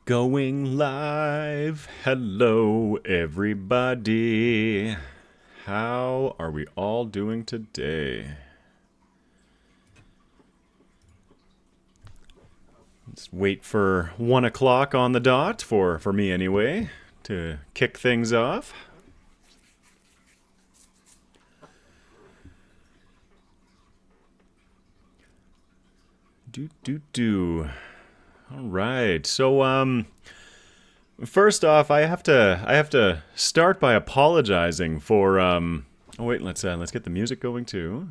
Going live. Hello, everybody. How are we all doing today? Let's wait for 1 o'clock on the dot, for me anyway, to kick things off. All right. So first off, I have to start by apologizing for oh wait, let's get the music going too.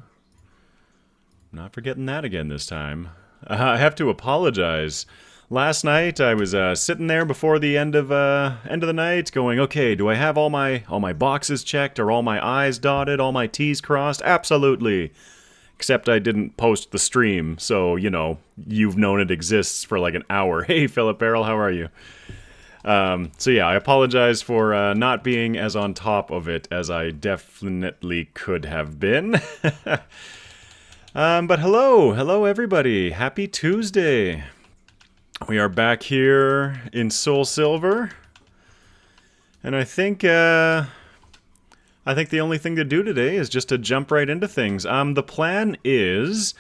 Not forgetting that again this time. I have to apologize. Last night I was sitting there before the end of the night going, okay, do I have all my boxes checked? Are all my I's dotted, all my T's crossed? Absolutely. Except I didn't post the stream, so, you know, you've known it exists for like an hour. Hey, Philip Barrel, how are you? So yeah, I apologize for not being as on top of it as I definitely could have been. But hello everybody. Happy Tuesday. We are back here in SoulSilver. And I think the only thing to do today is just to jump right into things. The plan is,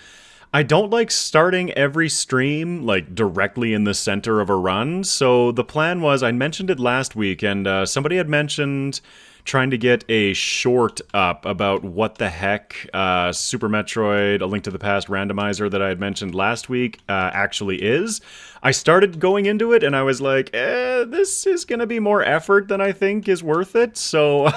I don't like starting every stream like directly in the center of a run. So the plan was, I mentioned it last week, and somebody had mentioned trying to get a short up about what the heck Super Metroid, A Link to the Past randomizer that I had mentioned last week actually is. I started going into it and I was like, this is going to be more effort than I think is worth it. So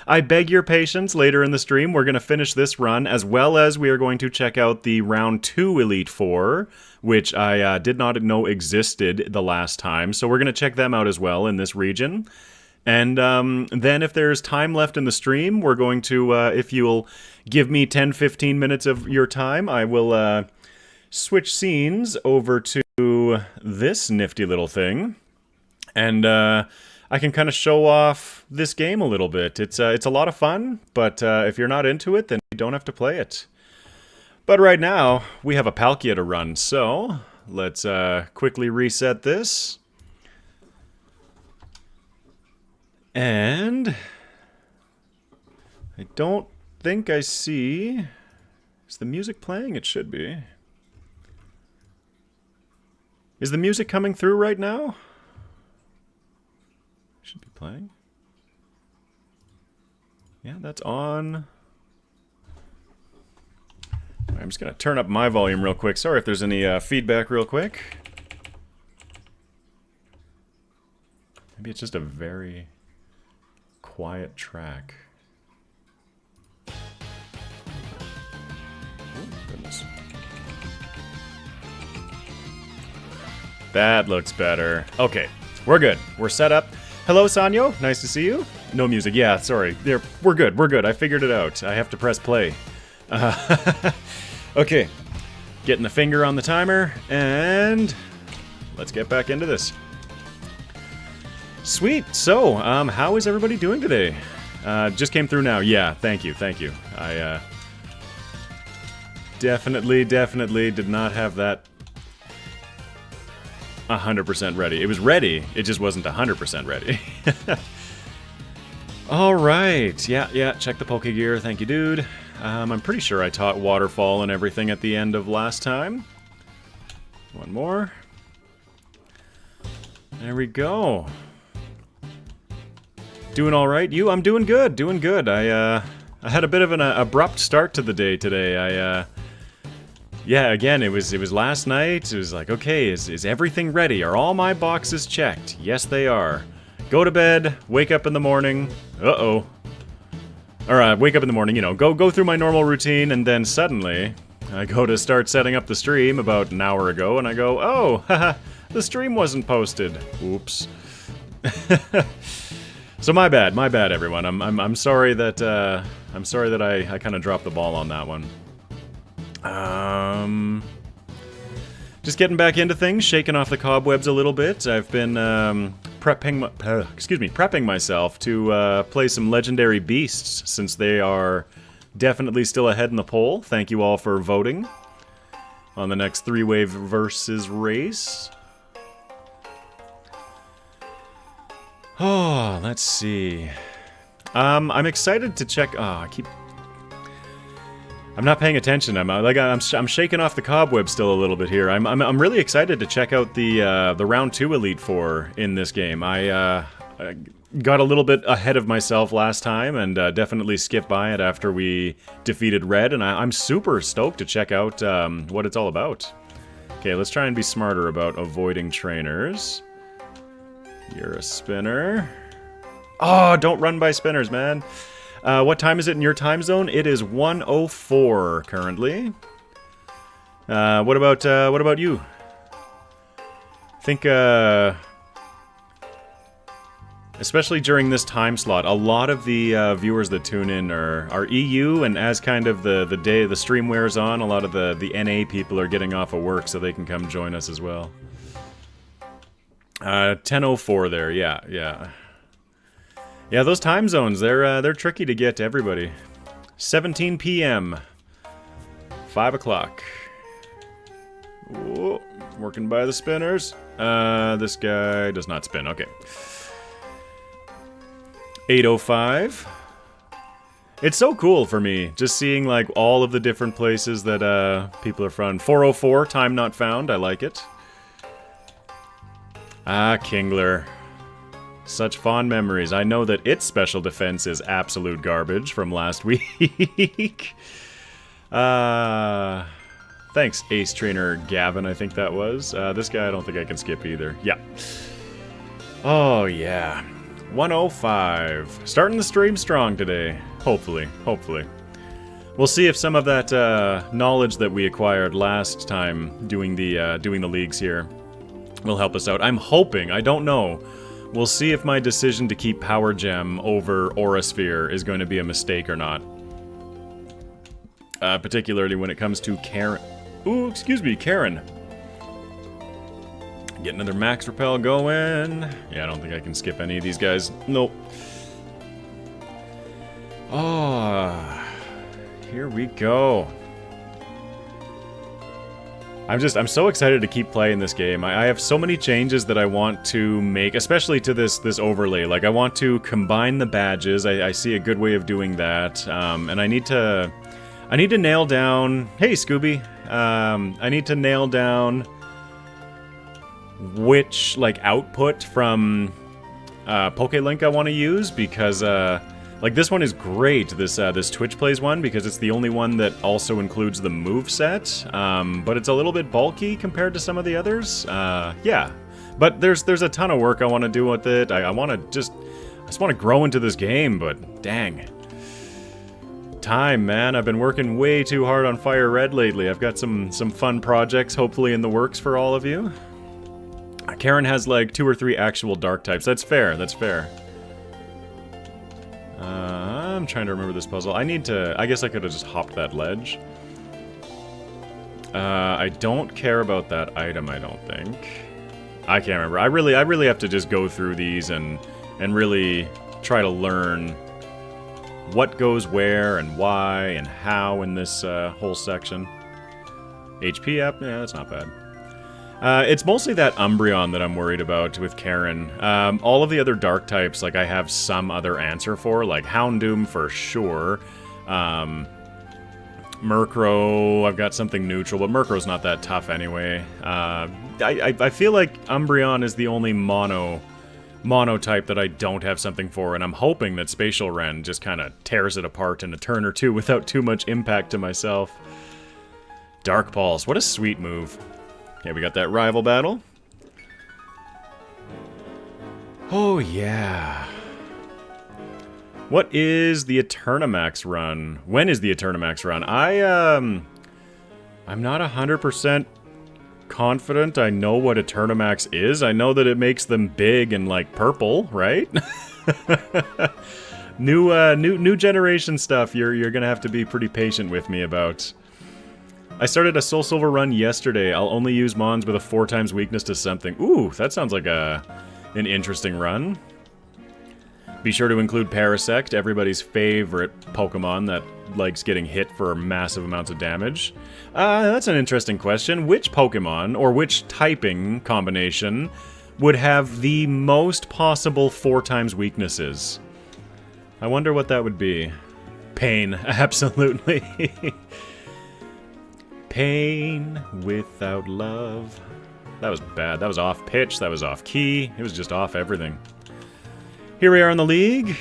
I beg your patience later in the stream. We're going to finish this run, as well as we are going to check out the Round 2 Elite Four, which I did not know existed the last time. So we're going to check them out as well in this region. And then if there's time left in the stream, we're going to, if you'll give me 10-15 minutes of your time, I will switch scenes over to this nifty little thing. And I can kind of show off this game a little bit. It's a lot of fun, but if you're not into it, then you don't have to play it. But right now, we have a Palkia to run, so let's quickly reset this. And I don't think I see... Is the music playing? It should be. Is the music coming through right now? Should be playing. Yeah, that's on. I'm just going to turn up my volume real quick. Sorry if there's any feedback real quick. Maybe it's just a very quiet track. Oh, goodness. That looks better. Okay, we're good. We're set up. Hello, Sanyo. Nice to see you. No music. Yeah, sorry. We're good. We're good. I figured it out. I have to press play. Okay. Getting the finger on the timer, and let's get back into this. Sweet. So, how is everybody doing today? Just came through now. Yeah, thank you. I definitely did not have that 100% ready. It was ready, it just wasn't 100% ready. Alright, yeah, check the Poke Gear, thank you, dude. I'm pretty sure I taught Waterfall and everything at the end of last time. One more. There we go. Doing alright? You? I'm doing good, I had a bit of an abrupt start to the day today. Yeah, again, it was last night. It was like, okay, is everything ready? Are all my boxes checked? Yes, they are. Go to bed, wake up in the morning. Uh-oh. Or wake up in the morning, you know, go through my normal routine, and then suddenly I go to start setting up the stream about an hour ago, and I go, oh, haha, the stream wasn't posted. Oops. So my bad, everyone. I'm sorry that I kind of dropped the ball on that one. Just getting back into things, shaking off the cobwebs a little bit. I've been prepping myself to play some legendary beasts, since they are definitely still ahead in the poll. Thank you all for voting on the next 3-wave versus race. Oh, let's see. I'm excited to check. Oh, I'm not paying attention. I'm shaking off the cobweb still a little bit here. I'm really excited to check out the round 2 Elite Four in this game. I got a little bit ahead of myself last time and definitely skipped by it after we defeated Red, and I'm super stoked to check out what it's all about. Okay, let's try and be smarter about avoiding trainers. You're a spinner. Oh, don't run by spinners, man. What time is it in your time zone? It is 1:04 currently. What about you? I think especially during this time slot, a lot of the viewers that tune in are EU, and as kind of the day the stream wears on, a lot of the NA people are getting off of work so they can come join us as well. 10:04 there, yeah. Yeah, those time zones, they're tricky to get to everybody. 17 p.m. 5 o'clock. Working by the spinners. This guy does not spin, okay. 8:05. It's so cool for me, just seeing like all of the different places that people are from. 4:04, time not found, I like it. Ah, Kingler. Such fond memories. I know that its special defense is absolute garbage from last week. Thanks, Ace Trainer Gavin, I think that was. This guy I don't think I can skip either. Yeah. Oh, yeah. 1:05. Starting the stream strong today. Hopefully. We'll see if some of that knowledge that we acquired last time doing the leagues here will help us out. I'm hoping, I don't know. We'll see if my decision to keep Power Gem over Aura Sphere is going to be a mistake or not. Particularly when it comes to Karen. Ooh, excuse me, Karen. Get another Max Repel going. Yeah, I don't think I can skip any of these guys. Nope. Oh, here we go. I'm so excited to keep playing this game. I have so many changes that I want to make, especially to this overlay. Like, I want to combine the badges. I see a good way of doing that. And I need to nail down... Hey, Scooby! I need to nail down which, like, output from PokéLink I want to use, because... like, this one is great, this Twitch Plays one, because it's the only one that also includes the moveset, but it's a little bit bulky compared to some of the others. Yeah, but there's a ton of work I want to do with it. I just want to grow into this game, but dang. Time, man. I've been working way too hard on Fire Red lately. I've got some fun projects, hopefully in the works for all of you. Karen has like 2 or 3 actual dark types. That's fair, that's fair. I'm trying to remember this puzzle. I guess I could have just hopped that ledge. I don't care about that item, I don't think. I can't remember. I really have to just go through these and really try to learn what goes where and why and how in this whole section. HP up? Yeah, that's not bad. It's mostly that Umbreon that I'm worried about with Karen. All of the other dark types, like, I have some other answer for, like Houndoom for sure. Murkrow, I've got something neutral, but Murkrow's not that tough anyway. I feel like Umbreon is the only mono type that I don't have something for, and I'm hoping that Spatial Ren just kind of tears it apart in a turn or two without too much impact to myself. Dark Pulse, what a sweet move. Yeah, we got that rival battle. Oh, yeah. What is the Eternamax run? When is the Eternamax run? I'm not 100% confident I know what Eternamax is. I know that it makes them big and, like, purple, right? New generation stuff you're gonna have to be pretty patient with me about. I started a SoulSilver run yesterday. I'll only use Mons with a 4x weakness to something. Ooh, that sounds like an interesting run. Be sure to include Parasect, everybody's favorite Pokemon that likes getting hit for massive amounts of damage. That's an interesting question. Which Pokemon, or which typing combination, would have the most possible 4 times weaknesses. I wonder what that would be. Pain, absolutely. Pain without love. That was bad. That was off pitch. That was off key. It was just off everything. Here we are in the league.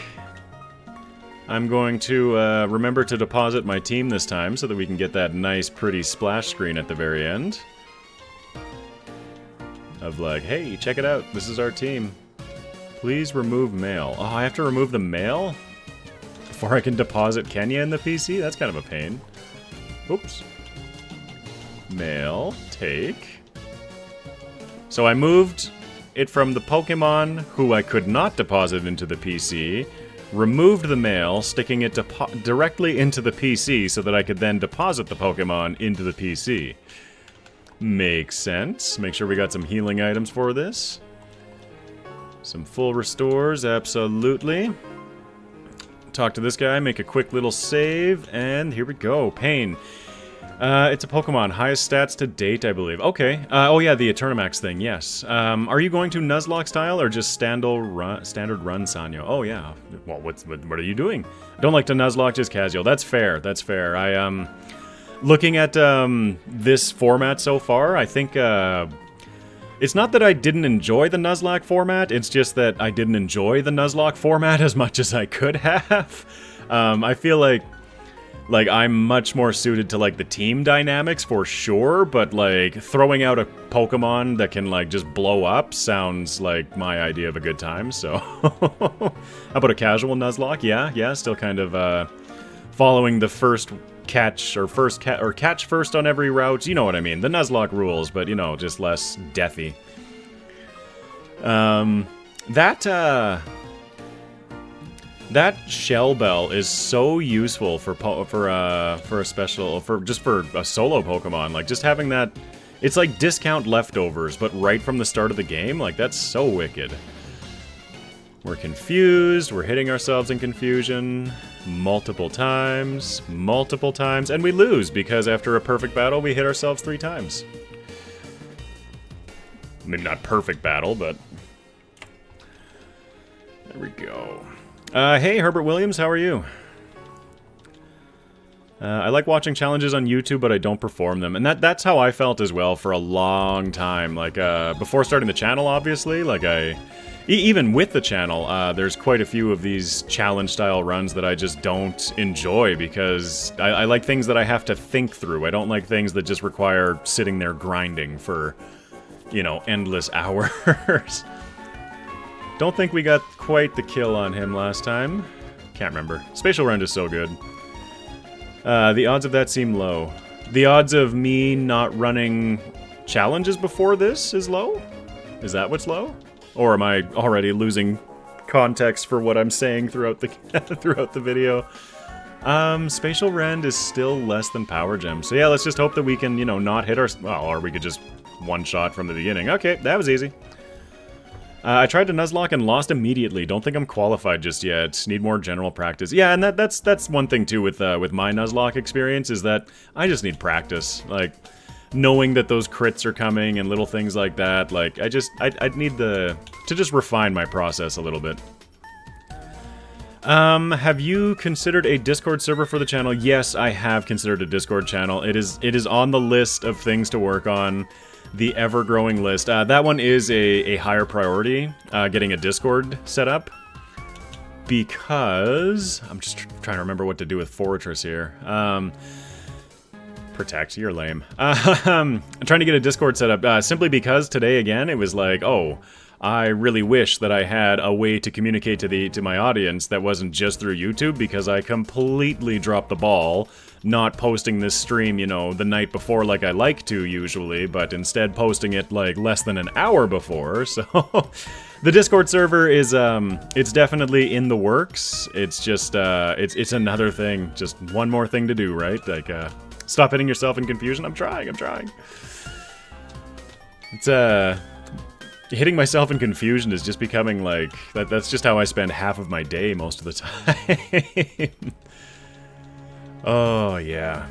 I'm going to remember to deposit my team this time so that we can get that nice, pretty splash screen at the very end. Of like, hey, check it out. This is our team. Please remove mail. Oh, I have to remove the mail? Before I can deposit Kenya in the PC? That's kind of a pain. Oops. Mail. Take. So I moved it from the Pokemon who I could not deposit into the PC, removed the mail, sticking it directly into the PC so that I could then deposit the Pokemon into the PC. Makes sense. Make sure we got some healing items for this. Some full restores, absolutely. Talk to this guy, make a quick little save, and here we go. Pain. It's a Pokemon. Highest stats to date, I believe. Okay. Oh yeah, the Eternamax thing, yes. Are you going to Nuzlocke style or just standard run Sanyo? Oh yeah. Well, what are you doing? I don't like to Nuzlocke, just casual. That's fair, that's fair. Looking at this format so far, I think it's not that I didn't enjoy the Nuzlocke format, it's just that I didn't enjoy the Nuzlocke format as much as I could have. I feel like I'm much more suited to like the team dynamics for sure, but like throwing out a Pokemon that can like just blow up sounds like my idea of a good time, so how about a casual Nuzlocke? Yeah, still kind of following the first catch or catch first on every route. You know what I mean? The Nuzlocke rules, but you know, just less deathy. That shell bell is so useful for a solo Pokemon. Like just having that, it's like discount leftovers, but right from the start of the game. Like that's so wicked. We're confused. We're hitting ourselves in confusion multiple times, and we lose because after a perfect battle, we hit ourselves 3 times. Maybe not perfect battle, but there we go. Hey, Herbert Williams, how are you? I like watching challenges on YouTube, but I don't perform them. And that's how I felt as well for a long time. Like, before starting the channel, obviously, like even with the channel, there's quite a few of these challenge-style runs that I just don't enjoy because I like things that I have to think through. I don't like things that just require sitting there grinding for, you know, endless hours. Don't think we got quite the kill on him last time. Can't remember. Spatial Rend is so good. The odds of that seem low. The odds of me not running challenges before this is low? Is that what's low? Or am I already losing context for what I'm saying throughout the throughout the video? Spatial Rend is still less than Power Gem. So yeah, let's just hope that we can, you know, not hit our... Well, or we could just one-shot from the beginning. Okay, that was easy. I tried to Nuzlocke and lost immediately. Don't think I'm qualified just yet. Need more general practice. Yeah, and that's one thing too with my Nuzlocke experience is that I just need practice. Like knowing that those crits are coming and little things like that. Like I'd need to just refine my process a little bit. Have you considered a Discord server for the channel? Yes, I have considered a Discord channel. It is on the list of things to work on. The ever-growing list. That one is a higher priority, getting a Discord set up. Because... I'm just trying to remember what to do with Fortress here. Protect, you're lame. I'm trying to get a Discord set up, simply because today, again, it was like, oh, I really wish that I had a way to communicate to my audience that wasn't just through YouTube, because I completely dropped the ball not posting this stream, you know, the night before like I like to usually, but instead posting it like less than an hour before, so... The Discord server is, it's definitely in the works. It's just, it's another thing, just one more thing to do, right? Like, stop hitting yourself in confusion. I'm trying. It's, hitting myself in confusion is just becoming like, that's just how I spend half of my day most of the time. Oh, yeah.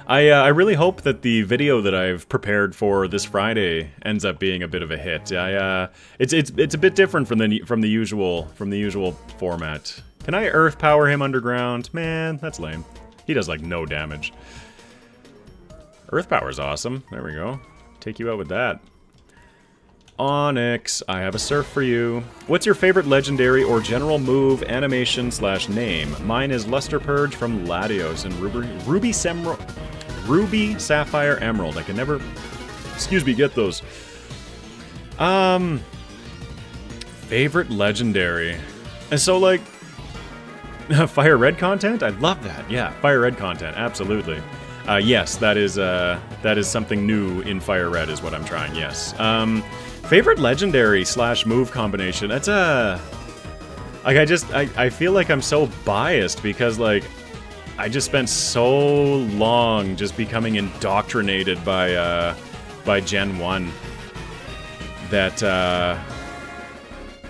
I really hope that the video that I've prepared for this Friday ends up being a bit of a hit. It's a bit different from the usual format. Can I earth power him underground? Man, that's lame. He does like no damage. Earth power's awesome. There we go. Take you out with that. Onyx, I have a surf for you. What's your favorite legendary or general move, animation / name? Mine is Luster Purge from Latios and Ruby Sapphire Emerald. I can never, get those. Favorite legendary. And so like, Fire Red content? I love that. Yeah, Fire Red content, absolutely. Yes, that is something new in Fire Red is what I'm trying, yes. Favorite legendary / move combination. That's like I feel like I'm so biased because like I just spent so long just becoming indoctrinated by Gen 1 that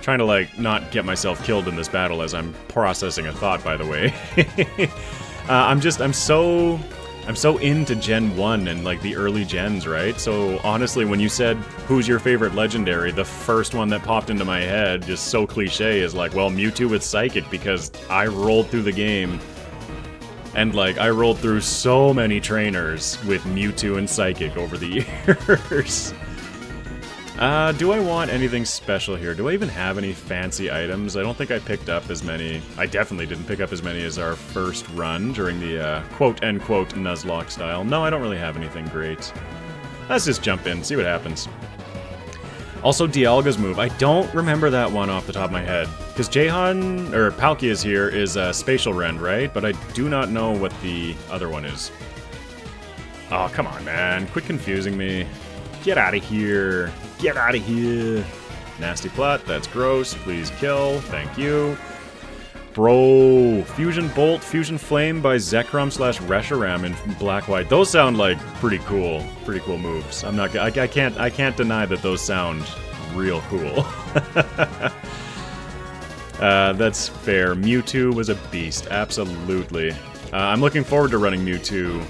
trying to like not get myself killed in this battle as I'm processing a thought, by the way. I'm so into Gen 1 and like the early gens, right? So honestly, when you said, who's your favorite legendary, the first one that popped into my head, just so cliche, is like, well, Mewtwo with Psychic, because I rolled through the game and like I rolled through so many trainers with Mewtwo and Psychic over the years. Do I want anything special here? Do I even have any fancy items? I don't think I picked up as many. I definitely didn't pick up as many as our first run during the quote-unquote Nuzlocke style. No, I don't really have anything great. Let's just jump in, see what happens. Also, Dialga's move. I don't remember that one off the top of my head. Because Jahan, or Palkia's here, is Spatial Rend, right? But I do not know what the other one is. Oh, come on, man. Quit confusing me. Get out of here. Get out of here. Nasty plot. That's gross. Please kill. Thank you. Bro. Fusion Bolt, Fusion Flame by Zekrom / Reshiram in black-white. Those sound like pretty cool. Pretty cool moves. I can't deny that those sound real cool. That's fair. Mewtwo was a beast. Absolutely. I'm looking forward to running Mewtwo.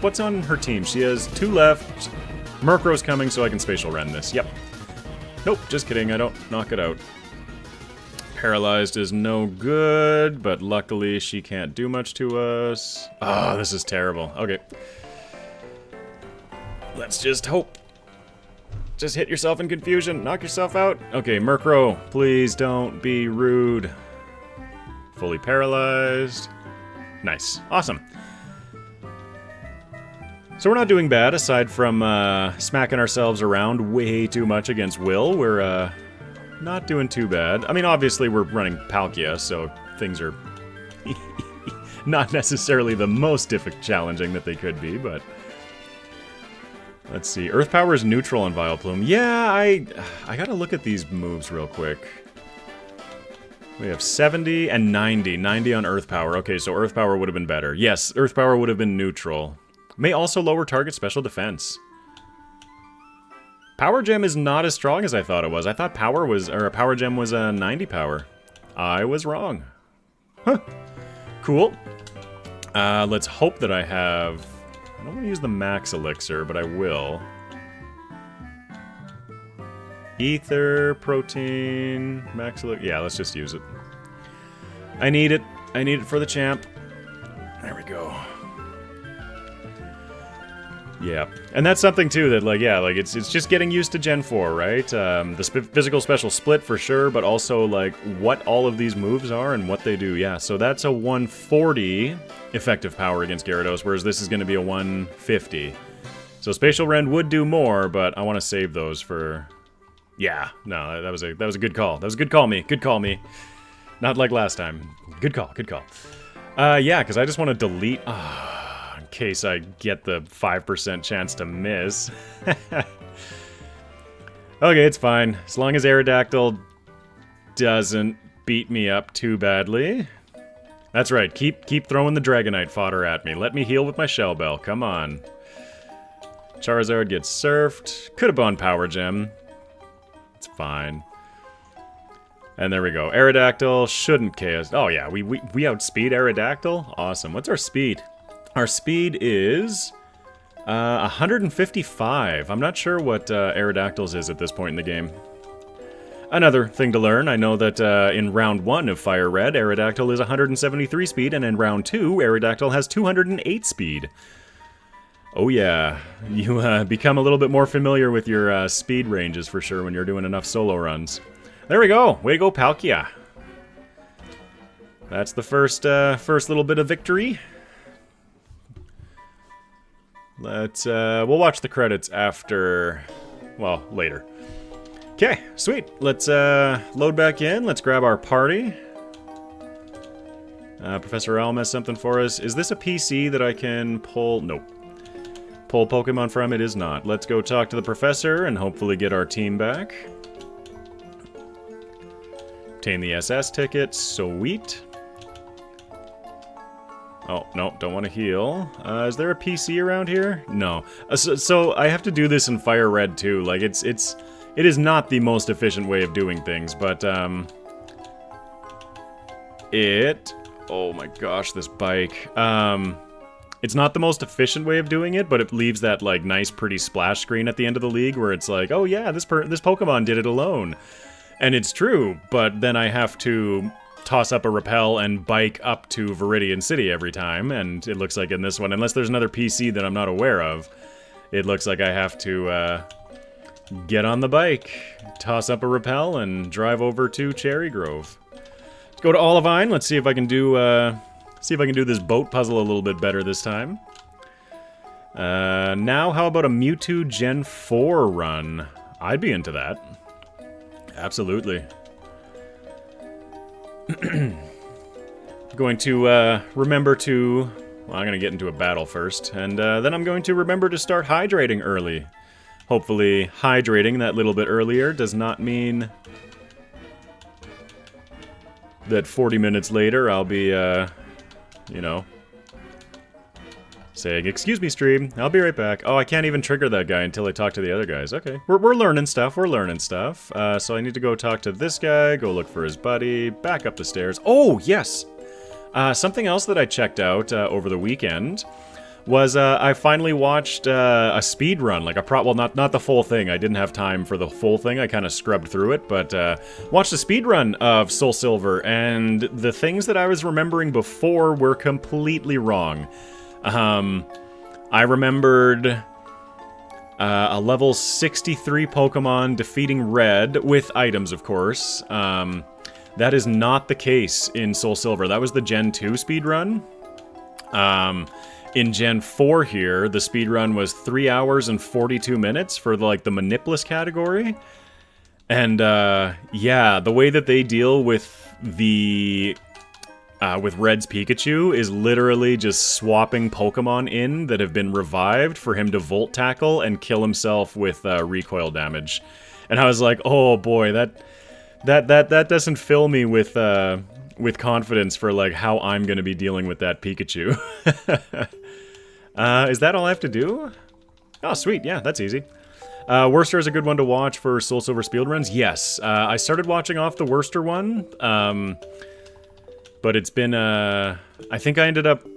What's on her team? She has 2 left. Murkrow's coming, so I can Spatial Rend this. Yep. Nope, just kidding. I don't knock it out. Paralyzed is no good, but luckily she can't do much to us. Oh, this is terrible. Okay. Let's just hope. Just hit yourself in confusion. Knock yourself out. Okay, Murkrow, please don't be rude. Fully paralyzed. Nice. Awesome. So we're not doing bad, aside from smacking ourselves around way too much against Will. We're not doing too bad. I mean, obviously we're running Palkia, so things are not necessarily the most challenging that they could be, but... Let's see. Earth Power is neutral on Vileplume. Yeah, I gotta look at these moves real quick. We have 70 and 90. 90 on Earth Power. Okay, so Earth Power would have been better. Yes, Earth Power would have been neutral. May also lower target special defense. Power Gem is not as strong as I thought it was. I thought Power Gem was a 90 power. I was wrong. Huh. Cool. Let's hope that I have... I don't want to use the max elixir, but I will. Ether, protein, max elixir. Yeah, let's just use it. I need it. I need it for the champ. There we go. Yeah, and that's something too that, like, yeah, like it's just getting used to Gen 4, right? The physical special split for sure, but also like what all of these moves are and what they do. Yeah, so that's a 140 effective power against Gyarados, whereas this is going to be a 150. So Spatial Rend would do more, but I want to save those for. Yeah, no, that was a good call. That was a good call, me. Good call, me. Not like last time. Good call. Good call. Yeah, because I just want to delete. In case I get the 5% chance to miss. Okay, it's fine. As long as Aerodactyl doesn't beat me up too badly. That's right, keep throwing the Dragonite fodder at me. Let me heal with my Shell Bell, come on. Charizard gets surfed. Could have gone Power Gem. It's fine. And there we go. Aerodactyl shouldn't KS. Oh yeah, we outspeed Aerodactyl? Awesome. What's our speed? Our speed is 155. I'm not sure what Aerodactyls is at this point in the game. Another thing to learn, I know that in round 1 of Fire Red, Aerodactyl is 173 speed, and in round 2, Aerodactyl has 208 speed. Oh yeah, you become a little bit more familiar with your speed ranges for sure when you're doing enough solo runs. There we go! Way to go, Palkia! That's the first little bit of victory. We'll watch the credits after, well, later. Okay, sweet. Let's load back in. Let's grab our party. Professor Elm has something for us. Is this a PC that I can pull? Nope. Pull Pokemon from? It is not. Let's go talk to the professor and hopefully get our team back. Obtain the SS ticket. Sweet. Oh, no, don't want to heal. Is there a PC around here? No. So I have to do this in Fire Red too. Like, it is not the most efficient way of doing things, but, oh my gosh, this bike. It's not the most efficient way of doing it, but it leaves that, like, nice, pretty splash screen at the end of the league where it's like, oh yeah, this Pokemon did it alone. And it's true, but then I have to toss up a rappel and bike up to Viridian City every time, and it looks like in this one, unless there's another PC that I'm not aware of, it looks like I have to, get on the bike, toss up a rappel, and drive over to Cherry Grove. Let's go to Olivine. Let's see if I can do this boat puzzle a little bit better this time. Now, how about a Mewtwo Gen 4 run? I'd be into that. Absolutely. Going to remember to... Well, I'm going to get into a battle first, and then I'm going to remember to start hydrating early. Hopefully, hydrating that little bit earlier does not mean that 40 minutes later I'll be, you know, saying, "Excuse me, stream, I'll be right back." Oh, I can't even trigger that guy until I talk to the other guys. Okay, we're learning stuff, so I need to go talk to this guy, go look for his buddy, back up the stairs. Oh, yes! Something else that I checked out over the weekend was I finally watched a speed run, like well, not the full thing. I didn't have time for the full thing. I kind of scrubbed through it, but watched a speed run of SoulSilver, and the things that I was remembering before were completely wrong. I remembered a level 63 Pokemon defeating Red with items, of course. That is not the case in SoulSilver. That was the Gen 2 speedrun. In Gen 4 here, the speedrun was 3 hours and 42 minutes for the Manipulus category. And yeah, the way that they deal with Red's Pikachu is literally just swapping Pokemon in that have been revived for him to Volt Tackle and kill himself with recoil damage. And I was like, oh boy, that doesn't fill me with confidence for how I'm gonna be dealing with that Pikachu. Is that all I have to do? Oh, sweet, yeah, that's easy. Worcester is a good one to watch for SoulSilver speedruns. Yes, I started watching off the Worcester one, but it's been, I think I ended up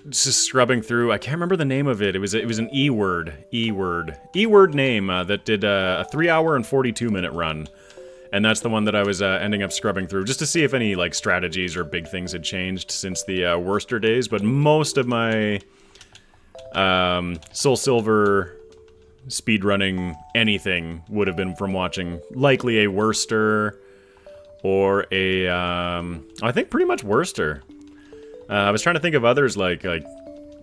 just scrubbing through, I can't remember the name of it. It was an E-word name that did a 3 hour and 42 minute run. And that's the one that I was ending up scrubbing through, just to see if any strategies or big things had changed since the Worcester days. But most of my SoulSilver speedrunning anything would have been from watching likely a Worcester or a I think pretty much Worcester. I was trying to think of others like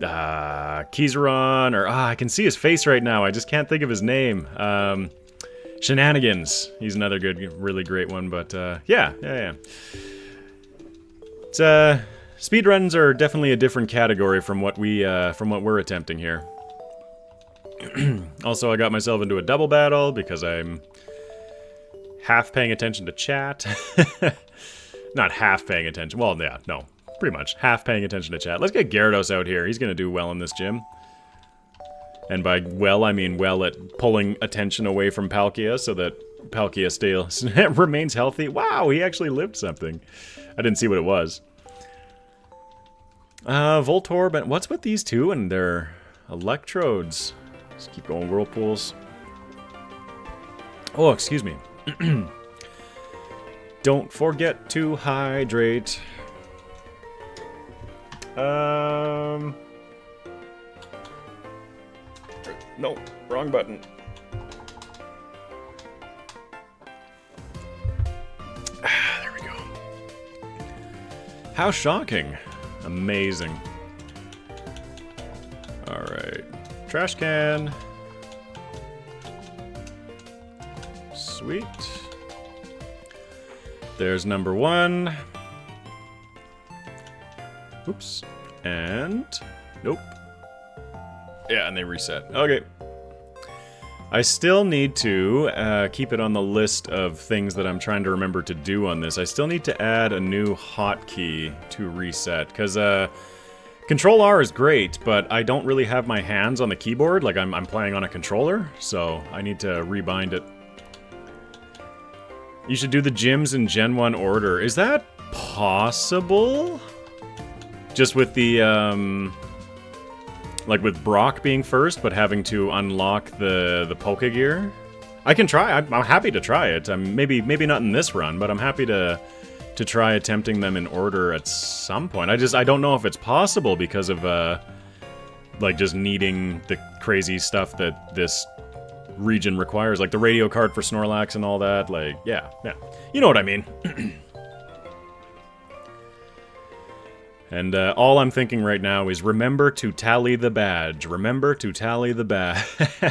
Kizaron, or I can see his face right now. I just can't think of his name. Shenanigans. He's another good, really great one. But yeah. It's speedruns are definitely a different category from what we're attempting here. Also, I got myself into a double battle because I'm half paying attention to chat. Not half paying attention. Well, yeah, no. Pretty much. Half paying attention to chat. Let's get Gyarados out here. He's going to do well in this gym. And by well, I mean well at pulling attention away from Palkia so that Palkia still remains healthy. Wow, he actually lived something. I didn't see what it was. Voltorb, and what's with these two and their Electrodes. Let's keep going, whirlpools. Oh, excuse me. Don't forget to hydrate. No, wrong button. There we go. How shocking. Amazing. Alright. Trash can. Sweet. There's number 1. Oops. And... nope. Yeah, and they reset. Okay. I still need to keep it on the list of things that I'm trying to remember to do on this. I still need to add a new hotkey to reset, because Control R is great, but I don't really have my hands on the keyboard, like I'm playing on a controller, so I need to rebind it. You should do the gyms in Gen 1 order. Is that possible? Just with the, like with Brock being first, but having to unlock the Pokegear? I can try. I'm happy to try it. Maybe not in this run, but I'm happy to try attempting them in order at some point. I don't know if it's possible because of like just needing the crazy stuff that this region requires, like the radio card for Snorlax and all that. Like, yeah, you know what I mean. And all I'm thinking right now is remember to tally the badge. Remember to tally the badge.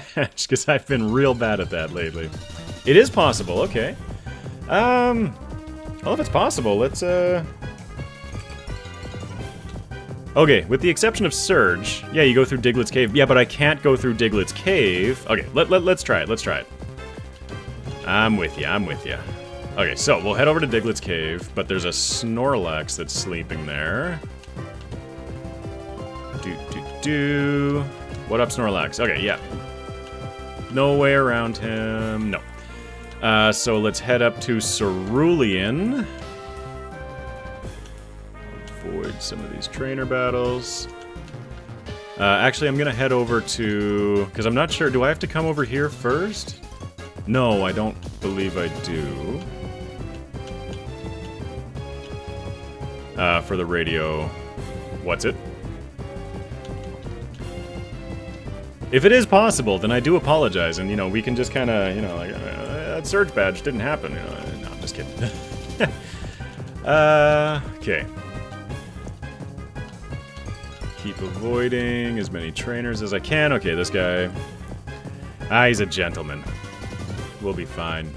Because I've been real bad at that lately. It is possible, okay. Well, if it's possible, let's, okay, with the exception of Surge. Yeah, you go through Diglett's Cave. Yeah, but I can't go through Diglett's Cave. Okay, let's try it, let's try it. I'm with you, I'm with you. Okay, so we'll head over to Diglett's Cave, but there's a Snorlax that's sleeping there. What up, Snorlax? Okay, yeah. No way around him. No. So let's head up to Cerulean. Avoid some of these trainer battles. Actually, I'm gonna head over to... because I'm not sure. Do I have to come over here first? No, I don't believe I do. For the radio. What's it? If it is possible, then I do apologize, and, you know, we can just kind of, you know, like, that Surge badge didn't happen, you know. No, I'm just kidding. Okay. Keep avoiding as many trainers as I can. Okay, this guy. Ah, he's a gentleman. We'll be fine.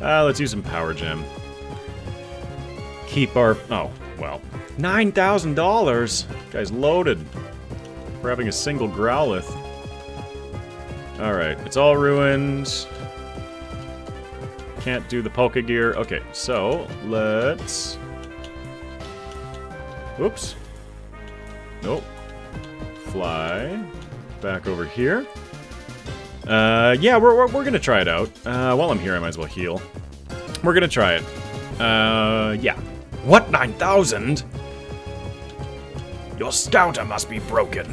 Let's use some Power Gem. Keep our... oh, well. $9,000! Guy's loaded. For having a single Growlithe. Alright, it's all ruined. Can't do the Pokegear. Okay, so let's... whoops. Nope. Fly. Back over here. Yeah, we're gonna try it out. While I'm here, I might as well heal. We're gonna try it. Yeah. What, 9,000? Your scouter must be broken.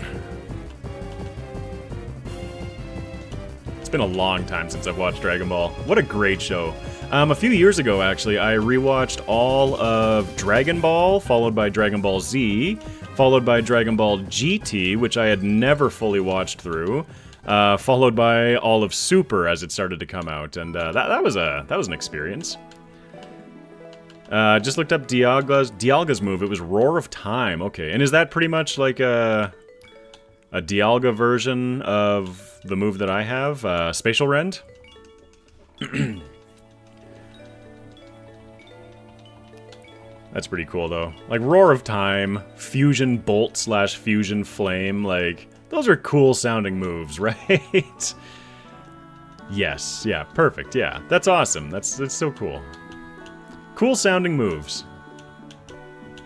It's been a long time since I've watched Dragon Ball. What a great show. A few years ago, actually, I rewatched all of Dragon Ball, followed by Dragon Ball Z, followed by Dragon Ball GT, which I had never fully watched through, followed by all of Super as it started to come out, and that was an experience. Just looked up Dialga's move. It was Roar of Time. Okay, and is that pretty much like a Dialga version of the move that I have, Spatial Rend? That's pretty cool, though. Like, Roar of Time, Fusion Bolt / Fusion Flame, like, those are cool-sounding moves, right? Yes, yeah, perfect, yeah. That's awesome. That's so cool. Cool-sounding moves.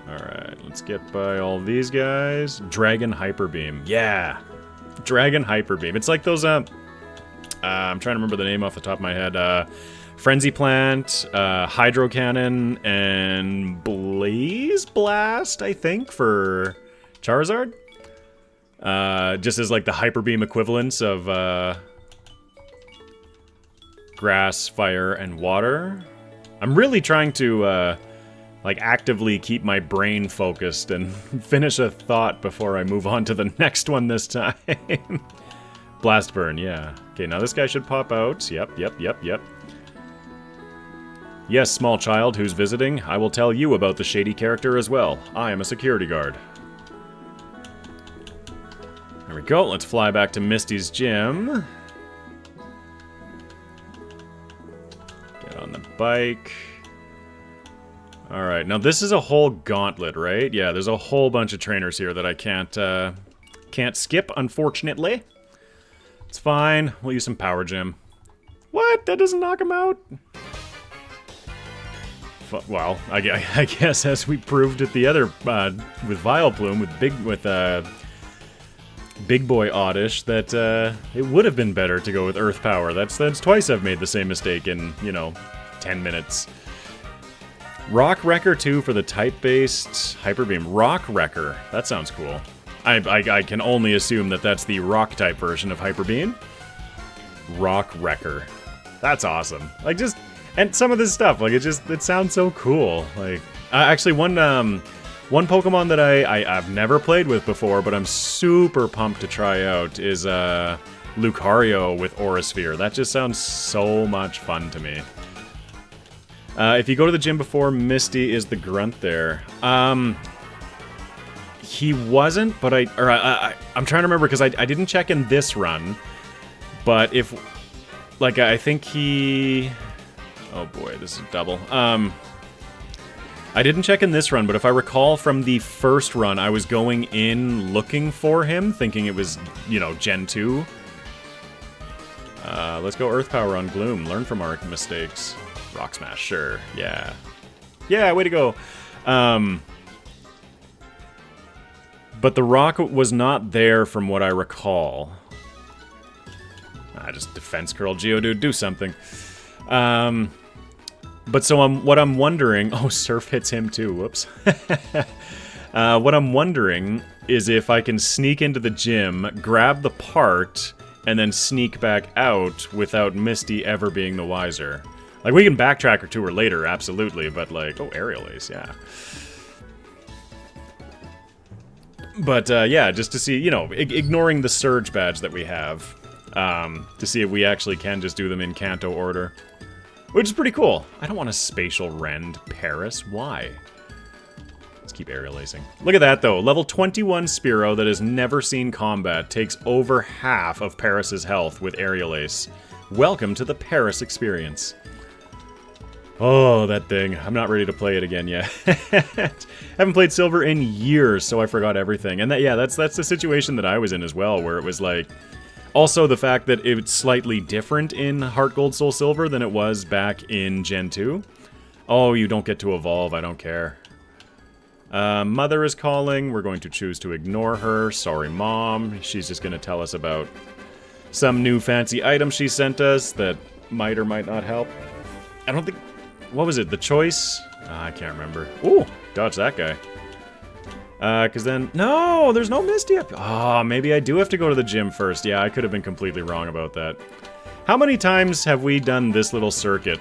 Alright, let's get by all these guys. Dragon Hyper Beam. Yeah! Dragon Hyper Beam. It's like those, I'm trying to remember the name off the top of my head, Frenzy Plant, Hydro Cannon, and Blaze Blast, I think, for Charizard? Just as like the hyper beam equivalents of grass, fire, and water. I'm really trying to like actively keep my brain focused and finish a thought before I move on to the next one this time. Blast burn, yeah. Okay, now this guy should pop out. Yep. Yes, small child who's visiting, I will tell you about the shady character as well. I am a security guard. There we go, let's fly back to Misty's gym. Get on the bike. Alright, now this is a whole gauntlet, right? Yeah, there's a whole bunch of trainers here that I can't skip, unfortunately. It's fine, we'll use some power gym. What? That doesn't knock him out? Well, I guess as we proved at the other, with Vileplume, with Big Boy Oddish, that it would have been better to go with Earth Power. That's twice I've made the same mistake in, 10 minutes. Rock Wrecker 2 for the type-based Hyper Beam. Rock Wrecker. That sounds cool. I can only assume that that's the rock-type version of Hyper Beam. Rock Wrecker. That's awesome. Like, just... And some of this stuff, like, it sounds so cool. Like, actually, one Pokemon that I've never played with before, but I'm super pumped to try out is Lucario with Aura Sphere. That just sounds so much fun to me. If you go to the gym before, Misty is the grunt there. He wasn't, but I'm trying to remember because I didn't check in this run. But if, like, I think he... Oh boy, this is double. I didn't check in this run, but if I recall from the first run, I was going in looking for him, thinking it was, Gen 2. Let's go Earth Power on Gloom. Learn from our mistakes. Rock Smash, sure. Yeah. Yeah, way to go. But the rock was not there from what I recall. Just defense curl Geodude, do something. But so what I'm wondering... Oh, Surf hits him too, whoops. What I'm wondering is if I can sneak into the gym, grab the part, and then sneak back out without Misty ever being the wiser. Like, we can backtrack her to her later, absolutely, but like... Oh, Aerial Ace, yeah. But, yeah, just to see, ignoring the Surge badge that we have, to see if we actually can just do them in Kanto order. Which is pretty cool. I don't want a Spatial Rend Paris. Why? Let's keep Aerial Acing. Look at that, though. Level 21 Spearow that has never seen combat takes over half of Paris's health with Aerial Ace. Welcome to the Paris experience. Oh, that thing. I'm not ready to play it again yet. Haven't played Silver in years, so I forgot everything. And that's the situation that I was in as well, where it was like... Also, the fact that it's slightly different in Heart Gold Soul Silver than it was back in Gen 2. Oh, you don't get to evolve, I don't care. Mother is calling. We're going to choose to ignore her. Sorry, Mom. She's just going to tell us about some new fancy item she sent us that might or might not help. I don't think... What was it? The choice? I can't remember. Ooh, dodge that guy. Because then... No, there's no Misty up... Oh, maybe I do have to go to the gym first. Yeah, I could have been completely wrong about that. How many times have we done this little circuit?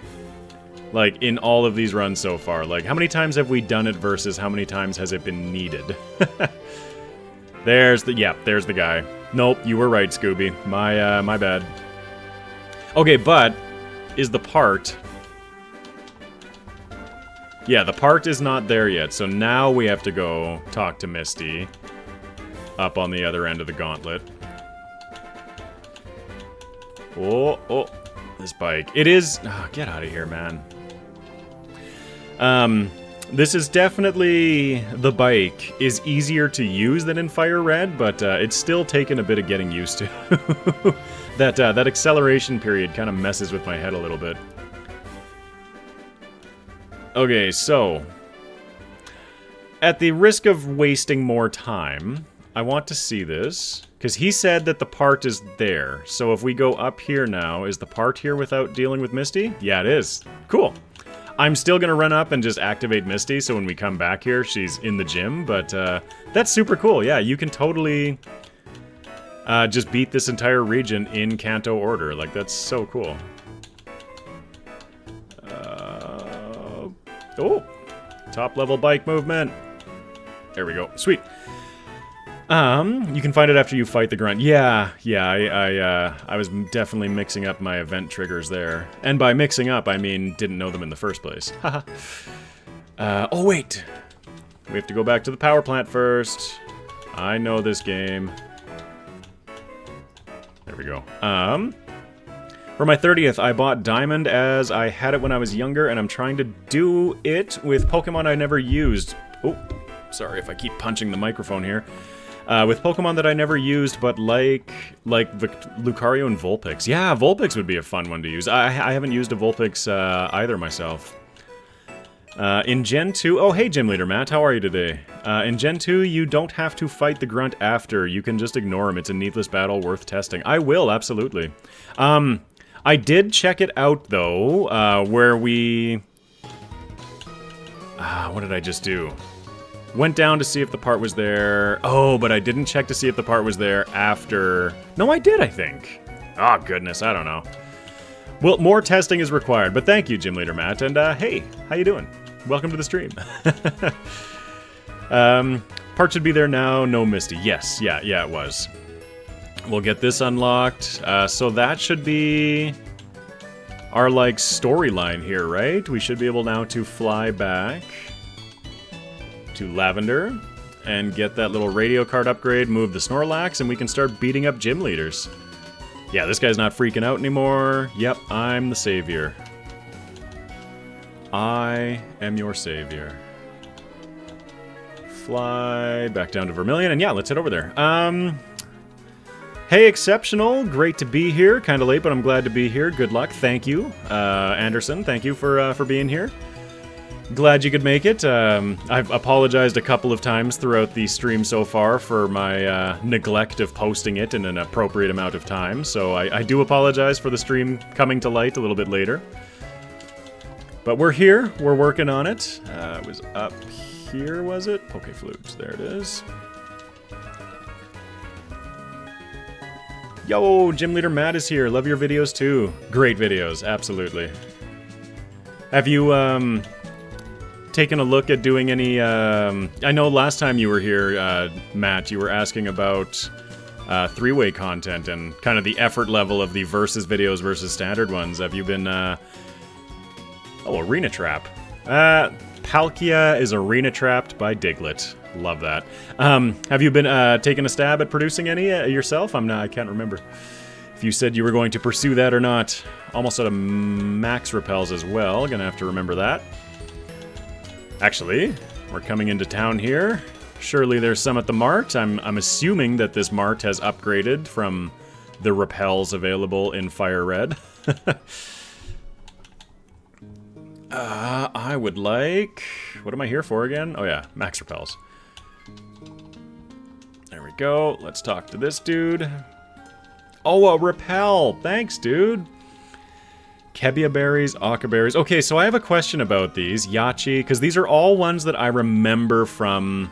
Like, in all of these runs so far? Like, how many times have we done it versus how many times has it been needed? There's the... Yeah, there's the guy. Nope, you were right, Scooby. My bad. Okay, but... Is the part... Yeah, the part is not there yet, so now we have to go talk to Misty up on the other end of the gauntlet. Oh, this bike. It is... Oh, get out of here, man. This is definitely... The bike is easier to use than in Fire Red, but it's still taken a bit of getting used to. That acceleration period kind of messes with my head a little bit. Okay, so, at the risk of wasting more time, I want to see this, because he said that the part is there. So if we go up here now, is the part here without dealing with Misty? Yeah, it is. Cool. I'm still going to run up and just activate Misty, so when we come back here, she's in the gym, but that's super cool. Yeah, you can totally just beat this entire region in Kanto order. Like, that's so cool. Oh! Top level bike movement. There we go. Sweet. You can find it after you fight the grunt. Yeah, I was definitely mixing up my event triggers there. And by mixing up, I mean didn't know them in the first place. Haha. Oh, wait. We have to go back to the power plant first. I know this game. There we go. For my 30th, I bought Diamond as I had it when I was younger, and I'm trying to do it with Pokemon I never used. Oh, sorry if I keep punching the microphone here. With Pokemon that I never used, but like Lucario and Vulpix. Yeah, Vulpix would be a fun one to use. I haven't used a Vulpix either myself. In Gen 2... Oh, hey, Gym Leader Matt. How are you today? In Gen 2, you don't have to fight the grunt after. You can just ignore him. It's a needless battle worth testing. I will, absolutely. I did check it out, though, where we... what did I just do? Went down to see if the part was there. Oh, but I didn't check to see if the part was there after... No, I did, I think. Oh, goodness, I don't know. Well, more testing is required, but thank you, Gym Leader Matt, and hey, how you doing? Welcome to the stream. Part should be there now, no Misty. Yes, yeah, it was. We'll get this unlocked, so that should be our, like, storyline here, right? We should be able now to fly back to Lavender and get that little radio card upgrade, move the Snorlax, and we can start beating up gym leaders. Yeah, this guy's not freaking out anymore. Yep, I'm the savior. I am your savior. Fly back down to Vermilion, and yeah, let's head over there. Hey, Exceptional, great to be here. Kind of late, but I'm glad to be here. Good luck. Thank you, Anderson. Thank you for being here. Glad you could make it. I've apologized a couple of times throughout the stream so far for my neglect of posting it in an appropriate amount of time, so I do apologize for the stream coming to light a little bit later. But we're here. We're working on it. It was up here, was it? Pokeflute. There it is. Yo, Gym Leader Matt is here. Love your videos too. Great videos, absolutely. Have you taken a look at doing any... I know last time you were here, Matt, you were asking about three-way content and kind of the effort level of the versus videos versus standard ones. Have you been... Oh, Arena Trap. Palkia is Arena Trapped by Diglett. Love that. Have you been taking a stab at producing any yourself? I can't remember if you said you were going to pursue that or not. Almost out of max repels as well. Gonna have to remember that. Actually, we're coming into town here. Surely there's some at the mart. I'm assuming that this mart has upgraded from the repels available in Fire Red. I would like... What am I here for again? Oh yeah, max repels. There we go. Let's talk to this dude. Oh, a repel. Thanks, dude. Kebia berries, Aka berries. Okay, so I have a question about these. Yachi, because these are all ones that I remember from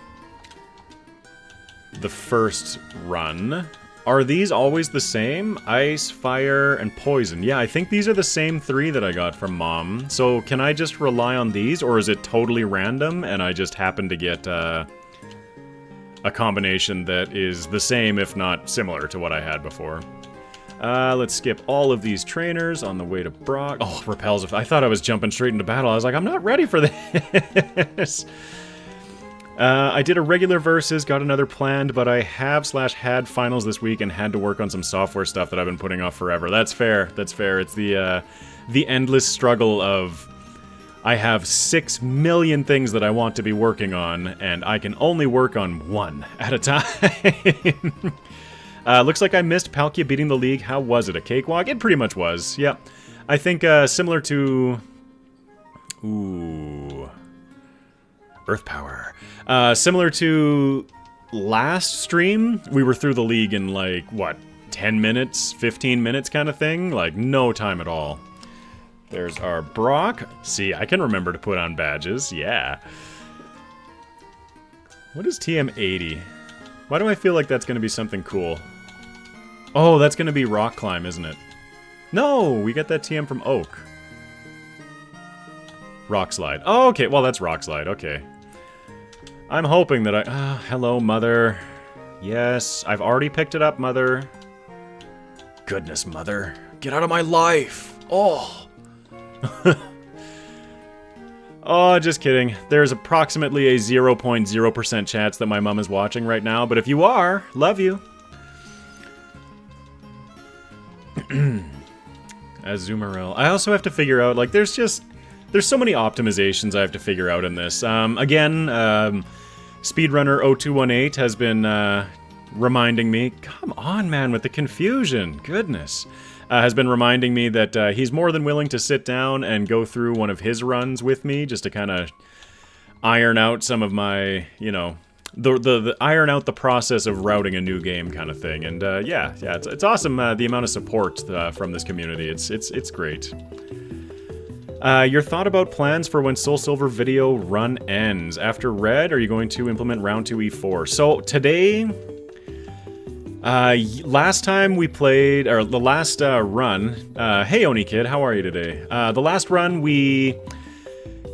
the first run. Are these always the same? Ice, fire, and poison. Yeah, I think these are the same three that I got from Mom. So can I just rely on these, or is it totally random and I just happen to get a combination that is the same, if not similar to what I had before? Let's skip all of these trainers on the way to Brock. Oh, repels. I thought I was jumping straight into battle. I was like, I'm not ready for this. I did a regular versus, got another planned, but I have/had finals this week and had to work on some software stuff that I've been putting off forever. That's fair. That's fair. It's the endless struggle of I have 6 million things that I want to be working on, and I can only work on one at a time. Looks like I missed Palkia beating the league. How was it? A cakewalk? It pretty much was. Yep. I think similar to... Ooh... Earth Power. Similar to last stream, we were through the league in, like, what, 10 minutes, 15 minutes kind of thing? Like, no time at all. There's our Brock. See, I can remember to put on badges. Yeah. What is TM80? Why do I feel like that's going to be something cool? Oh, that's going to be rock climb, isn't it? No, we get that TM from Oak. Rock slide. Oh, okay. Well, that's rock slide. Okay. I'm hoping that I... hello, Mother. Yes, I've already picked it up, Mother. Goodness, Mother. Get out of my life. Oh. Oh, just kidding. There's approximately a 0.0% chance that my mom is watching right now, but if you are, love you. Azumarill. I also have to figure out, like, there's so many optimizations I have to figure out in this. Again, Speedrunner0218 has been reminding me, come on, man, with the confusion, goodness. Has been reminding me that he's more than willing to sit down and go through one of his runs with me, just to kind of iron out some of my, you know, the iron out the process of routing a new game kind of thing. And yeah, it's awesome, the amount of support from this community. It's great. Your thought about plans for when SoulSilver video run ends. After Red, are you going to implement round 2 E4? So today... last time we played, or the last run, hey Oni Kid, how are you today? The last run we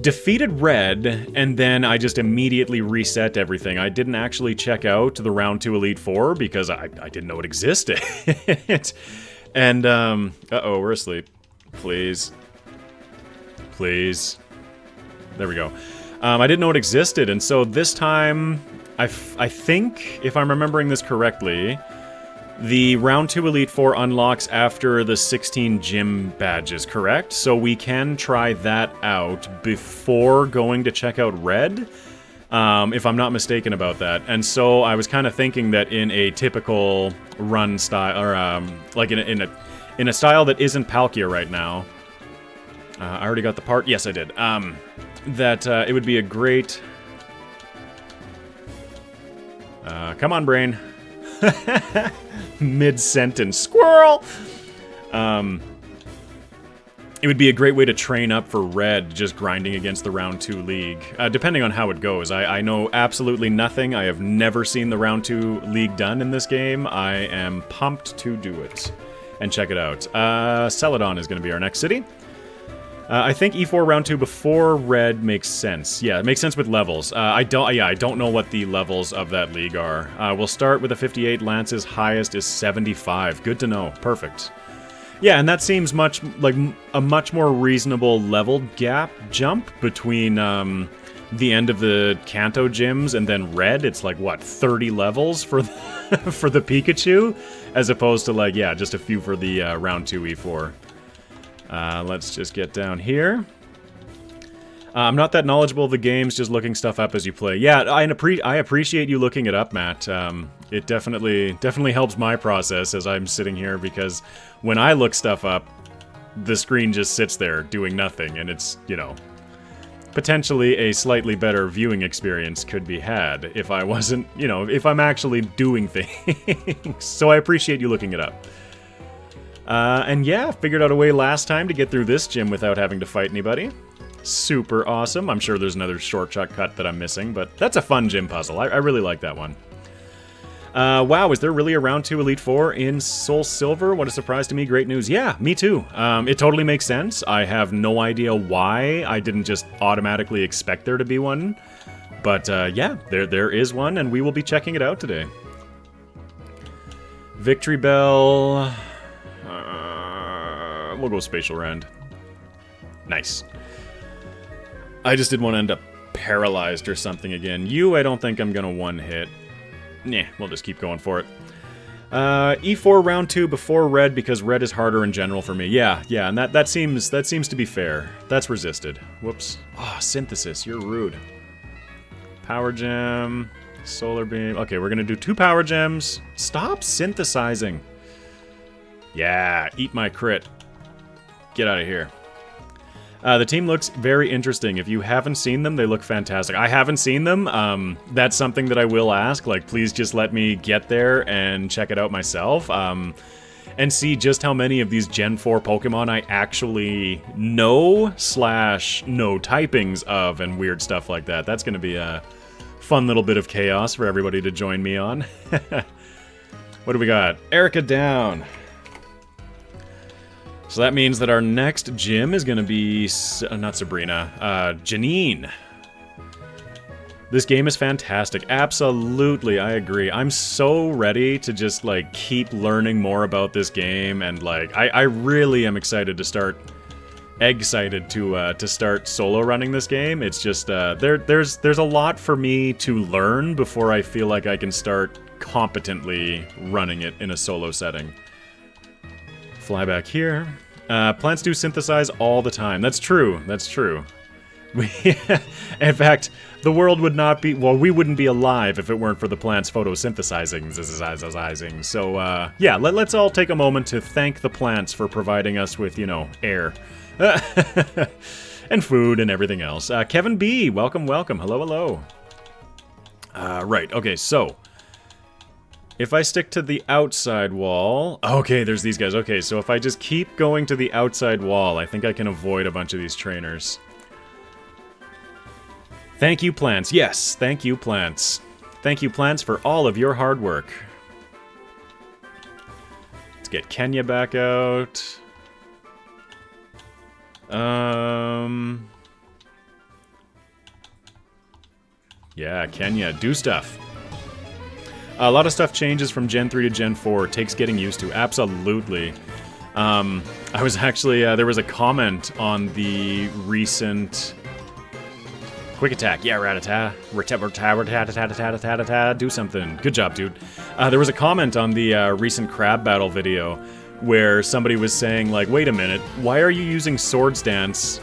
defeated Red, and then I just immediately reset everything. I didn't actually check out the round 2 Elite Four because I didn't know it existed. And, uh-oh, we're asleep. Please. Please. There we go. I didn't know it existed, and so this time, I think, if I'm remembering this correctly, the round 2 Elite Four unlocks after the 16 gym badges, correct? So we can try that out before going to check out Red, if I'm not mistaken about that. And so I was kind of thinking that in a typical run style, or like in a style that isn't Palkia right now. I already got the part. Yes, I did. That it would be a great. Come on, brain. Mid-sentence. Squirrel! It would be a great way to train up for Red, just grinding against the Round 2 League. Depending on how it goes. I know absolutely nothing. I have never seen the Round 2 League done in this game. I am pumped to do it. And check it out. Celadon is going to be our next city. I think E4 round 2 before Red makes sense. Yeah, it makes sense with levels. I don't know what the levels of that league are. We'll start with a 58. Lance's highest is 75. Good to know. Perfect. Yeah, and that seems much like a much more reasonable level gap jump between the end of the Kanto gyms and then Red. It's like, what, 30 levels for the, for the Pikachu? As opposed to, like, yeah, just a few for the round 2 E4. Let's just get down here. I'm not that knowledgeable of the games, just looking stuff up as you play. Yeah, I appreciate you looking it up, Matt. It definitely helps my process as I'm sitting here, because when I look stuff up, the screen just sits there doing nothing, and it's, you know, potentially a slightly better viewing experience could be had if I wasn't, you know, if I'm actually doing things. So I appreciate you looking it up. And yeah, figured out a way last time to get through this gym without having to fight anybody. Super awesome. I'm sure there's another shortcut that I'm missing, but that's a fun gym puzzle. I really like that one. Wow, is there really a round 2 Elite Four in SoulSilver? What a surprise to me. Great news. Yeah, me too. It totally makes sense. I have no idea why I didn't just automatically expect there to be one. But yeah, there is one, and we will be checking it out today. Victory Bell... we'll go Spatial Rend. Nice. I just didn't want to end up paralyzed or something again. You, I don't think I'm going to one-hit. Nah, we'll just keep going for it. E4 round 2 before Red, because Red is harder in general for me. Yeah, and that seems to be fair. That's resisted. Whoops. Oh, Synthesis, you're rude. Power Gem, Solar Beam. Okay, we're going to do 2 Power Gems. Stop synthesizing. Yeah, eat my crit. Get out of here. The team looks very interesting. If you haven't seen them, they look fantastic. I haven't seen them. That's something that I will ask. Like, please just let me get there and check it out myself. And see just how many of these Gen 4 Pokemon I actually know / know typings of and weird stuff like that. That's going to be a fun little bit of chaos for everybody to join me on. What do we got? Erica down. So that means that our next gym is going to be... not Sabrina. Janine. This game is fantastic. Absolutely, I agree. I'm so ready to just, like, keep learning more about this game. And, like, I really am excited to start... Excited to start solo running this game. It's just, there's a lot for me to learn before I feel like I can start competently running it in a solo setting. Fly back here. Plants do synthesize all the time. That's true. That's true. In fact, the world would not be... Well, we wouldn't be alive if it weren't for the plants photosynthesizing. So, yeah, let's all take a moment to thank the plants for providing us with, you know, air. And food and everything else. Kevin B, welcome, welcome. Hello, hello. Right, okay, so... If I stick to the outside wall... Okay, there's these guys. Okay, so if I just keep going to the outside wall, I think I can avoid a bunch of these trainers. Thank you, plants. Yes, thank you, plants. Thank you, plants, for all of your hard work. Let's get Kenya back out. Yeah, Kenya, do stuff. A lot of stuff changes from Gen 3 to Gen 4. It takes getting used to. Absolutely. I was actually... there was a comment on the recent... Quick attack. Yeah, ratata. Do something. Good job, dude. There was a comment on the recent crab battle video where somebody was saying, like, wait a minute, why are you using Swords Dance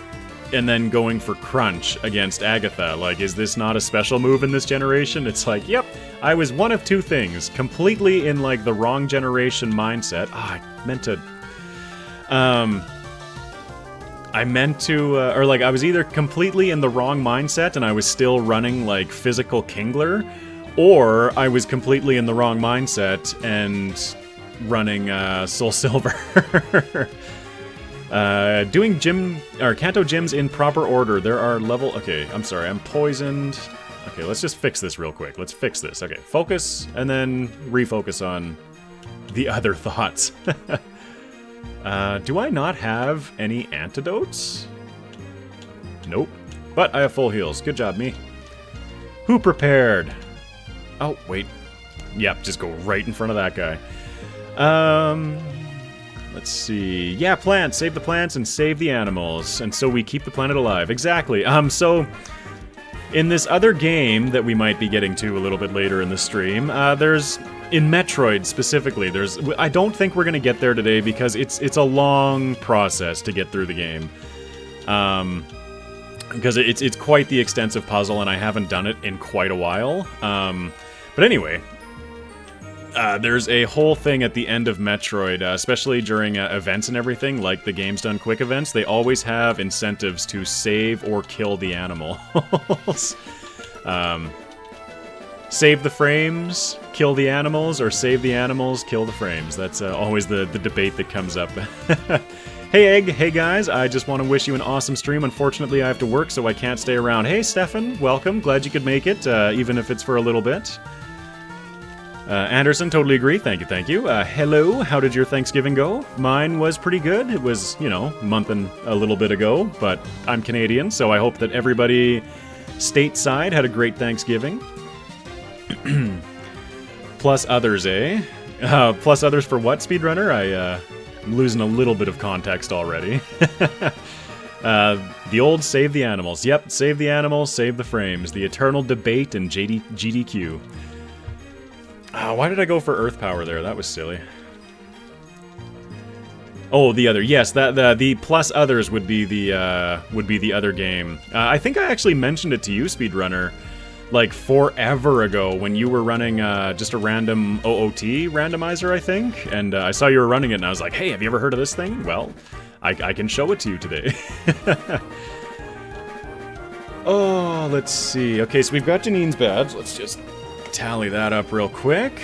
and then going for Crunch against Agatha? Like, is this not a special move in this generation? It's like, yep, I was one of two things. Completely in, like, the wrong generation mindset. I meant to, or like, I was either completely in the wrong mindset and I was still running, like, physical Kingler, or I was completely in the wrong mindset and running SoulSilver. Doing gym, or Kanto gyms in proper order. There are level... Okay, I'm sorry, I'm poisoned. Okay, let's just fix this real quick. Let's fix this. Okay, focus, and then refocus on the other thoughts. Do I not have any antidotes? Nope. But I have full heals. Good job, me. Who prepared? Oh, wait. Yep, just go right in front of that guy. Let's see. Yeah, plants. Save the plants and save the animals. And so we keep the planet alive. Exactly. So... In this other game that we might be getting to a little bit later in the stream, there's... In Metroid, specifically, there's... I don't think we're going to get there today because it's a long process to get through the game. Because it's quite the extensive puzzle, and I haven't done it in quite a while. But anyway... there's a whole thing at the end of Metroid, especially during events and everything, like the Games Done Quick events. They always have incentives to save or kill the animals. Save the frames, kill the animals, or save the animals, kill the frames. That's always the debate that comes up. Hey, Egg. Hey, guys. I just want to wish you an awesome stream. Unfortunately, I have to work, so I can't stay around. Hey, Stefan. Welcome. Glad you could make it, even if it's for a little bit. Anderson, totally agree. Thank you, thank you. Hello, how did your Thanksgiving go? Mine was pretty good. It was, you know, a month and a little bit ago, but I'm Canadian, so I hope that everybody stateside had a great Thanksgiving. Plus others, eh? Plus others for what, Speedrunner? I'm losing a little bit of context already. The old save the animals. Yep, save the animals, save the frames. The eternal debate in GDQ. Why did I go for Earth Power there? That was silly. Oh, the other. Yes, the plus others would be the other game. I think I actually mentioned it to you, Speedrunner, like forever ago when you were running just a random OOT randomizer, I think. And I saw you were running it, and I was like, hey, have you ever heard of this thing? Well, I can show it to you today. Oh, let's see. Okay, so we've got Janine's badge. Let's just tally that up real quick.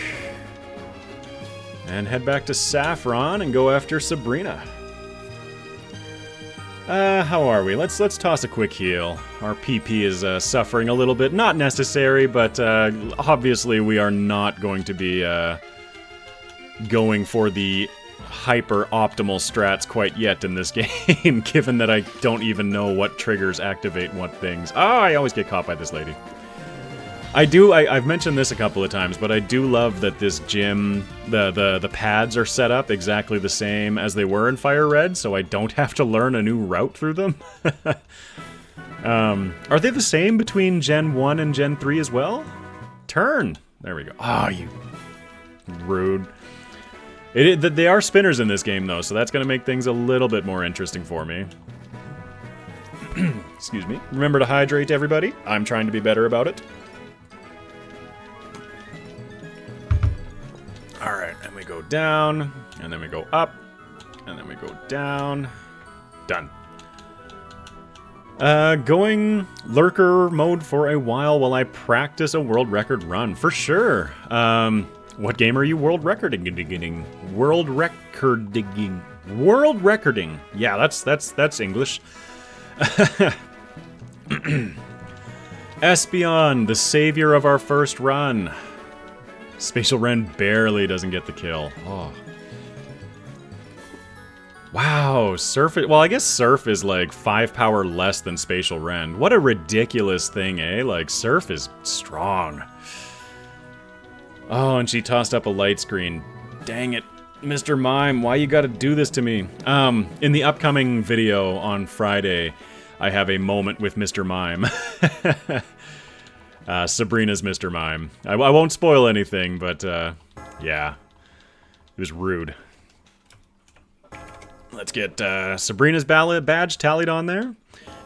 And head back to Saffron and go after Sabrina. How are we? Let's toss a quick heal. Our PP is suffering a little bit. Not necessary, but obviously we are not going to be going for the hyper optimal strats quite yet in this game, given that I don't even know what triggers activate what things. Oh, I always get caught by this lady. I've mentioned this a couple of times, but I do love that this gym, the pads are set up exactly the same as they were in Fire Red, so I don't have to learn a new route through them. Are they the same between Gen 1 and Gen 3 as well? Turn! There we go. Oh, you rude. They are spinners in this game, though, so that's going to make things a little bit more interesting for me. Excuse me. Remember to hydrate, everybody. I'm trying to be better about it. Alright, and we go down, and then we go up, and then we go down. Done. Going lurker mode for a while I practice a world record run. For sure. What game are you world recording? World recording. Yeah, that's English. Espeon, the savior of our first run. Spatial Ren barely doesn't get the kill. Oh. Wow, Surf... Well, I guess Surf is like 5 power less than Spatial Ren. What a ridiculous thing, eh? Like, Surf is strong. Oh, and she tossed up a light screen. Dang it. Mr. Mime, why you gotta do this to me? In the upcoming video on Friday, I have a moment with Mr. Mime. Sabrina's Mr. Mime. I won't spoil anything, but, yeah. It was rude. Let's get Sabrina's badge tallied on there.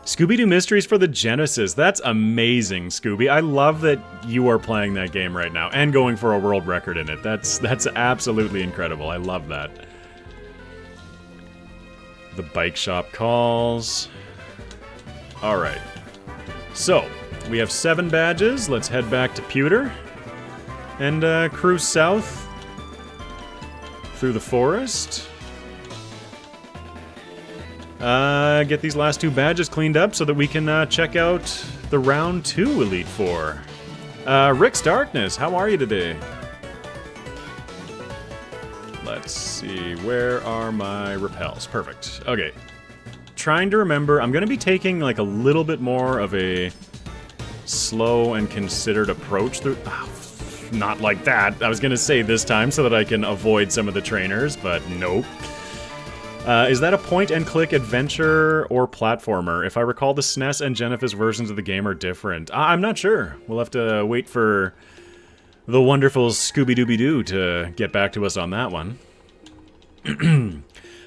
Scooby-Doo Mysteries for the Genesis. That's amazing, Scooby. I love that you are playing that game right now and going for a world record in it. That's absolutely incredible. I love that. The bike shop calls. All right. So, we have 7 badges. Let's head back to Pewter and cruise south through the forest. Get these last 2 badges cleaned up so that we can check out the Round 2 Elite Four. Rick's Darkness, how are you today? Let's see, where are my repels? Perfect. Okay. Trying to remember, I'm going to be taking like a little bit more of a slow and considered approach through... Oh, not like that. I was going to say this time so that I can avoid some of the trainers, but nope. Is that a point-and-click adventure or platformer? If I recall, the SNES and Genesis versions of the game are different. I'm not sure. We'll have to wait for the wonderful Scooby-Dooby-Doo to get back to us on that one.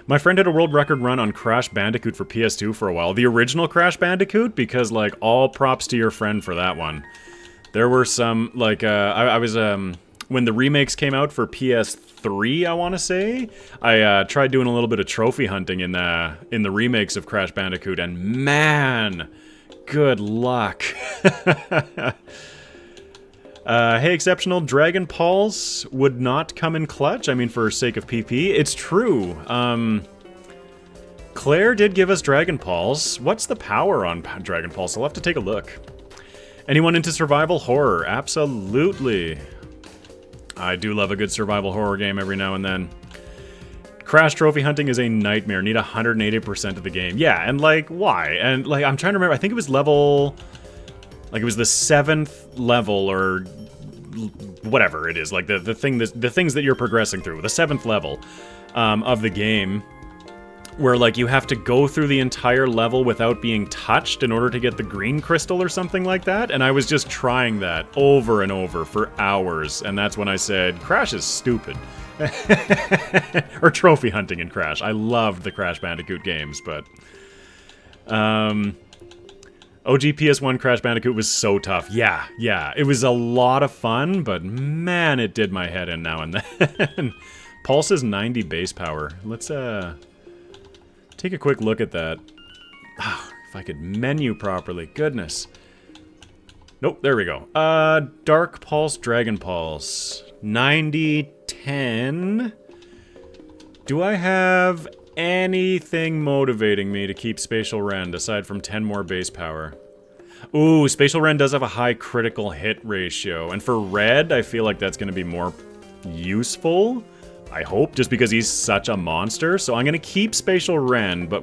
My friend had a world record run on Crash Bandicoot for PS2 for a while. The original Crash Bandicoot, because, like, all props to your friend for that one. There were some, like, I was, when the remakes came out for PS3, I want to say, I tried doing a little bit of trophy hunting in the remakes of Crash Bandicoot, and man, good luck. Hey, Exceptional, Dragon Balls would not come in clutch, I mean, for sake of PP. It's true. Claire did give us Dragon Balls. What's the power on Dragon Balls? I'll have to take a look. Anyone into survival horror? Absolutely. I do love a good survival horror game every now and then. Crash trophy hunting is a nightmare. Need 180% of the game. Yeah, and like, why? And like, I'm trying to remember, I think it was level... Like, it was the 7th level, or whatever it is. Like, the things that you're progressing through. The 7th level of the game. Where, like, you have to go through the entire level without being touched in order to get the green crystal or something like that. And I was just trying that over and over for hours. And that's when I said, Crash is stupid. Or trophy hunting in Crash. I loved the Crash Bandicoot games, but... OG PS1 Crash Bandicoot was so tough. Yeah. It was a lot of fun, but man, it did my head in now and then. Pulse is 90 base power. Let's, take a quick look at that. Oh, if I could menu properly. Goodness. Nope, there we go. Dark Pulse, Dragon Pulse. 90, 10. Do I have anything motivating me to keep Spatial Ren aside from 10 more base power? Ooh, Spatial Ren does have a high critical hit ratio. And for Red, I feel like that's going to be more useful. I hope, just because he's such a monster. So I'm gonna keep Spatial Rend, but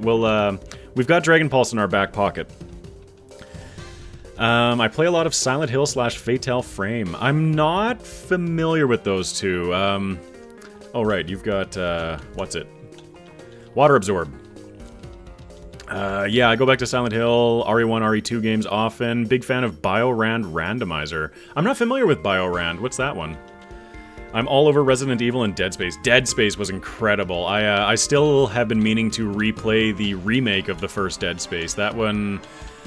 we've got Dragon Pulse in our back pocket. I play a lot of Silent Hill / Fatal Frame. I'm not familiar with those two. Oh right, you've got, what's it? Water Absorb. Yeah, I go back to Silent Hill, RE1, RE2 games often. Big fan of BioRand Randomizer. I'm not familiar with BioRand. What's that one? I'm all over Resident Evil and Dead Space. Dead Space was incredible. I still have been meaning to replay the remake of the first Dead Space. That one,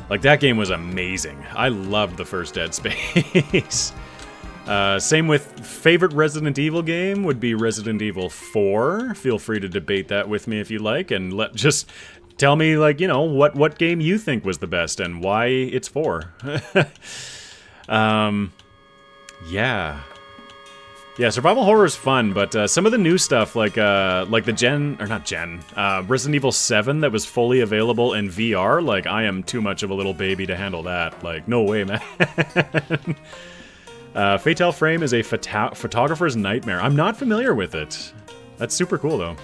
like, that game was amazing. I loved the first Dead Space. Same with favorite Resident Evil game would be Resident Evil 4. Feel free to debate that with me if you like, and just tell me, like, you know, what game you think was the best and why it's 4. Yeah. Yeah, survival horror is fun, but some of the new stuff, like the Resident Evil 7 that was fully available in VR, like, I am too much of a little baby to handle that. Like, no way, man. Fatal Frame is a photographer's nightmare. I'm not familiar with it. That's super cool, though.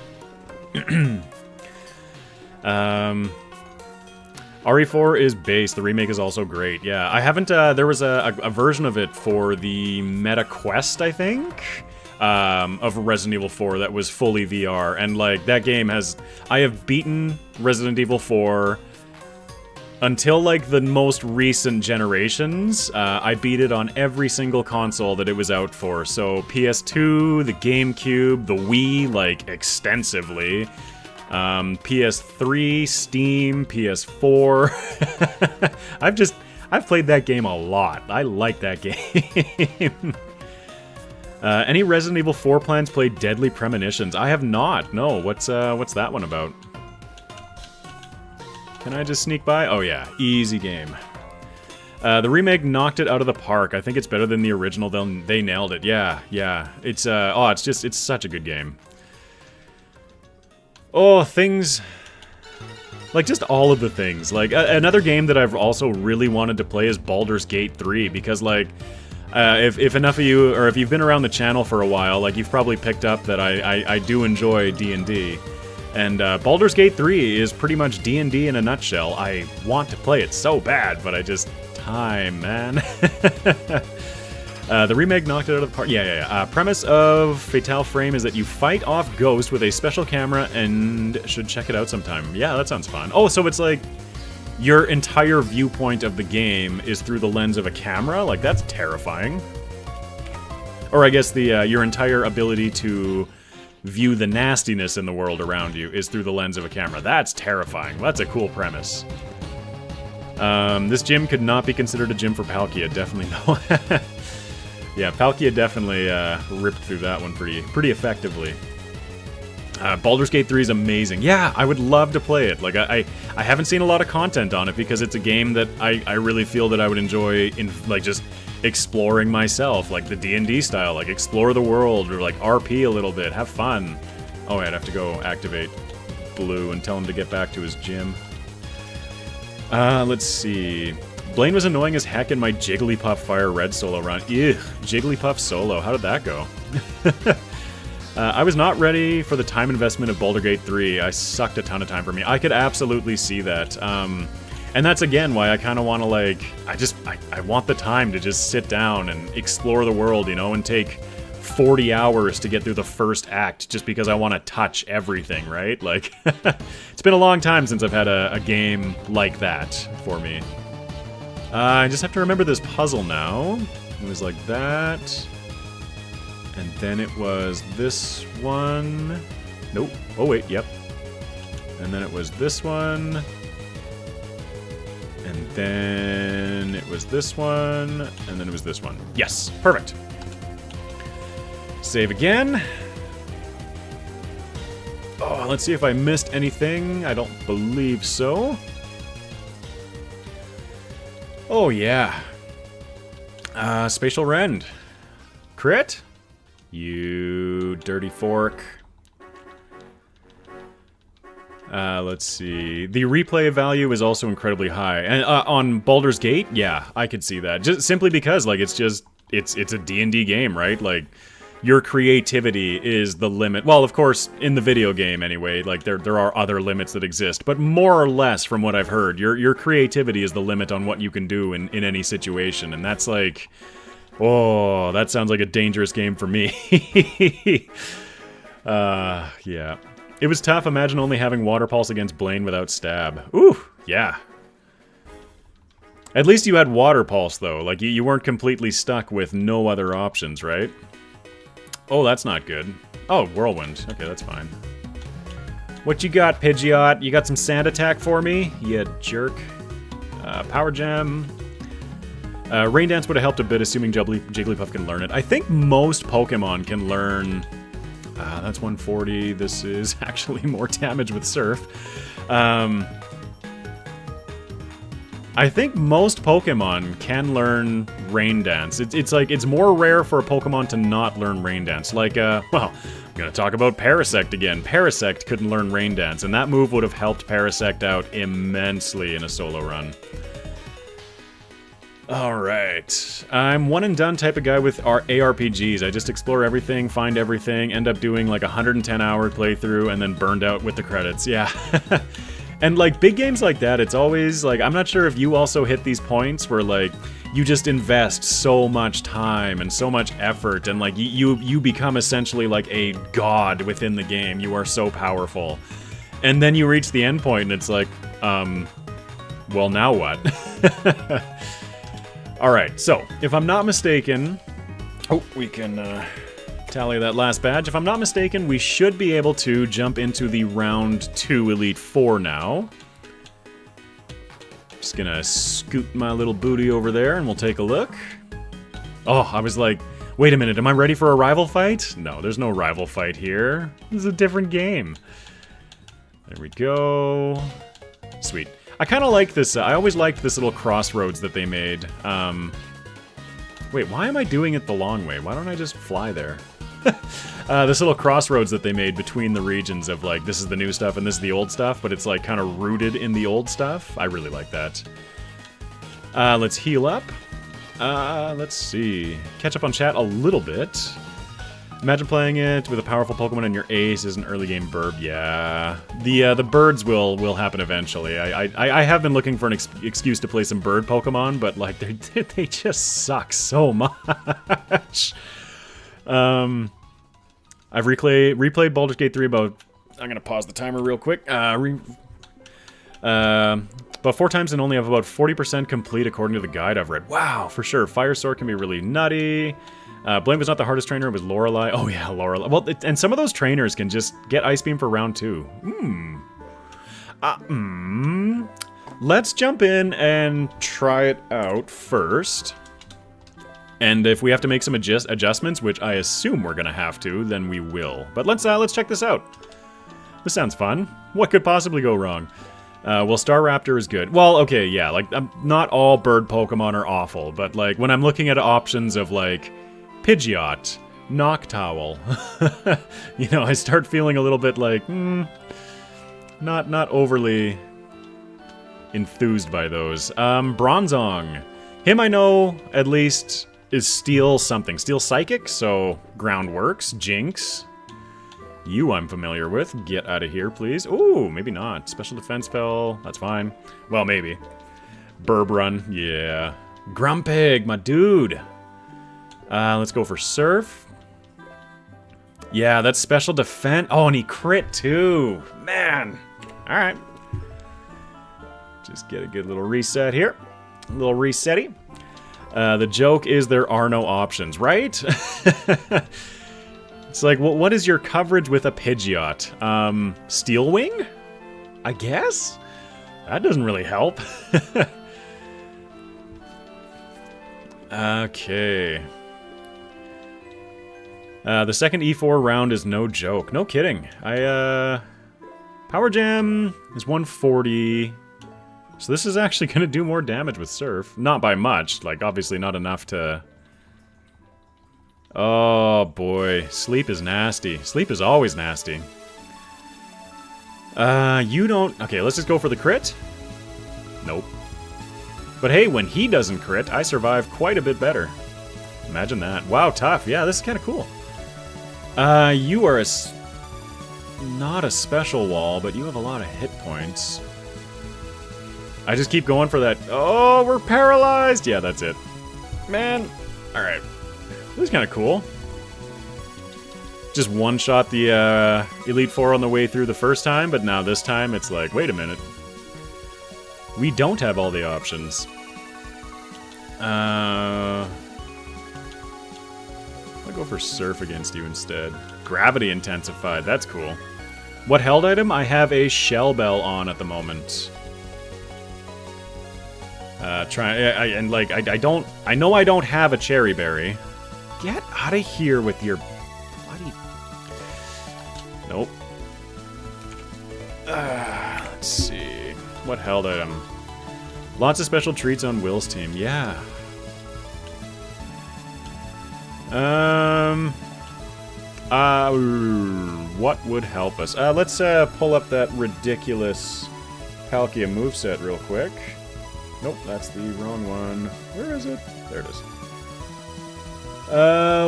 RE4 is base. The remake is also great. Yeah, I haven't... there was a version of it for the Meta Quest, I think, of Resident Evil 4 that was fully VR. And, like, that game has... I have beaten Resident Evil 4 until, like, the most recent generations. I beat it on every single console that it was out for. So PS2, the GameCube, the Wii, like, extensively. PS3, Steam, PS4. I've played that game a lot. I like that game. Any Resident Evil 4 plans play Deadly Premonitions? I have not. No. What's that one about? Can I just sneak by? Oh yeah, easy game. The remake knocked it out of the park. I think it's better than the original. They nailed it. Yeah. It's it's such a good game. Oh, things... like, just all of the things. Like, another game that I've also really wanted to play is Baldur's Gate 3, because, like, if enough of you, or if you've been around the channel for a while, like, you've probably picked up that I do enjoy D&D. And Baldur's Gate 3 is pretty much D&D in a nutshell. I want to play it so bad, but I just... time, man. The remake knocked it out of the park. Yeah. Premise of Fatal Frame is that you fight off ghosts with a special camera and should check it out sometime. Yeah, that sounds fun. Oh, so it's like your entire viewpoint of the game is through the lens of a camera? Like, that's terrifying. Or I guess your entire ability to view the nastiness in the world around you is through the lens of a camera. That's terrifying. That's a cool premise. This gym could not be considered a gym for Palkia. Definitely no. Yeah, Palkia definitely ripped through that one pretty effectively. Baldur's Gate 3 is amazing. Yeah, I would love to play it. Like, I haven't seen a lot of content on it because it's a game that I really feel that I would enjoy in, like, just exploring myself, like the D&D style, like explore the world, or like RP a little bit, have fun. Oh, I'd have to go activate Blue and tell him to get back to his gym. Let's see. Blaine was annoying as heck in my Jigglypuff Fire Red solo run. Ew, Jigglypuff solo. How did that go? I was not ready for the time investment of Baldur's Gate 3. I sucked a ton of time for me. I could absolutely see that. And that's, again, why I kind of want to, like... I want the time to just sit down and explore the world, you know, and take 40 hours to get through the first act just because I want to touch everything, right? Like, it's been a long time since I've had a game like that for me. I just have to remember this puzzle now. It was like that. And then it was this one. Nope. Oh, wait, yep. And then it was this one. And then it was this one. And then it was this one. Yes, perfect. Save again. Oh, let's see if I missed anything. I don't believe so. Oh, yeah. Spatial Rend. Crit? You dirty fork. Let's see. The replay value is also incredibly high. And on Baldur's Gate, yeah, I could see that. Just simply because, like, it's a D&D game, right? Like, your creativity is the limit. Well, of course, in the video game anyway, like there are other limits that exist, but more or less from what I've heard, your creativity is the limit on what you can do in any situation, and that's like, oh, that sounds like a dangerous game for me. Yeah. It was tough. Imagine only having Water Pulse against Blaine without Stab. Ooh, yeah. At least you had Water Pulse, though. Like, you weren't completely stuck with no other options, right? Oh, that's not good. Oh, Whirlwind. Okay, that's fine. What you got, Pidgeot? You got some Sand Attack for me? You jerk. Power Gem. Rain Dance would have helped a bit, assuming Jigglypuff can learn it. I think most Pokemon can learn... that's 140. This is actually more damage with Surf. I think most Pokemon can learn Rain Dance. It's like, it's more rare for a Pokemon to not learn Rain Dance. Like, well, I'm gonna talk about Parasect again. Parasect couldn't learn Rain Dance, and that move would have helped Parasect out immensely in a solo run. Alright. I'm one and done type of guy with our ARPGs. I just explore everything, find everything, end up doing like a 110-hour playthrough, and then burned out with the credits. Yeah. And like big games like that, it's always like, I'm not sure if you also hit these points where like you just invest so much time and so much effort, and like you become essentially like a god within the game. You are so powerful. And then you reach the end point and it's like, well, now what? Alright, so, if I'm not mistaken... Oh, we can tally that last badge. If I'm not mistaken, we should be able to jump into the Round 2 Elite Four now. Just gonna scoot my little booty over there and we'll take a look. Oh, I was like, wait a minute, am I ready for a rival fight? No, there's no rival fight here. This is a different game. There we go. Sweet. I kind of like this. I always liked this little crossroads that they made. Wait, why am I doing it the long way? Why don't I just fly there? This little crossroads that they made between the regions of like, this is the new stuff and this is the old stuff, but it's like kind of rooted in the old stuff. I really like that. Let's heal up. Let's see. Catch up on chat a little bit. Imagine playing it with a powerful Pokemon and your ace is an early game burb. Yeah, the birds will happen eventually. I have been looking for an excuse to play some bird Pokemon, but like they just suck so much. I've replayed Baldur's Gate 3 about. I'm gonna pause the timer real quick. About 4 times and only have about 40% complete according to the guide I've read. Wow, for sure. Fire Sword can be really nutty. Blaine was not the hardest trainer, it was Lorelei. Oh yeah, Lorelei. Well, and some of those trainers can just get Ice Beam for round 2. Let's jump in and try it out first. And if we have to make some adjustments, which I assume we're gonna have to, then we will. But let's check this out. This sounds fun. What could possibly go wrong? Well, Staraptor is good. Well, okay, yeah, like, not all bird Pokemon are awful, but like, when I'm looking at options of like, Pidgeot, Noctowl, you know, I start feeling a little bit like, not overly enthused by those. Bronzong. Him I know, at least, is Steel something. Steel Psychic, so Ground works. Jinx. You I'm familiar with. Get out of here, please. Ooh, maybe not. Special Defense spell, that's fine. Well, maybe. Burb Run, yeah. Grumpig, my dude. Let's go for Surf. Yeah, that's Special Defense. Oh, and he crit too. Man. Alright. Just get a good little reset here. A little resetty. The joke is there are no options, right? It's like, well, what is your coverage with a Pidgeot? Steel Wing? I guess? That doesn't really help. Okay. The second E4 round is no joke. No kidding. Power Gem is 140. So this is actually going to do more damage with Surf. Not by much. Like, obviously not enough to... Oh, boy. Sleep is nasty. Sleep is always nasty. You don't... Okay, let's just go for the crit. Nope. But hey, when he doesn't crit, I survive quite a bit better. Imagine that. Wow, tough. Yeah, this is kind of cool. You are not a special wall, but you have a lot of hit points. I just keep going for that. Oh, we're paralyzed! Yeah, that's it. Man. Alright. This is kind of cool. Just one-shot the Elite Four on the way through the first time, but now this time it's like, wait a minute. We don't have all the options. I'll go for Surf against you instead. Gravity Intensified, that's cool. What held item? I have a Shell Bell on at the moment. I know I don't have a Cherry Berry. Get out of here with your bloody... Nope. Let's see. What held item? Lots of special treats on Will's team. Yeah. What would help us? Let's pull up that ridiculous Palkia moveset real quick. Nope, that's the wrong one. Where is it? There it is.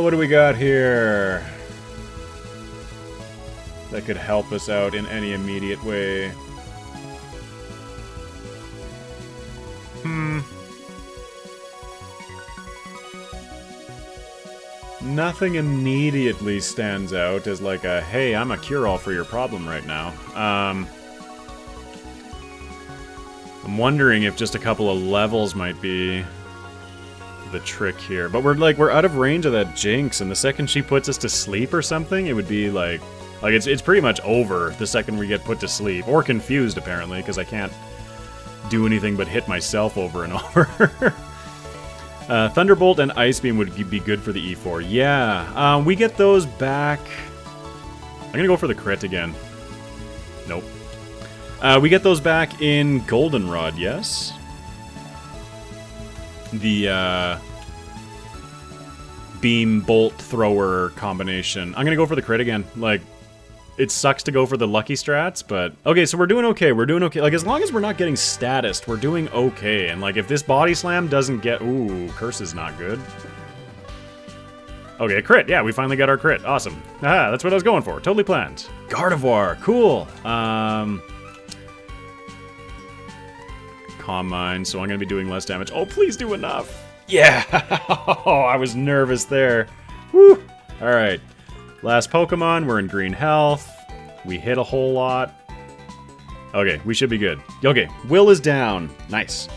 What do we got here that could help us out in any immediate way? Nothing immediately stands out as like a, hey, I'm a cure-all for your problem right now. I'm wondering if just a couple of levels might be the trick here. But we're out of range of that Jinx, and the second she puts us to sleep or something, it would be like it's pretty much over the second we get put to sleep. Or confused, apparently, because I can't do anything but hit myself over and over. Thunderbolt and Ice Beam would be good for the E4. Yeah, we get those back. I'm gonna go for the crit again. Nope. We get those back in Goldenrod, yes? The beam bolt thrower combination. I'm gonna go for the crit again. Like, it sucks to go for the lucky strats, but... Okay, so we're doing okay, we're doing okay. Like, as long as we're not getting statused, we're doing okay. And, like, if this body slam doesn't get... Ooh, curse is not good. Okay, crit. Yeah, we finally got our crit. Awesome. Aha, that's what I was going for. Totally planned. Gardevoir. Cool. Calm Mind, so I'm going to be doing less damage. Oh, please do enough. Yeah! Oh, I was nervous there. Woo! Alright. Last Pokemon, we're in green health. We hit a whole lot. Okay, we should be good. Okay, Will is down. Nice.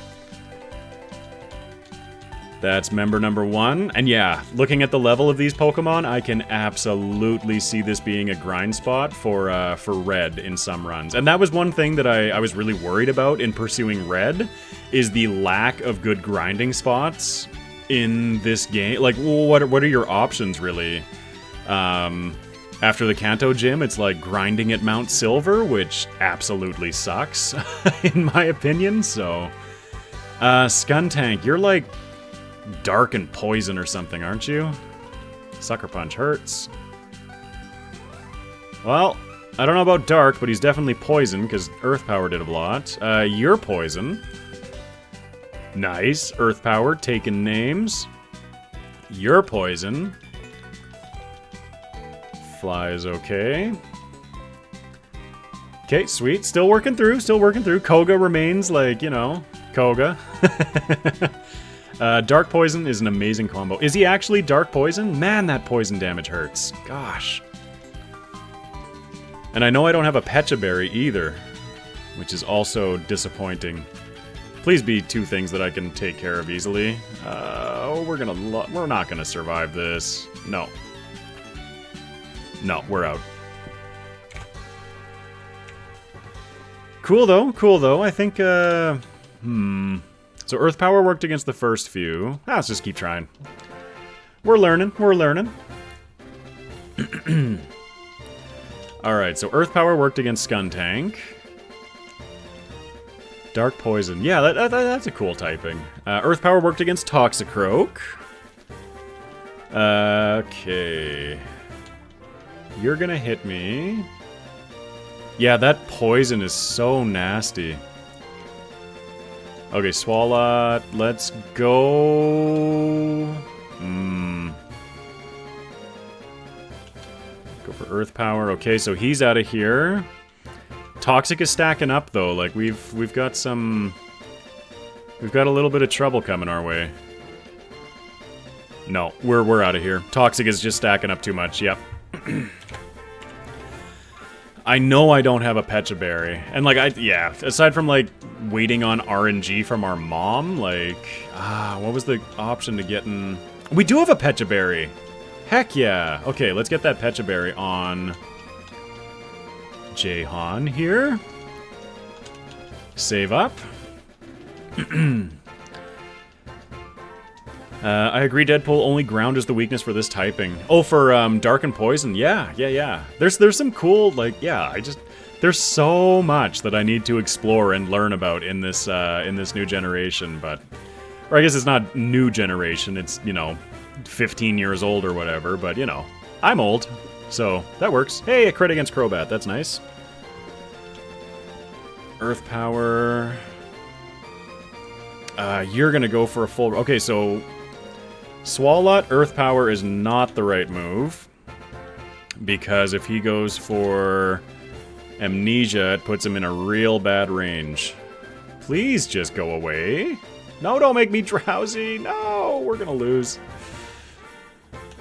That's member number 1. And yeah, looking at the level of these Pokemon, I can absolutely see this being a grind spot for Red in some runs. And that was one thing that I was really worried about in pursuing Red, is the lack of good grinding spots in this game. Like, what are your options, really? After the Kanto Gym, it's like grinding at Mount Silver, which absolutely sucks, in my opinion, so... Skuntank, you're like dark and poison or something, aren't you? Sucker Punch hurts. Well, I don't know about dark, but he's definitely poison, because Earth Power did a lot. You're poison. Nice. Earth Power, taking names. You're poison. Fly is okay. Okay, sweet. Still working through, still working through. Koga remains, like, you know, Koga. Dark Poison is an amazing combo. Is he actually Dark Poison? Man, that poison damage hurts. Gosh. And I know I don't have a Pecha Berry either, which is also disappointing. Please be 2 things that I can take care of easily. We're not gonna survive this. No. No, we're out. Cool though. I think, So Earth Power worked against the first few. Let's just keep trying. We're learning. Alright, so Earth Power worked against Skuntank. Dark Poison. Yeah, that's a cool typing. Earth Power worked against Toxicroak. Okay. You're gonna hit me. Yeah, that poison is so nasty. Okay, Swalot, let's go... Go for Earth Power. Okay, so he's out of here. Toxic is stacking up though. Like we've got some. We've got a little bit of trouble coming our way. No, we're out of here. Toxic is just stacking up too much. Yep. I know I don't have a Pecha Berry. And like yeah, aside from like waiting on RNG from our mom, like what was the option to get in? We do have a Pecha Berry. Heck yeah. Okay, let's get that Pecha Berry on Jahan here. Save up. I agree, Deadpool. Only ground is the weakness for this typing. Oh, for Dark and Poison? Yeah. There's some cool, like, yeah, there's so much that I need to explore and learn about in this new generation, but... Or I guess it's not new generation, it's, you know, 15 years old or whatever, but, you know, I'm old, so that works. Hey, a crit against Crobat, that's nice. Earth Power... you're gonna go for a full... Okay, so... Swalot Earth Power is not the right move. Because if he goes for Amnesia, it puts him in a real bad range. Please just go away. No, don't make me drowsy. No, we're gonna lose.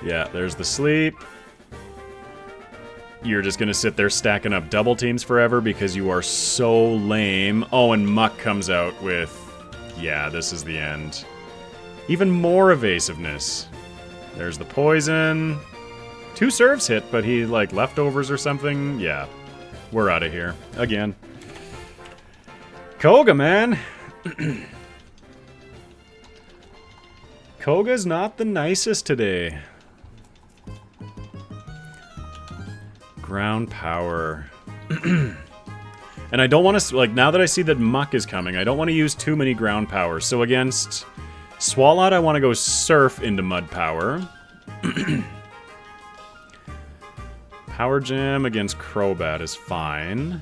Yeah, there's the sleep. You're just gonna sit there stacking up double teams forever because you are so lame. Oh, and Muck comes out with... Yeah, this is the end. Even more evasiveness. There's the poison. 2 serves hit, but he, like, leftovers or something. Yeah. We're out of here. Again. Koga, man! Koga's not the nicest today. Ground power. And I don't want to, like, now that I see that Muck is coming, I don't want to use too many ground powers. So against Swalot, I want to go Surf into Mud Power. Power Gem against Crobat is fine.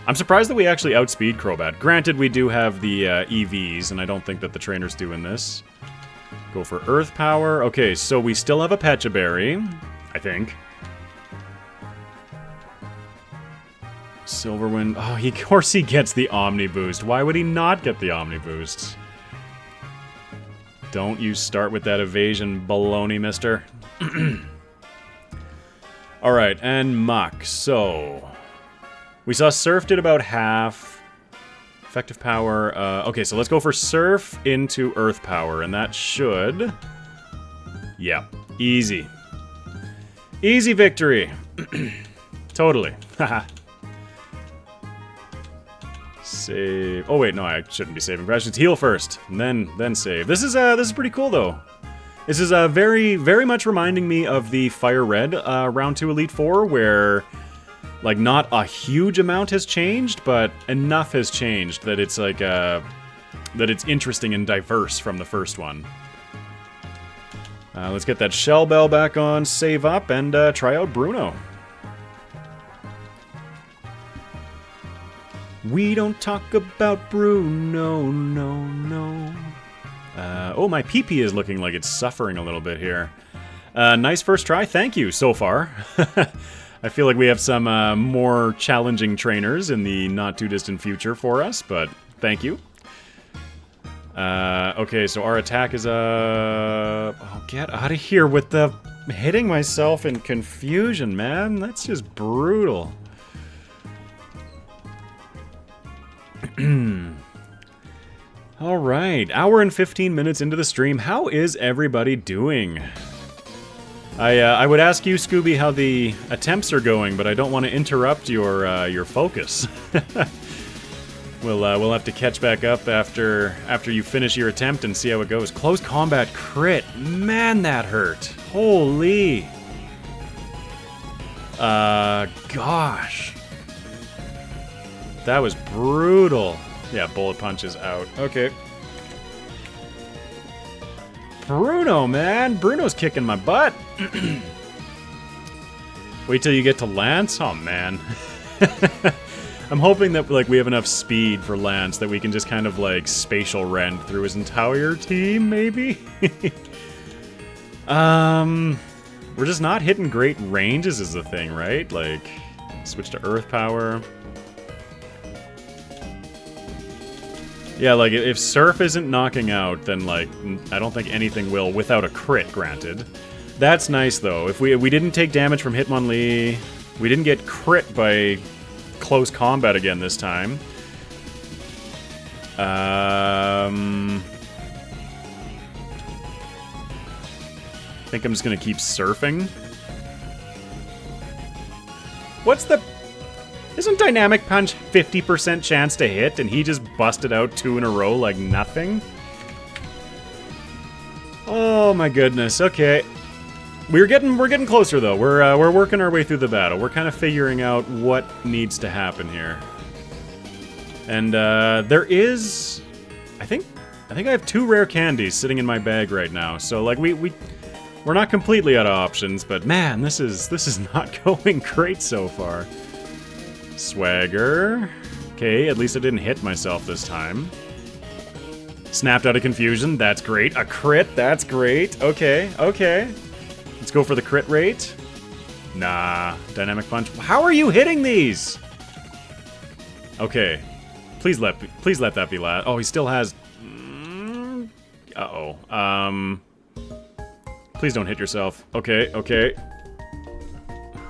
I'm surprised that we actually outspeed Crobat. Granted, we do have the EVs, and I don't think that the trainer's doing this. Go for Earth Power. Okay, so we still have a Pecha Berry, I think. Silverwind. Oh, of course he gets the Omni Boost. Why would he not get the Omni Boost? Don't you start with that evasion baloney, mister. Alright, and Muck. So, we saw Surf did about half. Effective power. Okay, so let's go for Surf into Earth Power, and that should... Yeah, easy. Easy victory. Totally. Haha. Save. Oh wait, no, I shouldn't be saving. I should heal first, and then save. This is pretty cool though. This is very much reminding me of the Fire Red Round 2 Elite Four, where like not a huge amount has changed, but enough has changed that it's like that it's interesting and diverse from the first one. Let's get that Shell Bell back on, save up, and try out Bruno. We don't talk about Bruno, no. Oh, my PP is looking like it's suffering a little bit here. Nice first try, thank you so far. I feel like we have some more challenging trainers in the not-too-distant future for us, but thank you. Okay, so our attack is oh, get out of here with the hitting myself in confusion, man. That's just brutal. Alright, hour and 15 minutes into the stream. How is everybody doing? I would ask you, Scooby, how the attempts are going, but I don't want to interrupt your focus. We'll have to catch back up after you finish your attempt and see how it goes. Close combat crit. Man, that hurt. Holy. Gosh. That was brutal. Yeah, bullet punch is out. Okay. Bruno, man. Bruno's kicking my butt. Wait till you get to Lance? Oh, man. I'm hoping that like we have enough speed for Lance that we can just kind of like spatial rend through his entire team, maybe? We're just not hitting great ranges is the thing, right? Like, switch to Earth Power. Yeah, like, if Surf isn't knocking out, then, like, I don't think anything will without a crit, granted. That's nice, though. If we didn't take damage from Hitmonlee, we didn't get crit by close combat again this time. I think I'm just gonna keep surfing. What's the... Isn't Dynamic Punch 50% chance to hit, and he just busted out 2 in a row like nothing? Oh my goodness, okay. We're getting closer though. We're working our way through the battle. We're kind of figuring out what needs to happen here. And there is... I think I have 2 rare candies sitting in my bag right now. So like we're not completely out of options, but man, this is not going great so far. Swagger. Okay, at least I didn't hit myself this time. Snapped out of confusion. That's great. A crit. That's great. Okay, okay. Let's go for the crit rate. Nah. Dynamic Punch. How are you hitting these? Okay. Please let that be last. Oh, he still has... Uh-oh. Please don't hit yourself. Okay, okay.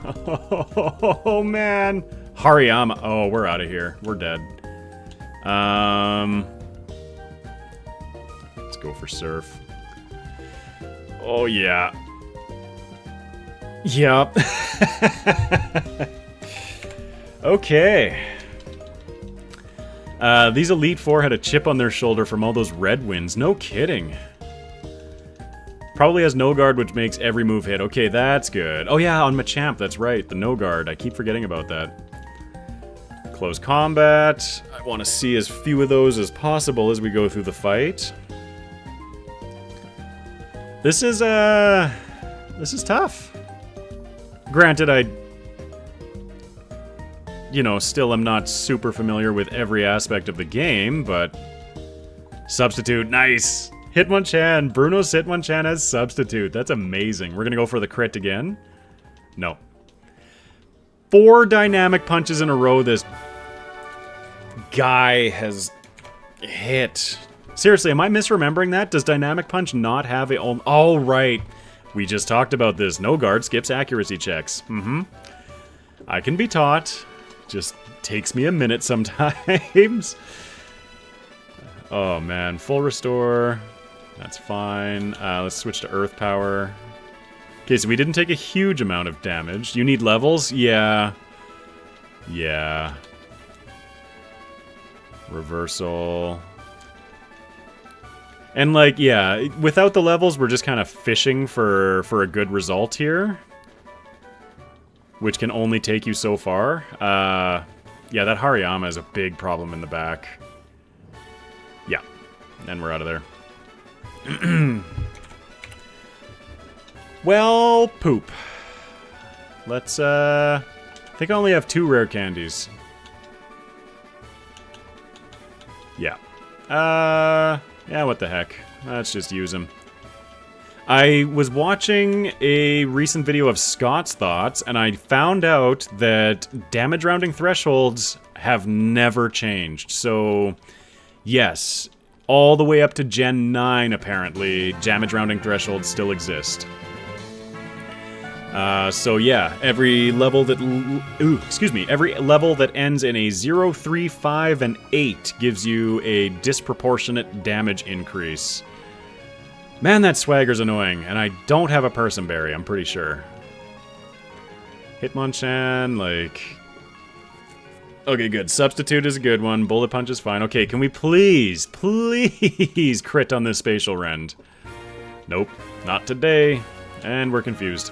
Oh, man. Hariyama. Oh, we're out of here. We're dead. Let's go for Surf. Oh, yeah. Yup. Okay. These Elite Four had a chip on their shoulder from all those red wins. No kidding. Probably has no guard, which makes every move hit. Okay, that's good. Oh yeah, on Machamp, that's right. The no guard. I keep forgetting about that. Close combat. I want to see as few of those as possible as we go through the fight. This is tough. Granted, I, you know, still am not super familiar with every aspect of the game, but... Substitute, nice! Hitmonchan! Bruno's Hitmonchan as Substitute. That's amazing. We're gonna go for the crit again. No. 4 Dynamic Punches in a row this guy has hit. Seriously, am I misremembering that? Does Dynamic Punch not have a... Oh, right. We just talked about this. No guard skips accuracy checks. I can be taught. Just takes me a minute sometimes. Oh, man. Full restore. That's fine. Let's switch to Earth Power. Okay, so we didn't take a huge amount of damage. You need levels? Yeah. Yeah. Reversal. And, like, yeah, without the levels, we're just kind of fishing for a good result here. Which can only take you so far. Yeah, that Hariyama is a big problem in the back. Yeah. And we're out of there. Well, poop. Let's, I think I only have 2 rare candies. Yeah. Yeah, what the heck. Let's just use them. I was watching a recent video of Scott's thoughts, and I found out that damage rounding thresholds have never changed. So, yes, all the way up to Gen 9, apparently, damage rounding thresholds still exist. So yeah, every level that... every level that ends in a 0, 3, 5, and 8 gives you a disproportionate damage increase. Man, that swagger's annoying, and I don't have a Person Berry, I'm pretty sure. Hitmonchan, like... Okay, good. Substitute is a good one. Bullet Punch is fine. Okay, can we please crit on this Spatial Rend? Nope, not today. And we're confused.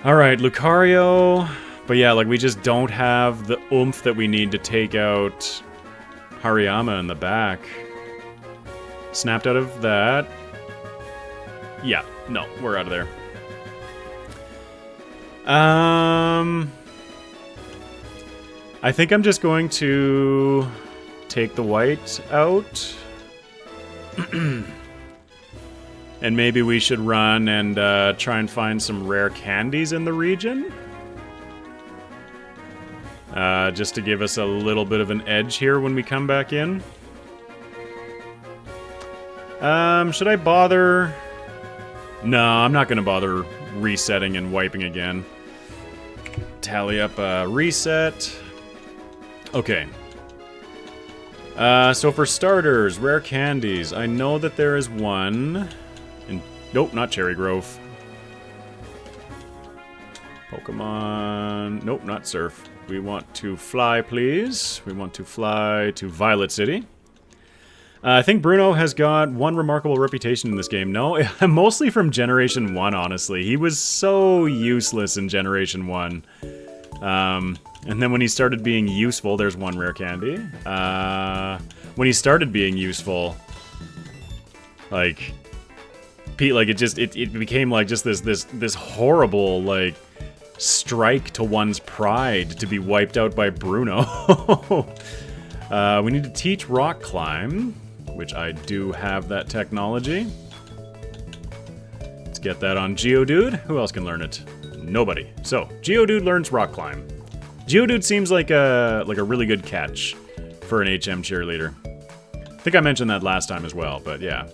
Alright, Lucario. But yeah, like, we just don't have the oomph that we need to take out Hariyama in the back. Snapped out of that. Yeah, no, we're out of there. I think I'm just going to take the white out. And maybe we should run and try and find some rare candies in the region. Just to give us a little bit of an edge here when we come back in. Should I bother? No, I'm not going to bother resetting and wiping again. Tally up reset. Okay. So for starters, rare candies. I know that there is one. Nope, not Cherry Grove. Pokemon. Nope, not Surf. We want to fly, please. We want to fly to Violet City. I think Bruno has got one remarkable reputation in this game. No, mostly from Generation 1, honestly. He was so useless in Generation 1. And then when he started being useful, there's one rare candy. When he started being useful, like it became like just this horrible, like, strike to one's pride to be wiped out by Bruno. We need to teach rock climb, which I do have that technology. Let's get that on Geodude. Who else can learn it? Nobody. So, Geodude learns rock climb. Geodude seems like a really good catch for an HM cheerleader. I think I mentioned that last time as well, but yeah.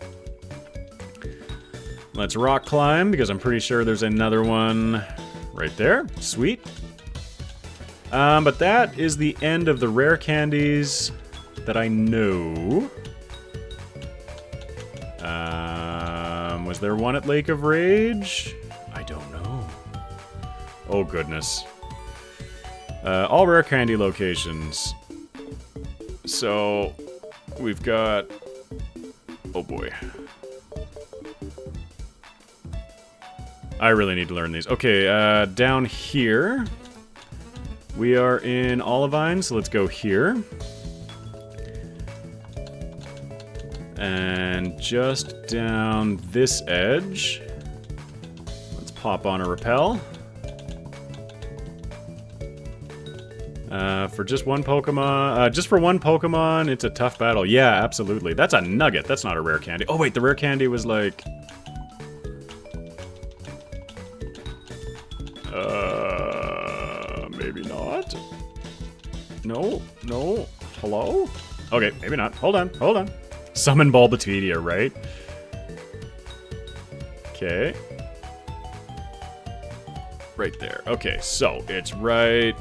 Let's rock climb, because I'm pretty sure there's another one right there. Sweet. But that is the end of the rare candies that I know. Was there one at Lake of Rage? I don't know. Oh, goodness. All rare candy locations. So, we've got... Oh, boy. I really need to learn these. Okay, down here, we are in Olivine, so let's go here. And just down this edge, let's pop on a repel. For just one Pokemon, just for one Pokemon, it's a tough battle. Yeah, absolutely. That's a nugget. That's not a rare candy. Oh, wait, the rare candy was like... maybe not. No, no. Hello? Okay, maybe not. Hold on, hold on. Summon Bulbapedia, right? Okay. Right there. Okay, so it's right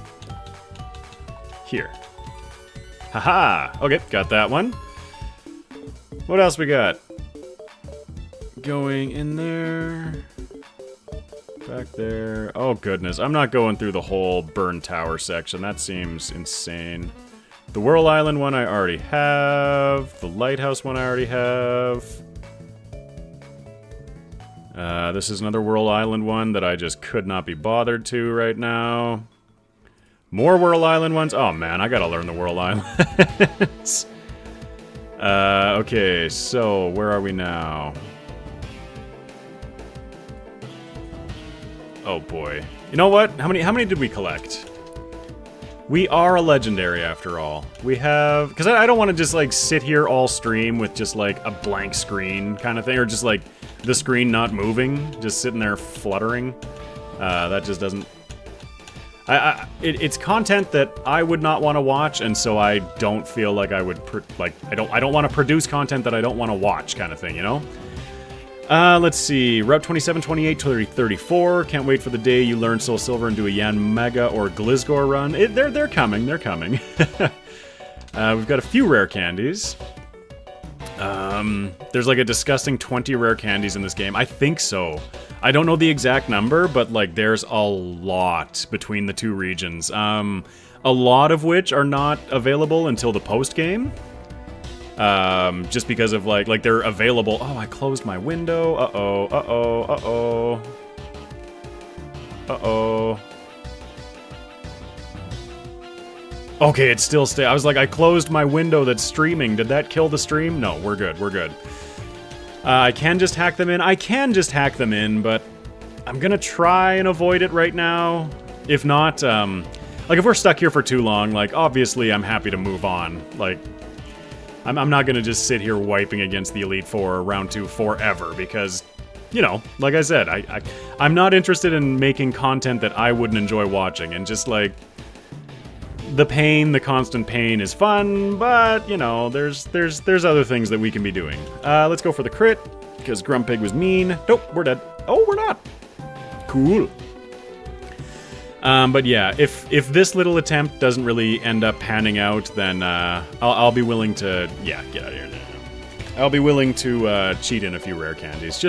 here. Haha! Okay, got that one. What else we got? Going in there. Back there. Oh, goodness. I'm not going through the whole Burn Tower section. That seems insane. The Whirl Island one I already have. The Lighthouse one I already have. This is another Whirl Island one that I just could not be bothered to right now. More Whirl Island ones. Oh, man. I gotta learn the Whirl Islands. Okay, so where are we now? Oh boy. You know what? How many did we collect? We are a legendary after all. We have... Because I don't want to just like sit here all stream with just like a blank screen kind of thing. Or just like the screen not moving. Just sitting there fluttering. That just doesn't... It's content that I would not want to watch, and so I don't feel like I would... I don't want to produce content that I don't want to watch kind of thing, you know? Let's see. Route 27, 28, 34. Can't wait for the day you learn SoulSilver and do a Yanmega or Glizgor run. They're coming. They're coming. We've got a few rare candies. There's like a disgusting 20 rare candies in this game. I think so. I don't know the exact number, but like there's a lot between the two regions. A lot of which are not available until the post-game. Just because of like they're available. Oh, I closed my window. Uh-oh, uh-oh, uh-oh. Uh-oh. Okay, it's still I was like, I closed my window that's streaming. Did that kill the stream? No, we're good, we're good. I can just hack them in. I can just hack them in, but I'm gonna try and avoid it right now. If not, like if we're stuck here for too long, like obviously I'm happy to move on. Like, I'm not gonna just sit here wiping against the Elite Four or Round 2 forever, because you know, like I said, I'm not interested in making content that I wouldn't enjoy watching, and just like the constant pain is fun, but you know, there's other things that we can be doing. Let's go for the crit because Grumpig was mean. Nope, we're dead. Oh, we're not. Cool. But yeah, if this little attempt doesn't really end up panning out, then I'll be willing to get out of here now. I'll be willing to cheat in a few rare candies.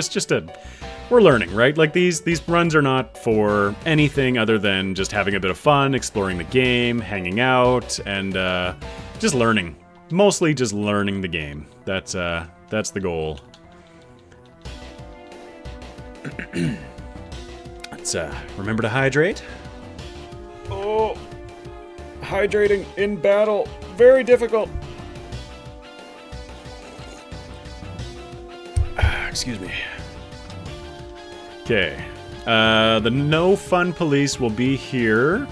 We're learning, right? Like these runs are not for anything other than just having a bit of fun, exploring the game, hanging out, and just learning. Mostly just learning the game. That's the goal. Let's remember to hydrate. Oh, hydrating in battle, very difficult. Excuse me. Okay, the no fun police will be here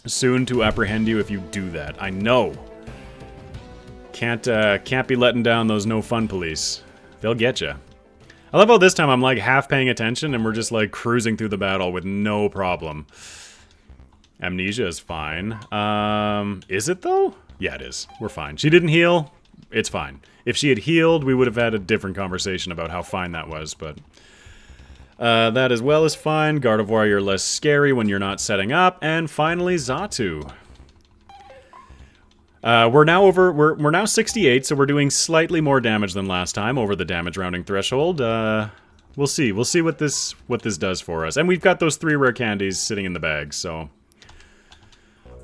soon to apprehend you if you do that. I know. Can't be letting down those no fun police. They'll get you. I love how this time I'm like half paying attention and we're just like cruising through the battle with no problem. Amnesia is fine. Is it though? Yeah, it is. We're fine. She didn't heal. It's fine. If she had healed, we would have had a different conversation about how fine that was, but that as well is fine. Gardevoir, you're less scary when you're not setting up. And finally, Xatu. We're now 68, so we're doing slightly more damage than last time over the damage rounding threshold. We'll see. We'll see what this does for us. And we've got those 3 rare candies sitting in the bag, so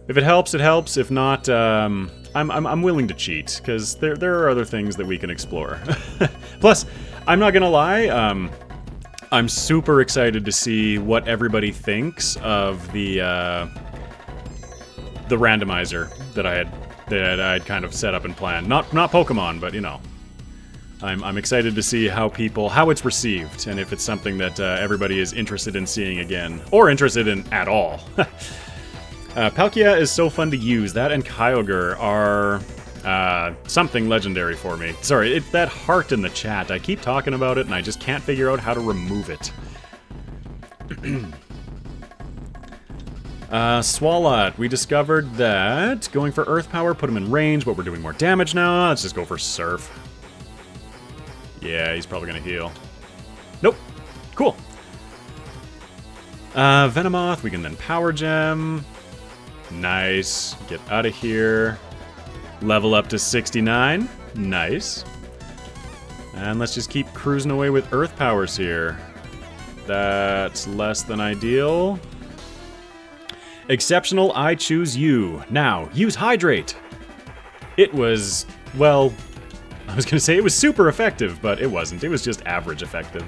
if it helps, it helps. If not, I'm willing to cheat because there are other things that we can explore. Plus, I'm not gonna lie, I'm super excited to see what everybody thinks of the randomizer that I'd kind of set up and planned. Not Pokemon, but you know, I'm excited to see how it's received and if it's something that everybody is interested in seeing again or interested in at all. Palkia is so fun to use. That and Kyogre are something legendary for me. Sorry, it's that heart in the chat. I keep talking about it and I just can't figure out how to remove it. Swalot, we discovered that going for Earth Power put him in range, but we're doing more damage now. Let's just go for Surf. Yeah, he's probably gonna heal. Nope. Cool. Venomoth, we can then Power Gem. Nice. Get out of here. Level up to 69. Nice. And let's just keep cruising away with Earth Powers here. That's less than ideal. Exceptional, I choose you. Now, use Hydrate. It was, well, I was going to say it was super effective, but it wasn't. It was just average effective.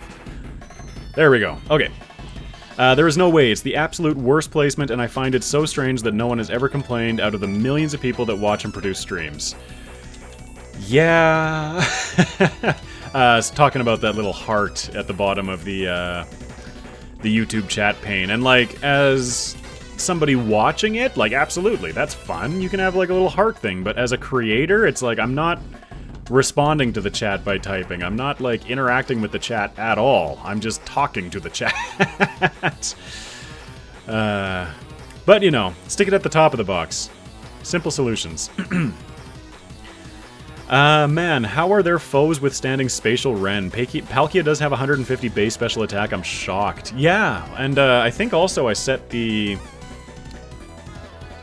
There we go. Okay. There is no way. It's the absolute worst placement, and I find it so strange that no one has ever complained out of the millions of people that watch and produce streams. Yeah. Talking about that little heart at the bottom of the YouTube chat pane, and like, as somebody watching it, like, absolutely, that's fun. You can have like a little heart thing, but as a creator, it's like, I'm not responding to the chat by typing. I'm not like interacting with the chat at all. I'm just talking to the chat. But you know, stick it at the top of the box. Simple solutions. Man, how are their foes withstanding Spatial Ren? Palkia does have 150 base special attack. I'm shocked. Yeah, and I think also I set the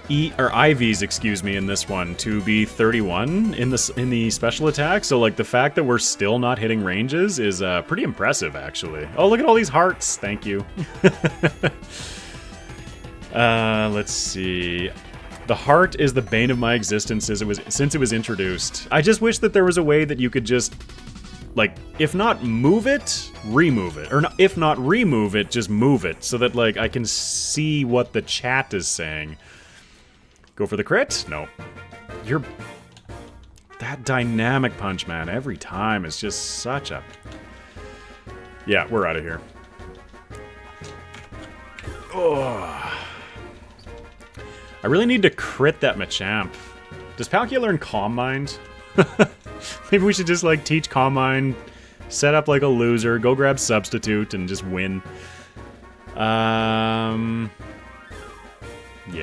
IVs, excuse me, in this one to be 31 in the special attack. So like the fact that we're still not hitting ranges is pretty impressive, actually. Oh, look at all these hearts. Thank you. Let's see. The heart is the bane of my existence since it was introduced. I just wish that there was a way that you could just, like, if not move it, remove it. Or not, if not remove it, just move it. So that, like, I can see what the chat is saying. Go for the crit? No. You're... That dynamic punch, man, every time is just such a... Yeah, we're out of here. Oh. I really need to crit that Machamp. Does Palkia learn Calm Mind? Maybe we should just, like, teach Calm Mind Set up like a loser. Go grab substitute and just win. Yeah,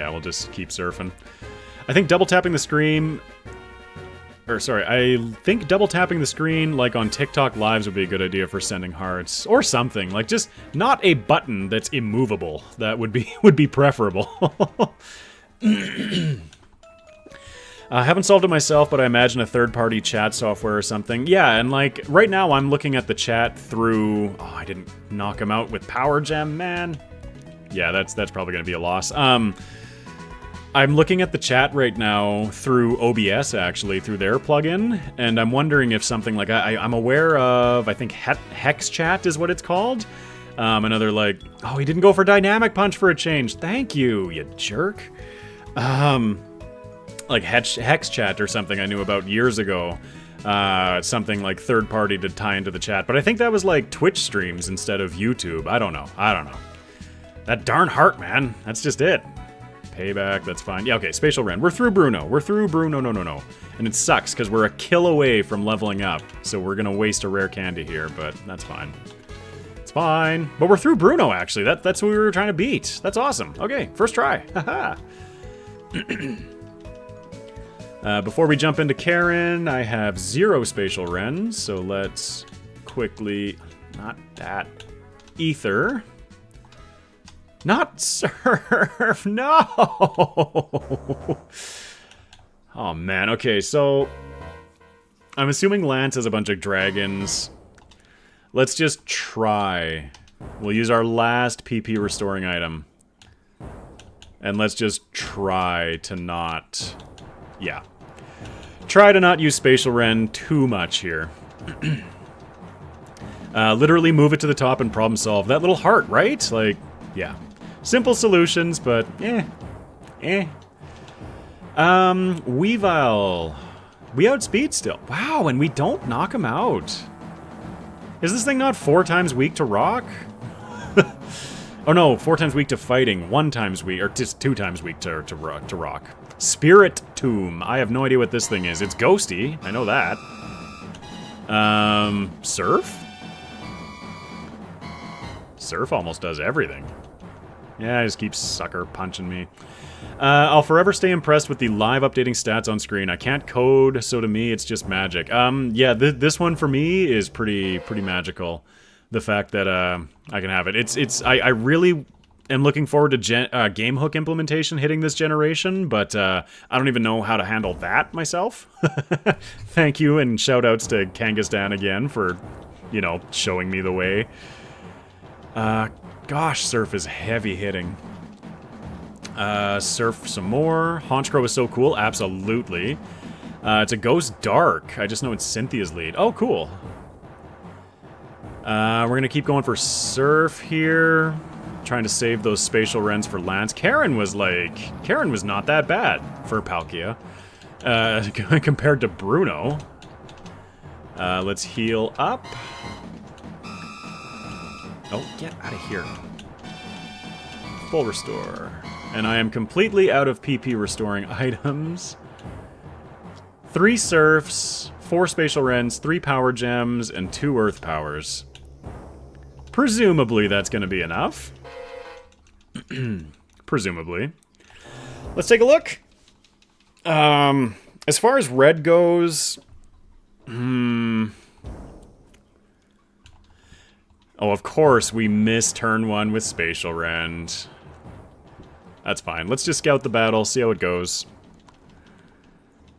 we'll just keep surfing. I think double tapping the screen... Or, sorry, I think double tapping the screen, like on TikTok Lives, would be a good idea for sending hearts. Or something. Like, just not a button that's immovable. That would be preferable. I haven't solved it myself, but I imagine a third-party chat software or something. Yeah, and like, right now I'm looking at the chat through... Oh, I didn't knock him out with Power Gem, man. Yeah, that's probably going to be a loss. I'm looking at the chat right now through OBS, actually, through their plugin, and I'm wondering if something like... I'm aware of, I think, Hex Chat is what it's called. Another, like... Oh, he didn't go for Dynamic Punch for a change. Thank you, you jerk. Like Hex Chat or something I knew about years ago. Something like third party to tie into the chat. But I think that was like Twitch streams instead of YouTube. I don't know. That darn heart, man. That's just it. Payback, that's fine. Yeah, okay, Spatial Ren. We're through Bruno. No. And it sucks, because we're a kill away from leveling up. So we're going to waste a rare candy here, but that's fine. It's fine. But we're through Bruno, actually. That's what we were trying to beat. That's awesome. Okay, first try. Haha. Before we jump into Karen, I have 0 Spatial Rens, so let's quickly... Not that. Ether. Not Surf! No! Oh, man. Okay, so... I'm assuming Lance has a bunch of dragons. Let's just try. We'll use our last PP restoring item. And let's just try to not... Yeah. Try to not use Spatial Ren too much here. Literally move it to the top and problem solve. That little heart, right? Like, yeah. Simple solutions, but Weavile. We outspeed still. Wow, and we don't knock him out. Is this thing not 4 times weak to rock? Oh no, 4 times weak to fighting, 1 times weak, or just 2 times weak to rock. Spirit Tomb. I have no idea what this thing is. It's ghosty. I know that. Surf? Surf almost does everything. Yeah, I just keep sucker punching me. I'll forever stay impressed with the live updating stats on screen. I can't code, so to me, it's just magic. Yeah, this one for me is pretty magical. The fact that I can have it. I really am looking forward to game hook implementation hitting this generation, but I don't even know how to handle that myself. Thank you, and shout outs to Kangaskhan again for, you know, showing me the way. Gosh, Surf is heavy hitting. Surf some more. Haunchcrow is so cool. Absolutely. It's a Ghost Dark. I just know it's Cynthia's lead. Oh, cool. We're going to keep going for Surf here. Trying to save those Spatial Rens for Lance. Karen was not that bad for Palkia. Compared to Bruno. Let's heal up. Oh, get out of here. Full restore. And I am completely out of PP restoring items. 3 Surfs, 4 Spatial Rens, 3 Power Gems, and 2 Earth Powers. Presumably that's going to be enough. Presumably. Let's take a look. As far as red goes... Oh, of course, we missed turn 1 with Spatial Rend. That's fine. Let's just scout the battle, see how it goes.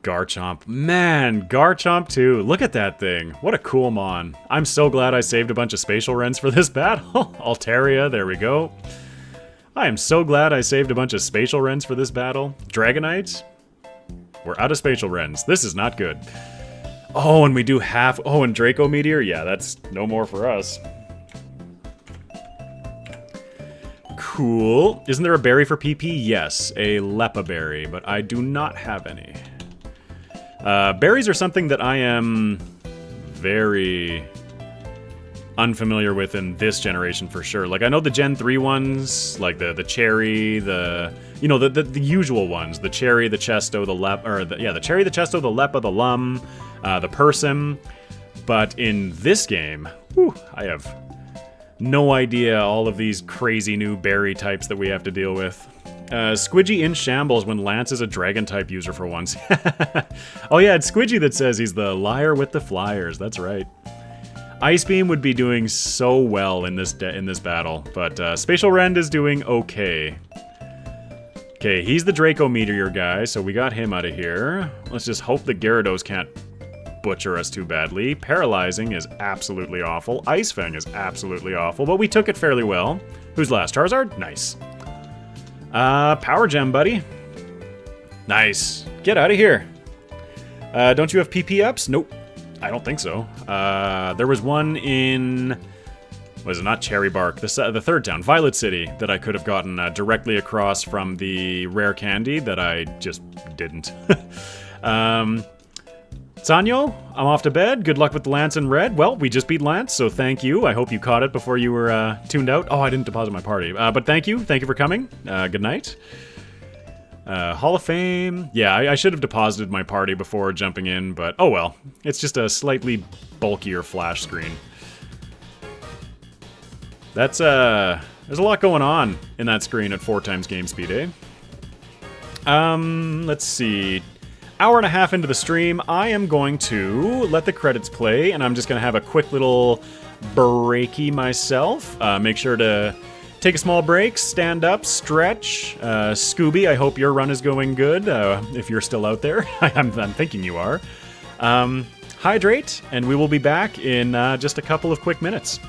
Garchomp. Man, Garchomp too. Look at that thing. What a cool mon. I'm so glad I saved a bunch of Spatial Rens for this battle. Altaria, there we go. I am so glad I saved a bunch of Spatial Rens for this battle. Dragonite. We're out of Spatial Rens. This is not good. Oh, and we do half... Oh, and Draco Meteor? Yeah, that's no more for us. Cool. Isn't there a berry for PP? Yes, a Lepa berry, but I do not have any. Berries are something that I am very unfamiliar with in this generation for sure. Like, I know the Gen 3 ones, like the cherry, you know, the usual ones. The cherry, the chesto, the cherry, the chesto, the lepa, the lum, the persim. but in this game, whew, I have no idea all of these crazy new berry types that we have to deal with. Squidgy in shambles when Lance is a dragon-type user for once. Oh yeah, it's Squidgy that says he's the liar with the flyers. That's right. Ice Beam would be doing so well in this battle, but Spatial Rend is doing okay. Okay, he's the Draco Meteor guy, so we got him out of here. Let's just hope the Gyarados can't butcher us too badly. Paralyzing is absolutely awful. Ice Fang is absolutely awful, but we took it fairly well. Who's last? Charizard? Nice. Power Gem, buddy. Nice. Get out of here. Don't you have PP ups? Nope. I don't think so. There was one in... Was it not Cherry Bark? The third town, Violet City, that I could have gotten directly across from the rare candy that I just didn't. Sanyo, I'm off to bed. Good luck with the Lance in red. Well, we just beat Lance, so thank you. I hope you caught it before you were tuned out. Oh, I didn't deposit my party. But thank you. Thank you for coming. Good night. Hall of Fame. Yeah, I should have deposited my party before jumping in, but oh well. It's just a slightly bulkier flash screen. That's, there's a lot going on in that screen at 4 times game speed, eh? Let's see. Hour and a half into the stream, I am going to let the credits play, and I'm just going to have a quick little breaky myself. Make sure to take a small break, stand up, stretch. Scooby, I hope your run is going good, if you're still out there. I'm thinking you are. Hydrate, and we will be back in just a couple of quick minutes.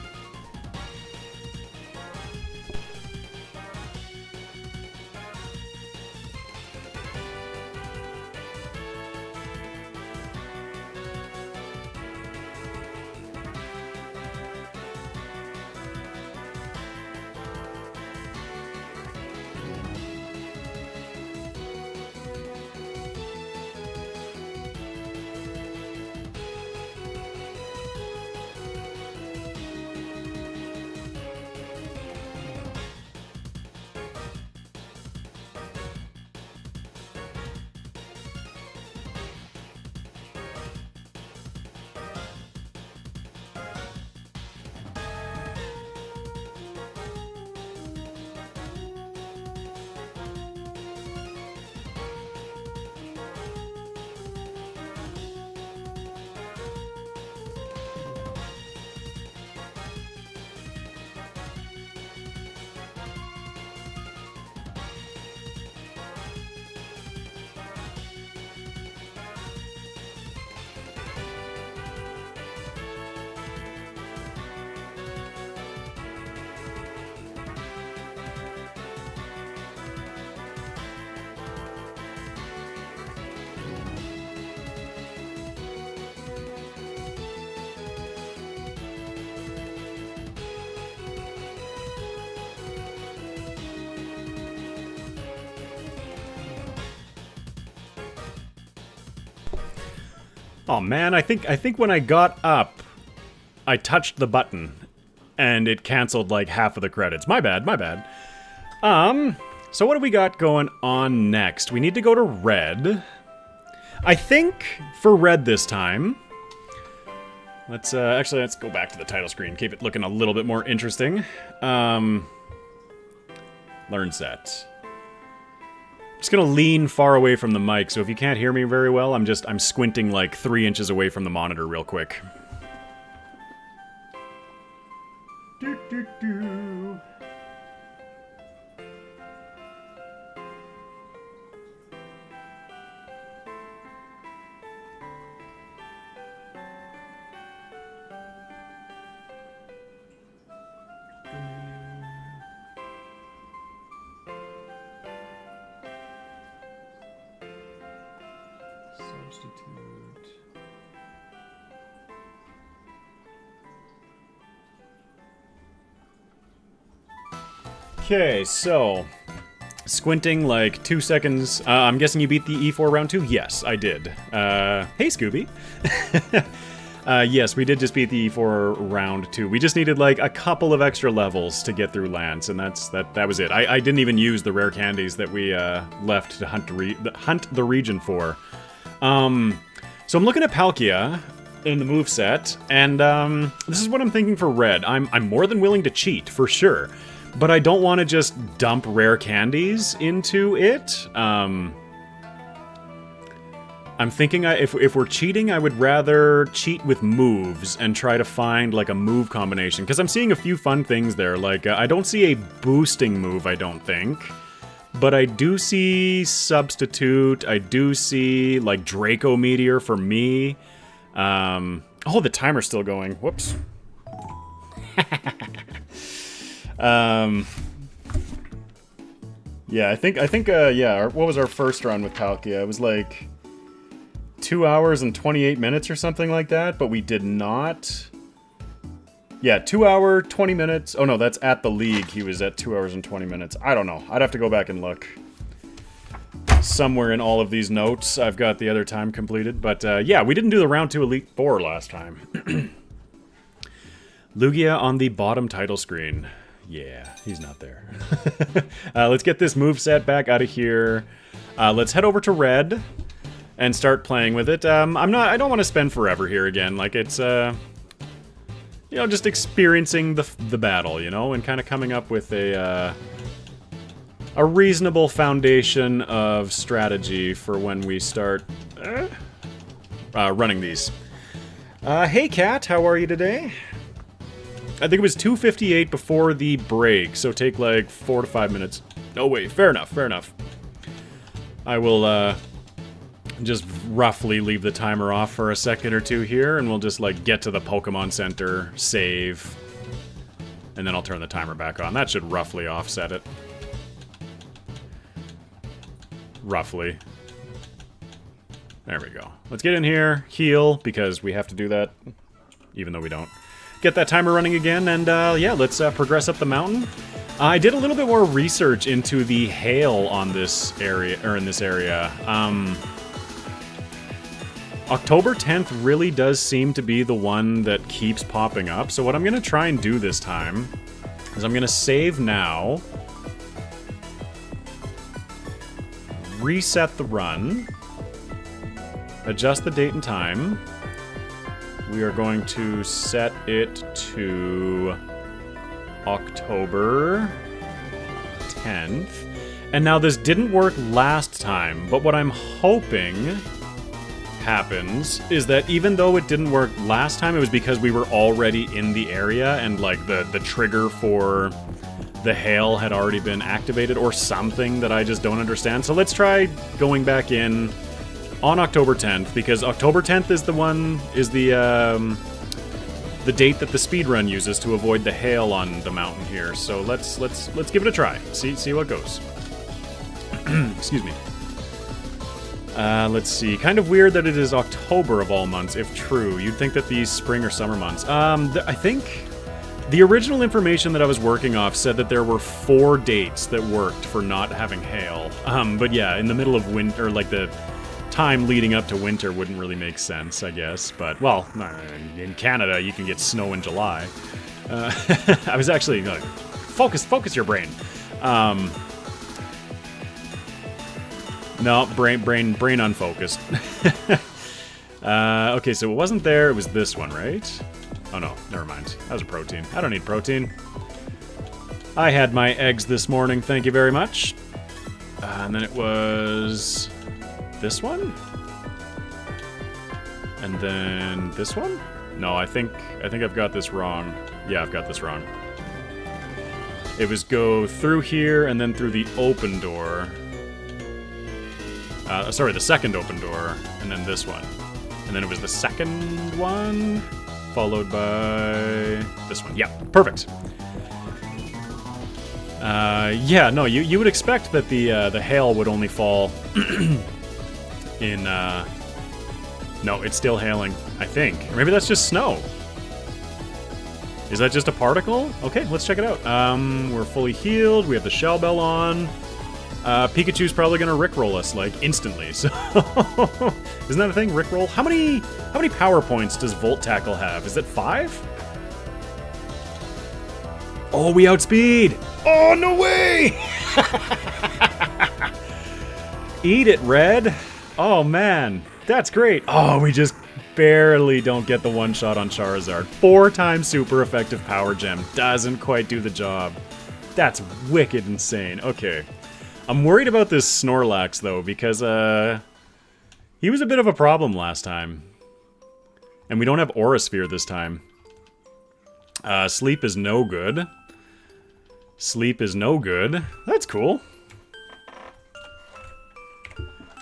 Oh man, I think when I got up, I touched the button, and it canceled like half of the credits. My bad, my bad. So what do we got going on next? We need to go to red. I think for red this time, let's go back to the title screen, keep it looking a little bit more interesting. Learn set. Just gonna lean far away from the mic, so if you can't hear me very well, I'm squinting like 3 inches away from the monitor real quick. Do, do, do. Okay, so squinting like 2 seconds. I'm guessing you beat the E4 round 2? Yes, I did. Hey, Scooby. Yes, we did just beat the E4 round 2. We just needed like a couple of extra levels to get through Lance, and that was it. I didn't even use the rare candies that we left to hunt the region for. So I'm looking at Palkia. in the moveset, and this is what I'm thinking for red. I'm more than willing to cheat, for sure, but I don't want to just dump rare candies into it. I'm thinking if we're cheating, I would rather cheat with moves and try to find, like, a move combination. Because I'm seeing a few fun things there. Like, I don't see a boosting move, I don't think. But I do see Substitute. I do see, like, Draco Meteor for me. Oh, the timer's still going. Whoops. Yeah, I think, yeah, what was our first run with Palkia? It was, like 2 hours and 28 minutes or something like that, but we did not... Yeah, 2 hour, 20 minutes. Oh no, that's at the league. He was at 2 hours and 20 minutes. I don't know. I'd have to go back and look. Somewhere in all of these notes, I've got the other time completed. But yeah, we didn't do the round 2 Elite Four last time. Lugia on the bottom title screen. Yeah, he's not there. Let's get this moveset back out of here. Let's head over to red and start playing with it. I don't want to spend forever here again. Like, it's, you know, just experiencing the battle, you know, and kind of coming up with a reasonable foundation of strategy for when we start running these. Hey, Kat, how are you today? I think it was 2:58 before the break, so take like 4 to 5 minutes. Oh, wait, fair enough, fair enough. I will, just roughly leave the timer off for a second or two here, and we'll just, like, get to the Pokemon Center, save, and then I'll turn the timer back on. That should roughly offset it. Roughly. There we go. Let's get in here, heal, because we have to do that, even though we don't. Get that timer running again, and, yeah, let's progress up the mountain. I did a little bit more research into the hail on this area, or in this area. October 10th really does seem to be the one that keeps popping up. So what I'm going to try and do this time is I'm going to save now, reset the run, adjust the date and time. We are going to set it to October 10th. And now this didn't work last time, but what I'm hoping happens is that even though it didn't work last time, it was because we were already in the area and, like, the trigger for the hail had already been activated or something that I just don't understand. So let's try going back in on October 10th, because October 10th is the date that the speedrun uses to avoid the hail on the mountain here. So let's give it a try. See what goes. Excuse me. Let's see. Kind of weird that it is October of all months, if true. You'd think that these spring or summer months. I think the original information that I was working off said that there were 4 dates that worked for not having hail. But yeah, in the middle of winter, like the time leading up to winter wouldn't really make sense, I guess. But, well, in Canada, you can get snow in July. I was actually, like, focus your brain. No, brain unfocused. Okay, so it wasn't there, it was this one, right? Oh no, never mind. That was a protein. I don't need protein. I had my eggs this morning, thank you very much. And then it was this one? And then this one? No, I think I've got this wrong. Yeah, I've got this wrong. It was go through here and then through the open door. Sorry, the second open door, and then this one. And then it was the second one, followed by this one. Yeah, perfect. Yeah, no, you would expect that the hail would only fall in, no, it's still hailing, I think. Or maybe that's just snow. Is that just a particle? Okay, let's check it out. We're fully healed, we have the shell bell on. Pikachu's probably gonna rickroll us, like, instantly, so... Isn't that a thing, rickroll? How many power points does Volt Tackle have? Is it 5? Oh, we outspeed! Oh, no way! Eat it, Red! Oh, man. That's great. Oh, we just barely don't get the one-shot on Charizard. 4 times super effective Power Gem. Doesn't quite do the job. That's wicked insane. Okay. I'm worried about this Snorlax, though, because he was a bit of a problem last time. And we don't have Aura Sphere this time. Sleep is no good. Sleep is no good. That's cool.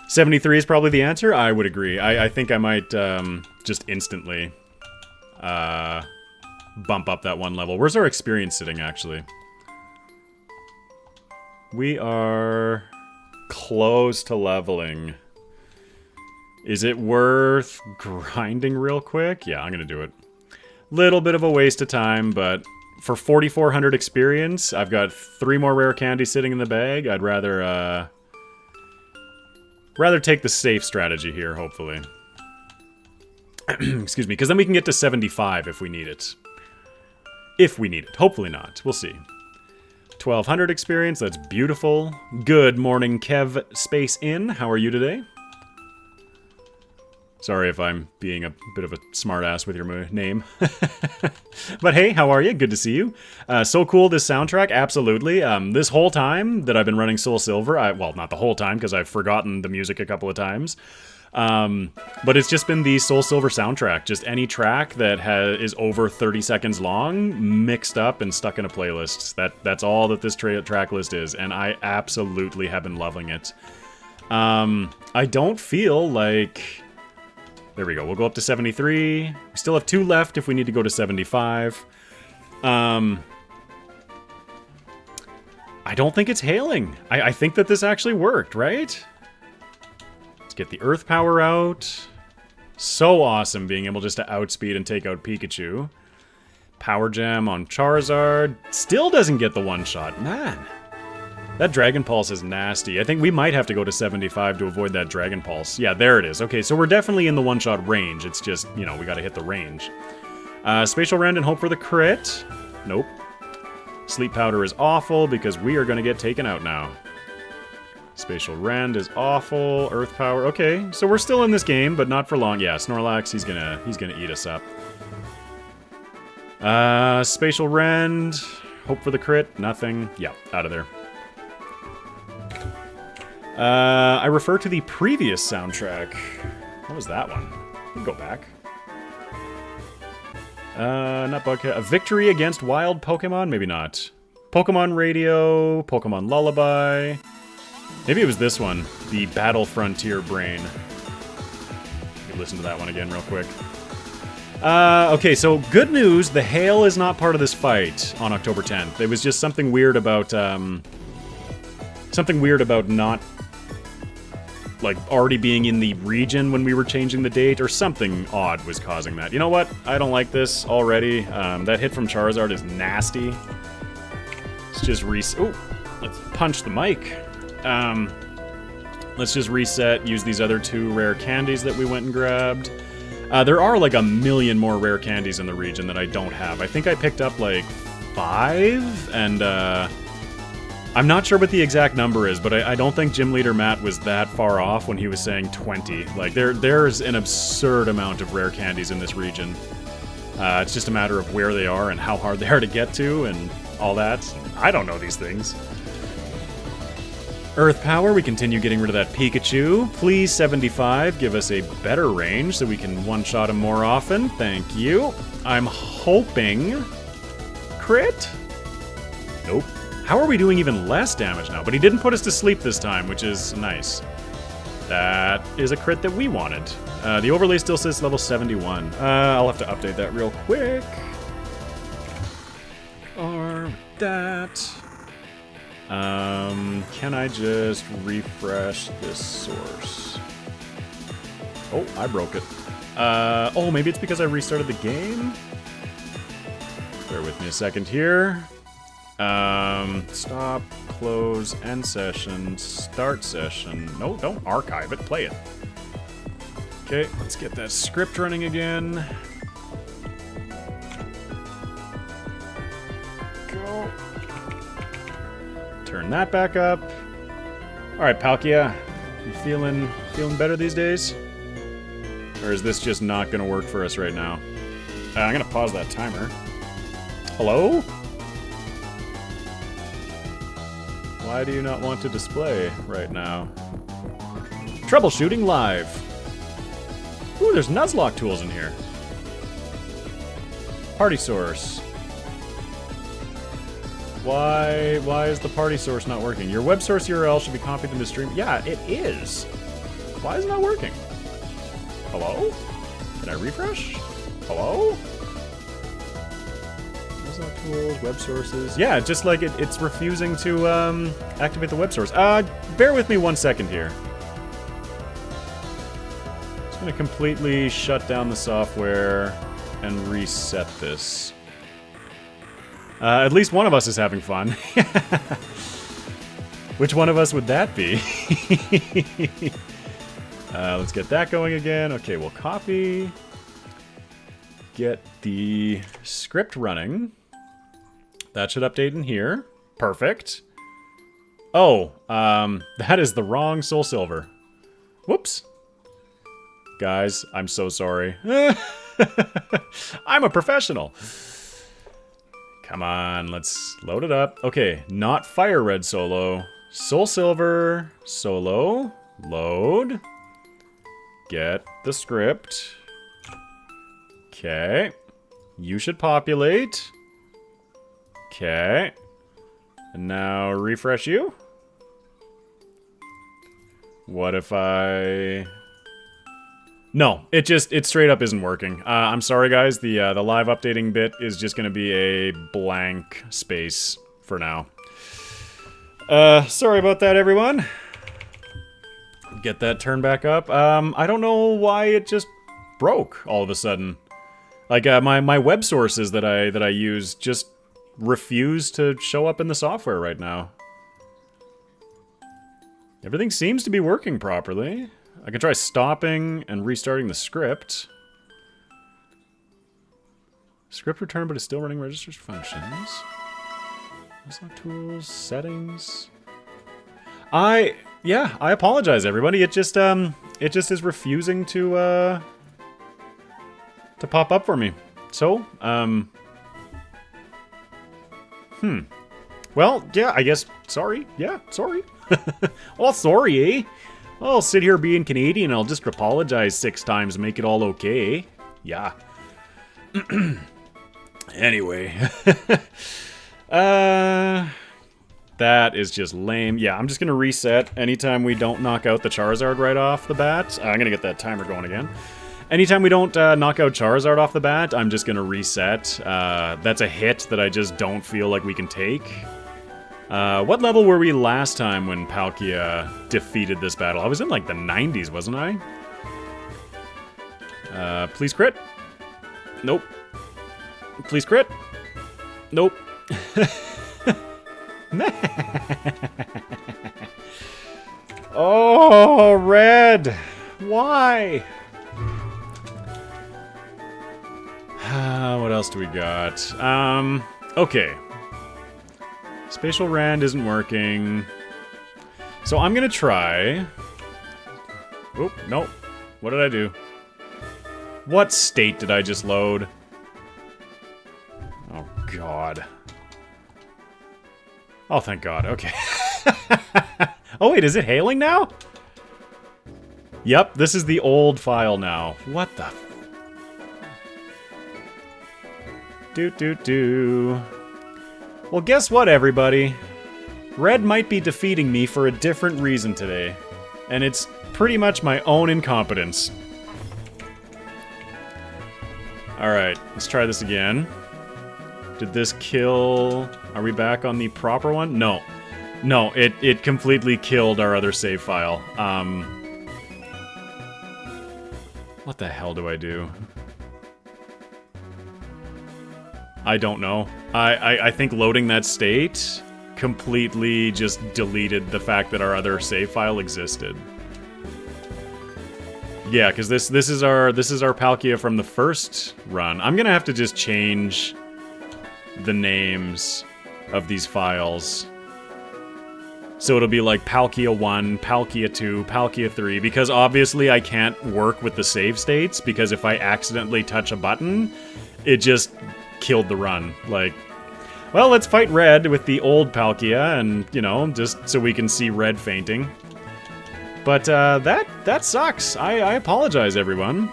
73 is probably the answer? I would agree. I think I might just instantly bump up that 1 level. Where's our experience sitting, actually? We are close to leveling. Is it worth grinding real quick? Yeah, I'm going to do it. Little bit of a waste of time, but for 4,400 experience, I've got 3 more rare candies sitting in the bag. I'd rather take the safe strategy here, hopefully. Excuse me, because then we can get to 75 if we need it. If we need it. Hopefully not. We'll see. 1,200 experience. That's beautiful. Good morning, Kev Space Inn. How are you today? Sorry if I'm being a bit of a smartass with your name. But hey, how are you? Good to see you. So cool, this soundtrack. Absolutely. This whole time that I've been running SoulSilver, well, not the whole time, because I've forgotten the music a couple of times. But it's just been the SoulSilver soundtrack. Just any track that is over 30 seconds long, mixed up and stuck in a playlist. That's all that this track list is, and I absolutely have been loving it. I don't feel like... There we go. We'll go up to 73. We still have 2 left if we need to go to 75. I don't think it's hailing. I think that this actually worked, right? Let's get the Earth Power out. So awesome being able just to outspeed and take out Pikachu. Power Gem on Charizard. Still doesn't get the one-shot. Man. That Dragon Pulse is nasty. I think we might have to go to 75 to avoid that Dragon Pulse. Yeah, there it is. Okay, so we're definitely in the one-shot range. It's just, you know, we gotta hit the range. Spatial Rend and hope for the crit. Nope. Sleep Powder is awful because we are gonna get taken out now. Spatial Rend is awful. Earth Power. Okay, so we're still in this game, but not for long. Yeah, Snorlax, he's gonna eat us up. Spatial Rend. Hope for the crit. Nothing. Yeah, out of there. I refer to the previous soundtrack. What was that one? We can go back. Not Bughead. A victory against wild Pokemon? Maybe not. Pokemon Radio, Pokemon Lullaby. Maybe it was this one. The Battle Frontier Brain. Listen to that one again real quick. Okay, so good news. The hail is not part of this fight on October 10th. It was just something weird about, not, like, already being in the region when we were changing the date, or something odd was causing that. You know what? I don't like this already. That hit from Charizard is nasty. Let's just Ooh, let's punch the mic. Let's just reset, use these other 2 rare candies that we went and grabbed. There are like 1 million more rare candies in the region that I don't have. I think I picked up like 5, and I'm not sure what the exact number is, but I don't think Gym Leader Matt was that far off when he was saying 20. Like, there's an absurd amount of rare candies in this region. It's just a matter of where they are and how hard they are to get to and all that. I don't know these things. Earth Power, we continue getting rid of that Pikachu. Please, 75, give us a better range so we can one-shot him more often. Thank you. I'm hoping... Crit? Nope. How are we doing even less damage now? But he didn't put us to sleep this time, which is nice. That is a crit that we wanted. The overlay still says level 71. I'll have to update that real quick. Or that... can I just refresh this source? Oh, I broke it. Oh, maybe it's because I restarted the game? Bear with me a second here. Stop, close, end session, start session. No, don't archive it, play it. Okay, let's get that script running again. Go. Turn that back up. All right, Palkia, you feeling better these days? Or is this just not going to work for us right now? I'm going to pause that timer. Hello? Why do you not want to display right now? Troubleshooting live. Ooh, there's Nuzlocke tools in here. Party source. Why is the party source not working? Your web source URL should be copied into stream. Yeah, it is. Why is it not working? Hello? Can I refresh? Hello? Nuzlocke tools, web sources. Yeah, just like it's refusing to activate the web source. Bear with me 1 second here. Just gonna completely shut down the software and reset this. At least one of us is having fun. Which one of us would that be? Let's get that going again. Okay, we'll copy. Get the script running. That should update in here. Perfect. Oh, that is the wrong SoulSilver. Whoops. Guys, I'm so sorry. I'm a professional. Come on, let's load it up. Okay, not Fire Red Solo. SoulSilver Solo. Load. Get the script. Okay. You should populate. Okay. And now refresh you. What if I... No, it straight up isn't working. I'm sorry, guys. The live updating bit is just going to be a blank space for now. Sorry about that, everyone. Get that turned back up. I don't know why it just broke all of a sudden. Like my web sources that I use just refuse to show up in the software right now. Everything seems to be working properly. I can try stopping and restarting the script. Script returned, but it's still running registers functions. Nuzlocke tools, settings. Yeah, I apologize, everybody. It just is refusing to pop up for me. So, Well, yeah, I guess, sorry. Yeah, sorry. Well, sorry, eh? I'll sit here being Canadian and I'll just apologize 6 times and make it all okay. Yeah. Anyway. That is just lame. Yeah, I'm just going to reset anytime we don't knock out the Charizard right off the bat. I'm going to get that timer going again. Anytime we don't knock out Charizard off the bat, I'm just going to reset. That's a hit that I just don't feel like we can take. What level were we last time when Palkia defeated this battle? I was in like the 90s, wasn't I? Please crit. Nope. Please crit. Nope. Oh, red. Why? What else do we got? Okay. Spatial Rand isn't working. So I'm gonna try... Oop, nope. What did I do? What state did I just load? Oh, God. Oh, thank God. Okay. Oh, wait, is it hailing now? Yep, this is the old file now. What the... Do. Well, guess what, everybody? Red might be defeating me for a different reason today. And it's pretty much my own incompetence. Alright, let's try this again. Did this kill... Are we back on the proper one? No. No, it completely killed our other save file. What the hell do I do? I don't know. I think loading that state completely just deleted the fact that our other save file existed. Yeah, because this is our Palkia from the first run. I'm gonna have to just change the names of these files So it'll be like Palkia 1, Palkia 2, Palkia 3, because obviously I can't work with the save states, because if I accidentally touch a button, it just killed the run. Like, well, let's fight Red with the old Palkia, and, you know, just so we can see Red fainting. But that sucks. I apologize, everyone.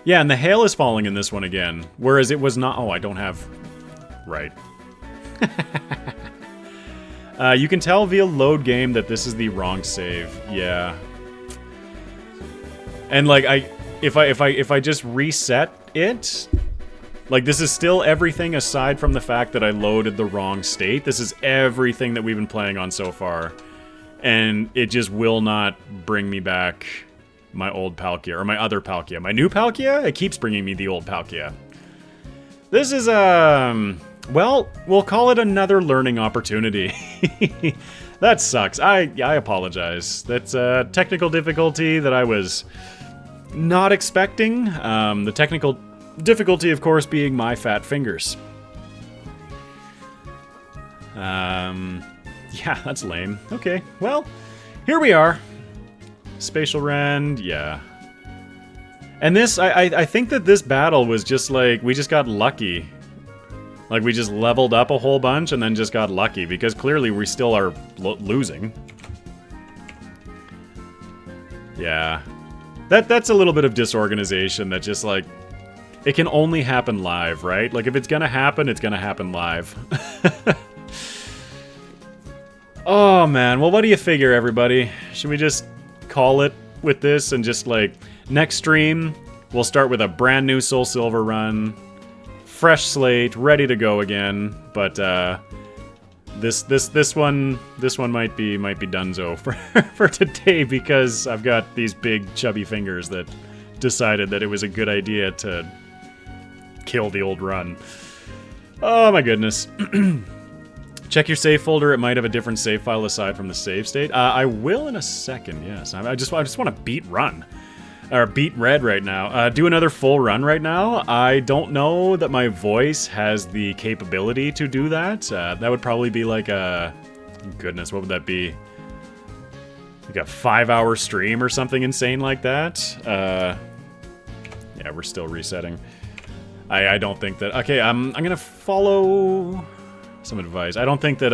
Yeah, and the hail is falling in this one again, whereas it was not... Oh, I don't have... Right. You can tell via load game that this is the wrong save. Yeah. And like if I just reset it, like this is still everything aside from the fact that I loaded the wrong state. This is everything that we've been playing on so far, and it just will not bring me back my old Palkia or my other Palkia. My new Palkia, it keeps bringing me the old Palkia. This is well, we'll call it another learning opportunity. That sucks. I apologize. That's a technical difficulty that I was not expecting. The technical difficulty, of course, being my fat fingers. Yeah, that's lame. Okay, well, here we are. Spatial Rend, yeah. And this, I think that this battle was just like, we just got lucky. Like, we just leveled up a whole bunch and then just got lucky, because clearly we still are losing. Yeah. That's a little bit of disorganization that just, like, it can only happen live, right? Like, if it's gonna happen, it's gonna happen live. Oh, man. Well, what do you figure, everybody? Should we just call it with this and just, like, next stream, we'll start with a brand new SoulSilver run. Fresh slate, ready to go again, but this one might be donezo for today, because I've got these big chubby fingers that decided that it was a good idea to kill the old run. Oh my goodness. Check your save folder, it might have a different save file aside from the save state. I will in a second, yes. I just want to beat run. Or beat Red right now. Do another full run right now. I don't know that my voice has the capability to do that. That would probably be like a... Goodness, what would that be? Like a 5-hour stream or something insane like that? Yeah, we're still resetting. I don't think that... Okay, I'm gonna follow some advice. I don't think that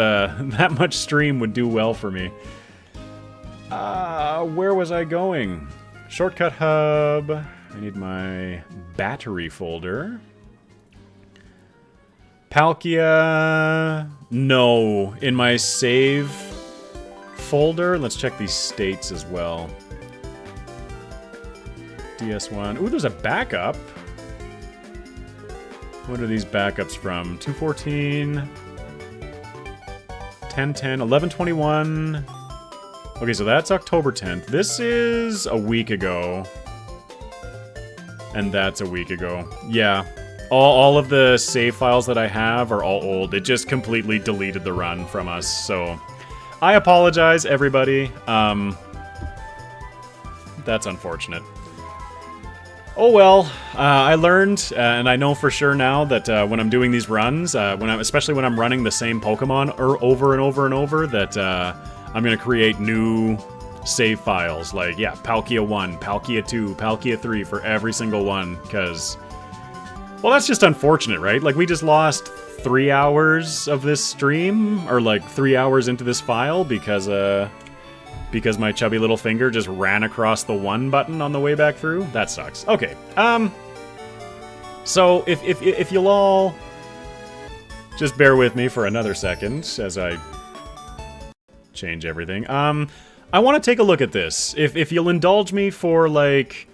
that much stream would do well for me. Where was I going? Shortcut hub. I need my battery folder. Palkia. No. In my save folder. Let's check these states as well. DS1. Ooh, there's a backup. What are these backups from? 214. 1010. 1121. Okay, so that's October 10th. This is a week ago. And that's a week ago. Yeah. All of the save files that I have are all old. It just completely deleted the run from us, so... I apologize, everybody. That's unfortunate. Oh well, I learned, and I know for sure now that when I'm doing these runs, especially when I'm running the same Pokemon over and over and over, that... I'm going to create new save files, like, yeah, Palkia 1, Palkia 2, Palkia 3 for every single one, because, well, that's just unfortunate, right? Like, we just lost 3 hours of this stream, or like 3 hours into this file, because my chubby little finger just ran across the 1 button on the way back through. That sucks. Okay, so if you'll all just bear with me for another second as I change everything. I want to take a look at this. If you'll indulge me for like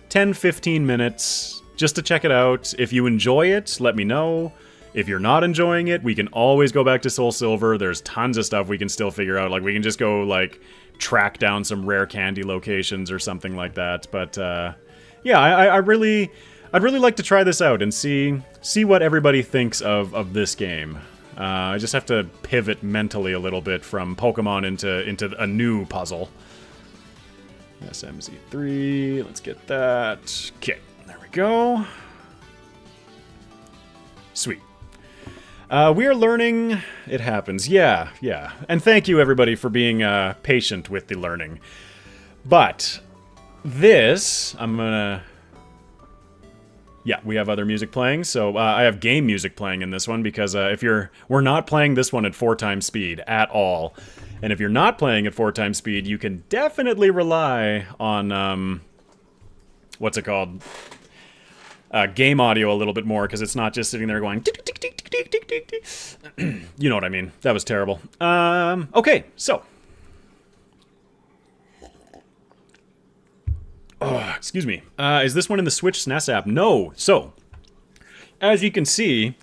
10-15 minutes just to check it out. If you enjoy it, let me know. If you're not enjoying it, we can always go back to SoulSilver. There's tons of stuff we can still figure out. Like, we can just go, like, track down some rare candy locations or something like that. But, yeah, I'd really like to try this out and see what everybody thinks of this game. I just have to pivot mentally a little bit from Pokemon into a new puzzle. SMZ3, let's get that. Okay, there we go. Sweet. We are learning. It happens. Yeah. And thank you, everybody, for being patient with the learning. But this, I'm gonna... Yeah, we have other music playing, so I have game music playing in this one because we're not playing this one at 4 times speed at all. And if you're not playing at 4 times speed, you can definitely rely on, what's it called? Game audio a little bit more, because it's not just sitting there going... tick, tick, tick, tick, tick, tick, tick, tick. You know what I mean. That was terrible. Okay, so... Oh, excuse me. Is this one in the Switch SNES app? No. So, as you can see,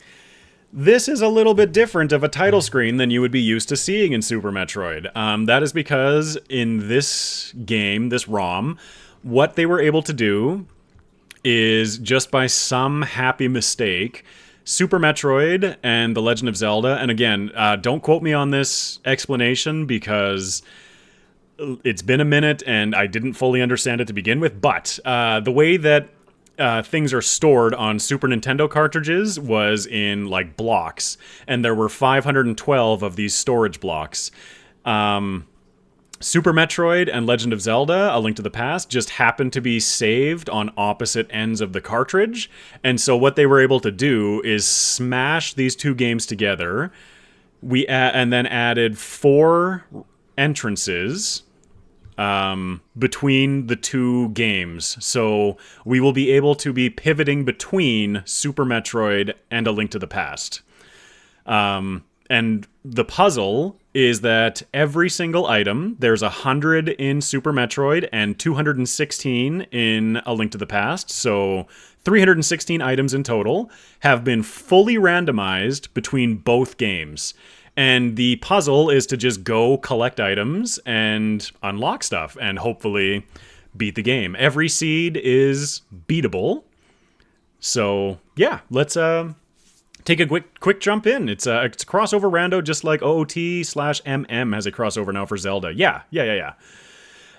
this is a little bit different of a title screen than you would be used to seeing in Super Metroid. That is because in this game, this ROM, what they were able to do is, just by some happy mistake, Super Metroid and The Legend of Zelda, and again, don't quote me on this explanation because... it's been a minute, and I didn't fully understand it to begin with, but the way that things are stored on Super Nintendo cartridges was in, like, blocks, and there were 512 of these storage blocks. Super Metroid and Legend of Zelda, A Link to the Past, just happened to be saved on opposite ends of the cartridge, and so what they were able to do is smash these two games together, and then added 4 entrances... between the two games. So we will be able to be pivoting between Super Metroid and A Link to the Past. And the puzzle is that every single item, there's 100 in Super Metroid and 216 in A Link to the Past. So 316 items in total have been fully randomized between both games. And the puzzle is to just go collect items and unlock stuff and hopefully beat the game. Every seed is beatable. So, yeah, let's take a quick jump in. It's a crossover rando just like OOT/MM has a crossover now for Zelda. Yeah.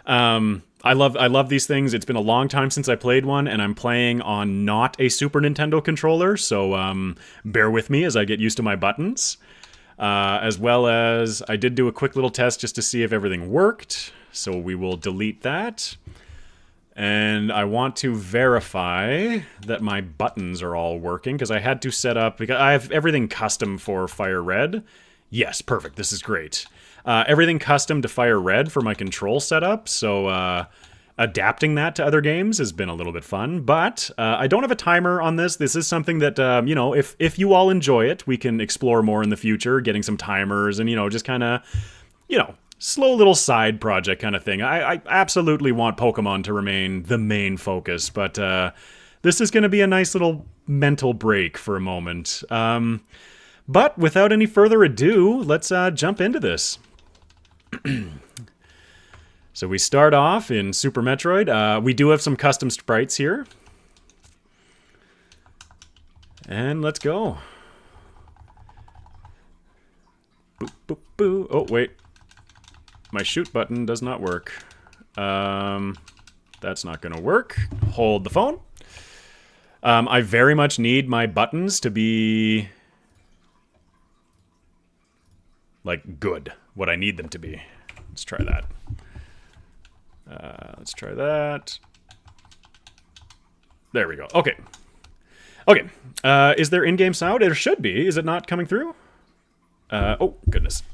I love these things. It's been a long time since I played one, and I'm playing on not a Super Nintendo controller, so bear with me as I get used to my buttons. As well as I did do a quick little test just to see if everything worked. So we will delete that. And I want to verify that my buttons are all working, because I had to set up, because I have everything custom for Fire Red. Yes, perfect. This is great. Everything custom to Fire Red for my control setup. So adapting that to other games has been a little bit fun, but I don't have a timer on this. This is something that, you know, if you all enjoy it, we can explore more in the future, getting some timers and, you know, just kind of, you know, slow little side project kind of thing. I absolutely want Pokemon to remain the main focus, but this is going to be a nice little mental break for a moment. But without any further ado, let's jump into this. So we start off in Super Metroid. We do have some custom sprites here. And let's go. Boop, boop, boo. Oh, wait. My shoot button does not work. That's not going to work. Hold the phone. I very much need my buttons to be... like, good. What I need them to be. Let's try that. Let's try that. There we go. Okay. Okay. Is there in-game sound? There should be. Is it not coming through? Oh, goodness.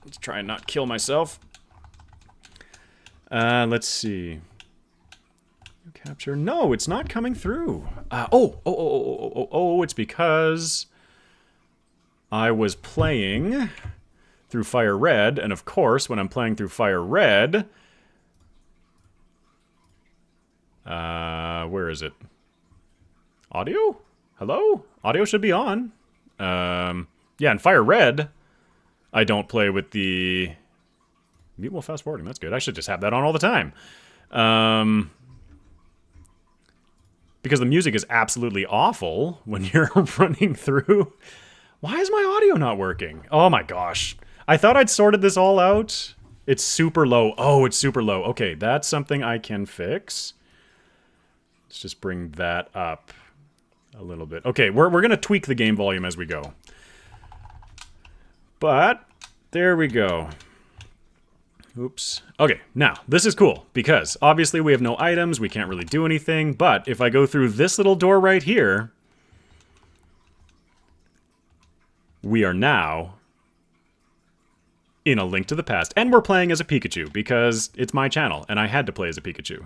Let's try and not kill myself. Let's see. Capture. No, it's not coming through. Oh, it's because I was playing through Fire Red, and of course, when I'm playing through Fire Red... where is it? Audio? Hello? Audio should be on. Yeah, in Fire Red, I don't play with the... Mute while fast forwarding, that's good. I should just have that on all the time. Because the music is absolutely awful when you're running through. Why is my audio not working? Oh my gosh. I thought I'd sorted this all out. It's super low. Oh, it's super low. Okay, that's something I can fix. Let's just bring that up a little bit. Okay, we're going to tweak the game volume as we go. But there we go. Oops. Okay, now, this is cool, because obviously we have no items, we can't really do anything, but if I go through this little door right here, we are now in A Link to the Past. And we're playing as a Pikachu, because it's my channel, and I had to play as a Pikachu.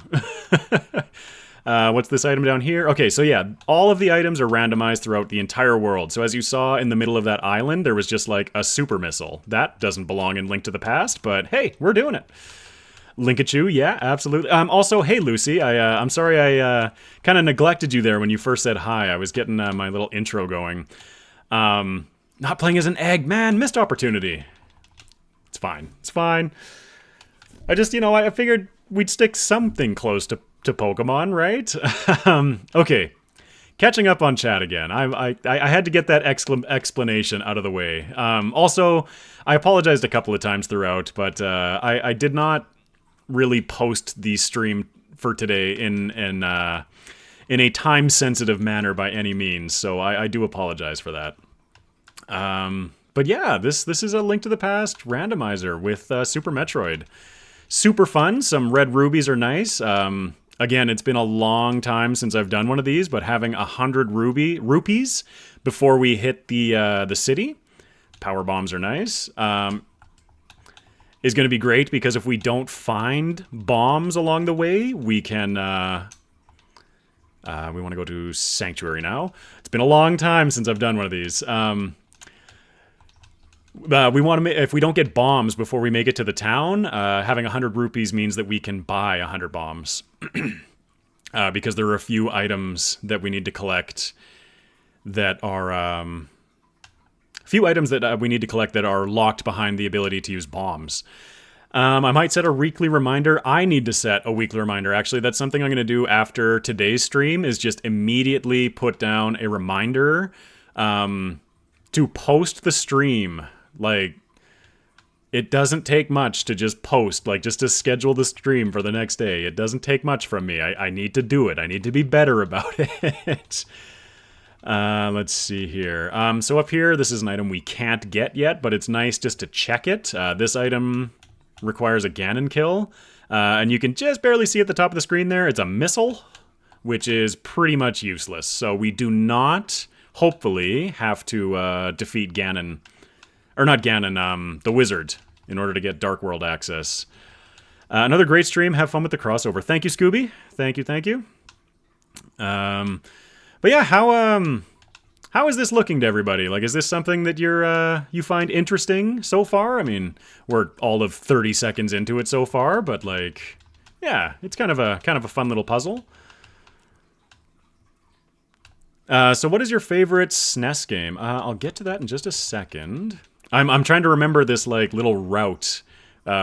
What's this item down here? Okay, so yeah, all of the items are randomized throughout the entire world. So as you saw in the middle of that island, there was just like a super missile. That doesn't belong in Link to the Past, but hey, we're doing it. Linkachu, yeah, absolutely. Also, hey Lucy, I'm sorry I kind of neglected you there when you first said hi. I was getting my little intro going. Not playing as an egg, man, missed opportunity. It's fine, it's fine. I just, I figured we'd stick something close to Pokemon, right? Okay, catching up on chat again. I had to get that explanation out of the way. Also, I apologized a couple of times throughout, but I did not really post the stream for today in a time-sensitive manner by any means, so I do apologize for that. But yeah, this is a Link to the Past randomizer with Super Metroid. Super fun. Some red rubies are nice. Again, it's been a long time since I've done one of these, but having 100 rupees before we hit the city, power bombs are nice, is going to be great, because if we don't find bombs along the way, we can... we want to go to Sanctuary now. It's been a long time since I've done one of these. We want to, if we don't get bombs before we make it to the town, having 100 rupees means that we can buy 100 bombs. Because there are a few items that we need to collect that are, we need to collect that are locked behind the ability to use bombs. I might set a weekly reminder. I need to set a weekly reminder. Actually, that's something I'm going to do after today's stream, is just immediately put down a reminder to post the stream. Like, it doesn't take much to just post, like, just to schedule the stream for the next day. It doesn't take much from me. I need to do it. I need to be better about it. Let's see here. So up here, this is an item we can't get yet, but it's nice just to check it. This item requires a Ganon kill, and you can just barely see at the top of the screen there, it's a missile, which is pretty much useless. So we do not, hopefully, have to defeat Ganon. Or not Ganon, the wizard, in order to get Dark World access. Another great stream. Have fun with the crossover. Thank you, Scooby. Thank you, thank you. But yeah, how is this looking to everybody? Like, is this something that you find interesting so far? I mean, we're all of 30 seconds into it so far, but like, yeah, it's kind of a fun little puzzle. So what is your favorite SNES game? I'll get to that in just a second. I'm trying to remember this like little route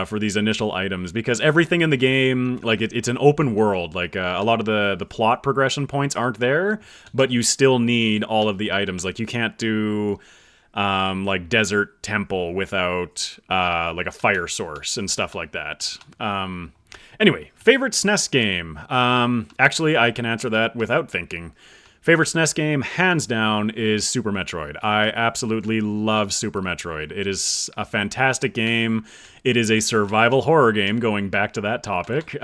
for these initial items, because everything in the game, like it's an open world. Like a lot of the plot progression points aren't there, but you still need all of the items. Like you can't do like Desert Temple without like a fire source and stuff like that. Anyway, favorite SNES game. Actually, I can answer that without thinking. Favorite SNES game, hands down, is Super Metroid. I absolutely love Super Metroid. It is a fantastic game. It is a survival horror game, going back to that topic.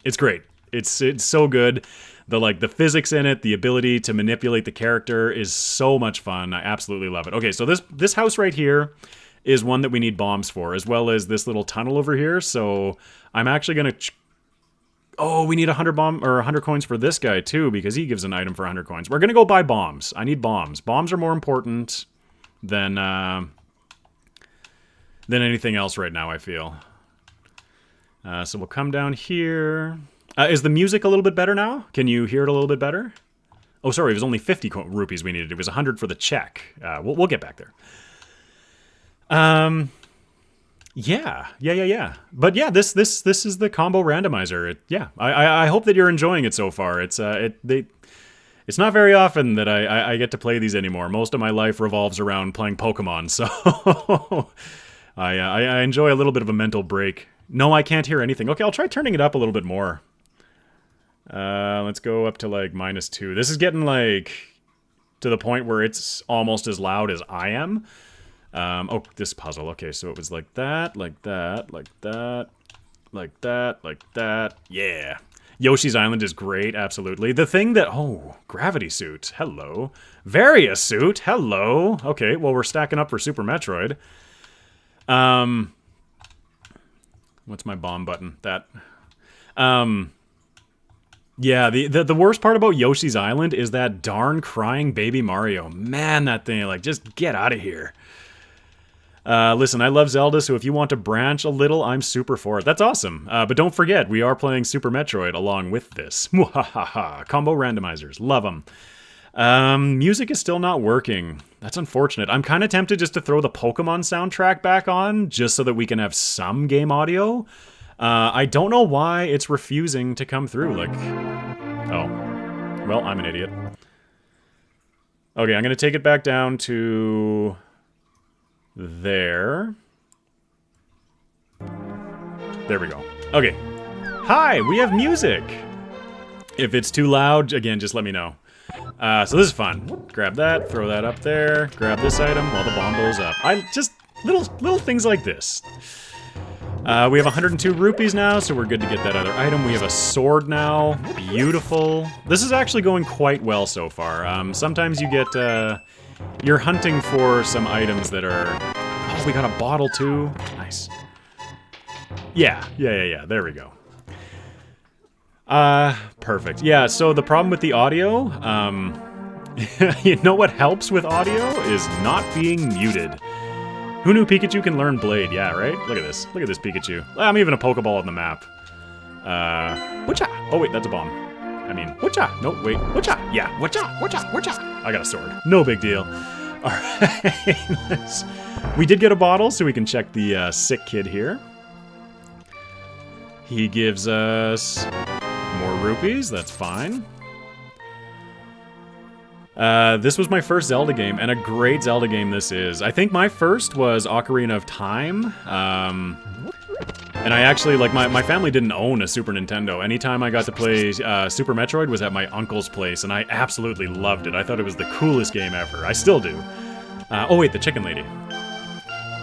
It's great. It's so good. The physics in it, the ability to manipulate the character is so much fun. I absolutely love it. Okay, so this house right here is one that we need bombs for, as well as this little tunnel over here. So I'm actually going to... Oh, we need 100 coins for this guy too, because he gives an item for 100 coins. We're gonna go buy bombs. I need bombs. Bombs are more important than anything else right now, I feel. So we'll come down here. Is the music a little bit better now? Can you hear it a little bit better? Oh, sorry, it was only 50 rupees we needed. It was 100 for the check. We'll get back there. Yeah. But yeah, this is the combo randomizer. I hope that you're enjoying it so far. It's not very often that I get to play these anymore. Most of my life revolves around playing Pokemon, so I enjoy a little bit of a mental break. No, I can't hear anything. Okay, I'll try turning it up a little bit more. Let's go up to like -2. This is getting like to the point where it's almost as loud as I am. Oh, this puzzle. Okay, so it was like that, like that, like that, like that, like that. Yeah. Yoshi's Island is great, absolutely. The thing that... Oh, gravity suit. Hello. Varia suit. Hello. Okay, well, we're stacking up for Super Metroid. What's my bomb button? That... Yeah, the worst part about Yoshi's Island is that darn crying baby Mario. Man, that thing, like, just get out of here. Listen, I love Zelda, so if you want to branch a little, I'm super for it. That's awesome. But don't forget, we are playing Super Metroid along with this. Mwahaha. Combo randomizers. Love them. Music is still not working. That's unfortunate. I'm kind of tempted just to throw the Pokemon soundtrack back on, just so that we can have some game audio. I don't know why it's refusing to come through. Like, oh. Well, I'm an idiot. Okay, I'm going to take it back down to... there. There we go. Okay. Hi, we have music! If it's too loud, again, just let me know. So this is fun. Grab that, throw that up there, grab this item while the bomb blows up. Just little things like this. We have 102 rupees now, so we're good to get that other item. We have a sword now. Beautiful. This is actually going quite well so far. Sometimes you get... you're hunting for some items that are... Oh, we got a bottle too. Nice. Yeah. There we go. Perfect. Yeah, so the problem with the audio, you know what helps with audio is not being muted. Who knew Pikachu can learn Blade? Yeah, right? Look at this. Look at this Pikachu. I'm even a Pokeball on the map. Whatcha? Oh, wait, that's a bomb. I mean, whatcha? No, wait, whatcha? Yeah, whatcha? I got a sword. No big deal. All right, we did get a bottle, so we can check the sick kid here. He gives us more rupees. That's fine. This was my first Zelda game, and a great Zelda game this is. I think my first was Ocarina of Time. And I actually, like, my family didn't own a Super Nintendo. Anytime I got to play Super Metroid was at my uncle's place, and I absolutely loved it. I thought it was the coolest game ever. I still do. Oh wait, the chicken lady.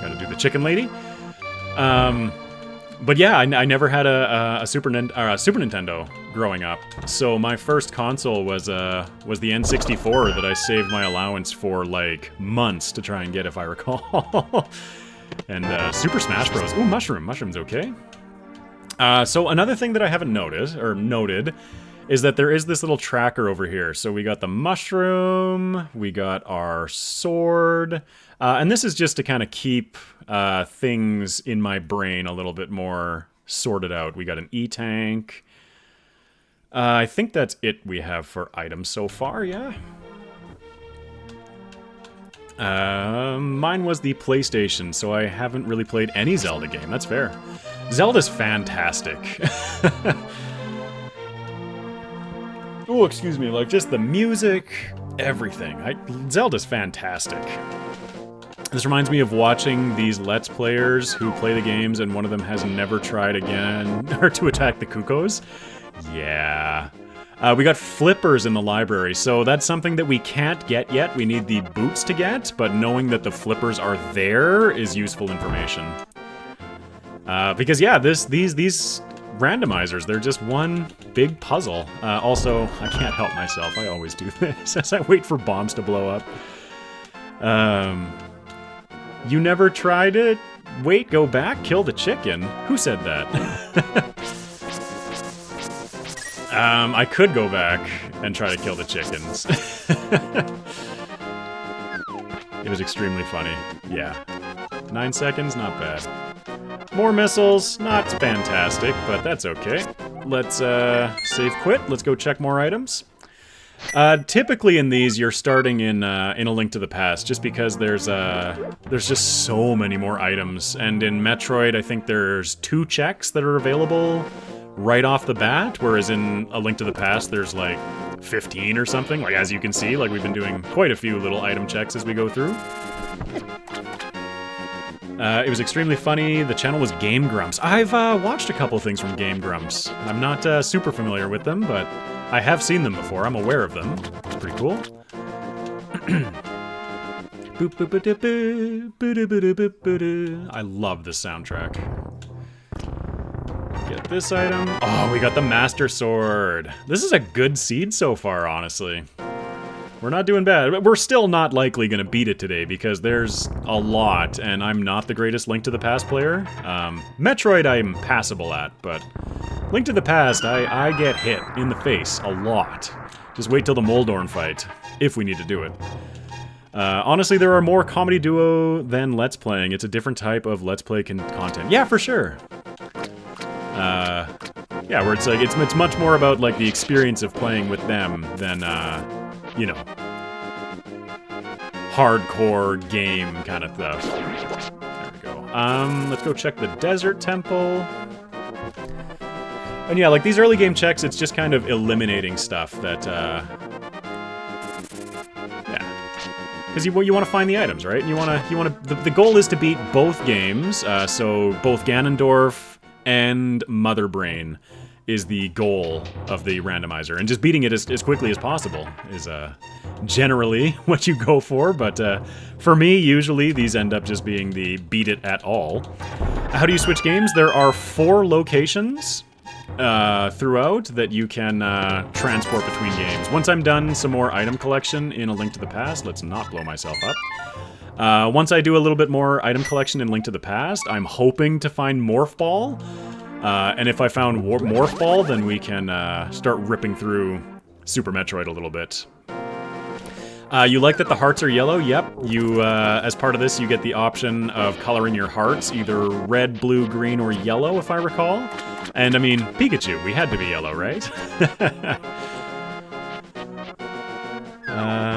Gotta do the chicken lady. But yeah, I never had a Super Nintendo growing up. So my first console was the N64 that I saved my allowance for, like, months to try and get, if I recall. And Super Smash Bros. Ooh, mushroom. Mushroom's okay. So another thing that I haven't noted, is that there is this little tracker over here. So we got the mushroom, we got our sword, and this is just to kind of keep things in my brain a little bit more sorted out. We got an E-tank. I think that's it we have for items so far, yeah? Mine was the PlayStation, so I haven't really played any Zelda game. That's fair. Zelda's fantastic. Oh, excuse me, like, just the music, everything. Zelda's fantastic. This reminds me of watching these Let's Players who play the games and one of them has never tried again or to attack the Cuckoos. Yeah. We got flippers in the library, so that's something that we can't get yet. We need the boots to get, but knowing that the flippers are there is useful information. Because yeah, these randomizers, they're just one big puzzle. Also, I can't help myself. I always do this as I wait for bombs to blow up. You never tried it? Wait, go back, kill the chicken? Who said that? I could go back and try to kill the chickens. It was extremely funny. Yeah. 9 seconds, not bad. More missiles, not fantastic, but that's okay. Let's save quit. Let's go check more items. Typically in these, you're starting in A Link to the Past, just because there's just so many more items. And in Metroid, I think there's 2 checks that are available right off the bat, whereas in A Link to the Past, there's like 15 or something. Like, as you can see, like, we've been doing quite a few little item checks as we go through. It was extremely funny. The channel was Game Grumps. I've watched a couple things from Game Grumps. I'm not super familiar with them, but I have seen them before. I'm aware of them. It's pretty cool. I love this soundtrack. Get this item. Oh, we got the Master Sword. This is a good seed so far, honestly. We're not doing bad. We're still not likely going to beat it today because there's a lot, and I'm not the greatest Link to the Past player. Metroid I'm passable at, but Link to the Past, I get hit in the face a lot. Just wait till the Moldorn fight, if we need to do it. Honestly, there are more comedy duo than Let's Playing. It's a different type of Let's Play content. Yeah, for sure. Yeah, where it's like, it's much more about, like, the experience of playing with them than, you know, hardcore game kind of stuff. There we go. Let's go check the Desert Temple. And yeah, like, these early game checks, it's just kind of eliminating stuff that, because you want to find the items, right? And the goal is to beat both games, so both Ganondorf and Mother Brain is the goal of the randomizer, and just beating it as quickly as possible is generally what you go for, but for me, usually these end up just being the beat it at all. How do you switch games? There are 4 locations throughout that you can transport between games. Once I'm done some more item collection in A Link to the Past, let's not blow myself up. Once I do a little bit more item collection in Link to the Past, I'm hoping to find Morph Ball. And if I found Morph Ball, then we can start ripping through Super Metroid a little bit. You like that the hearts are yellow? Yep. You, as part of this, you get the option of coloring your hearts either red, blue, green, or yellow, if I recall. And, I mean, Pikachu, we had to be yellow, right?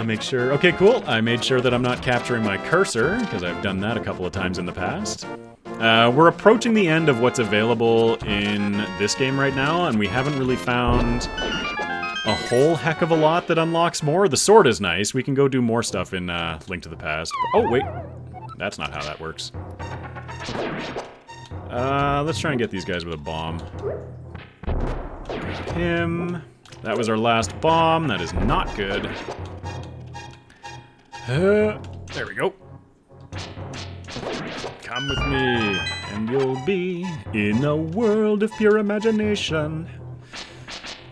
Make sure... Okay, cool. I made sure that I'm not capturing my cursor, because I've done that a couple of times in the past. We're approaching the end of what's available in this game right now, and we haven't really found a whole heck of a lot that unlocks more. The sword is nice. We can go do more stuff in Link to the Past. Oh, wait. That's not how that works. Let's try and get these guys with a bomb. Got him. That was our last bomb. That is not good. There we go. Come with me, and you'll be in a world of pure imagination.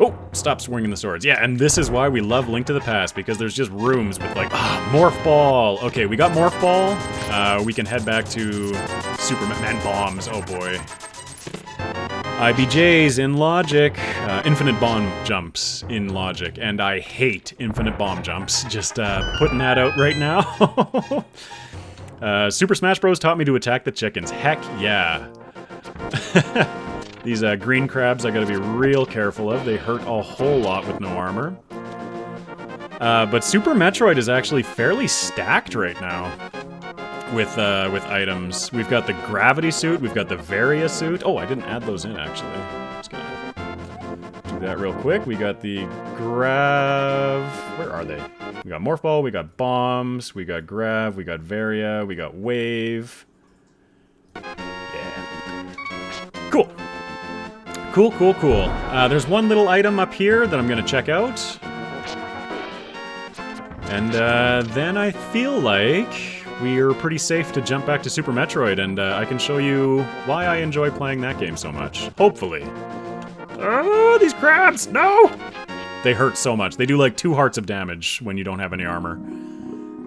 Oh, stop swinging the swords. Yeah, and this is why we love Link to the Past, because there's just rooms with, like, Morph Ball. Okay, we got Morph Ball. We can head back to Superman Bombs. Oh, boy. IBJs in Logic. Infinite bomb jumps in Logic, and I hate infinite bomb jumps. Just putting that out right now. Super Smash Bros. Taught me to attack the chickens. Heck yeah. These green crabs I gotta be real careful of. They hurt a whole lot with no armor. But Super Metroid is actually fairly stacked right now with items. We've got the Gravity Suit, we've got the Varia Suit. Oh, I didn't add those in, actually. Just gonna do that real quick. We got the Where are they? We got Morph Ball, we got Bombs, we got Grav, we got Varia, we got Wave. Yeah. Cool. Cool, cool, cool. There's one little item up here that I'm gonna check out. And then I feel like we're pretty safe to jump back to Super Metroid, and I can show you why I enjoy playing that game so much. Hopefully. Oh, these crabs! No! They hurt so much. They do like 2 hearts of damage when you don't have any armor.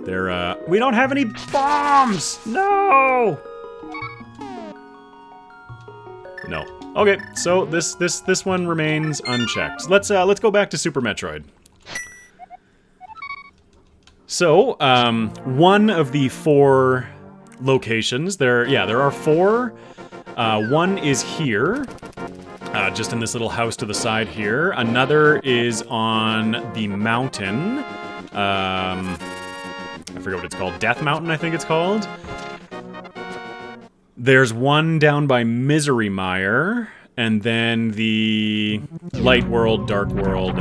They're, we don't have any bombs! No! No. Okay, so this one remains unchecked. Let's go back to Super Metroid. So, one of the 4 locations, there are 4. One is here, just in this little house to the side here. Another is on the mountain. I forget what it's called. Death Mountain, I think it's called. There's one down by Misery Mire, and then the Light World, Dark World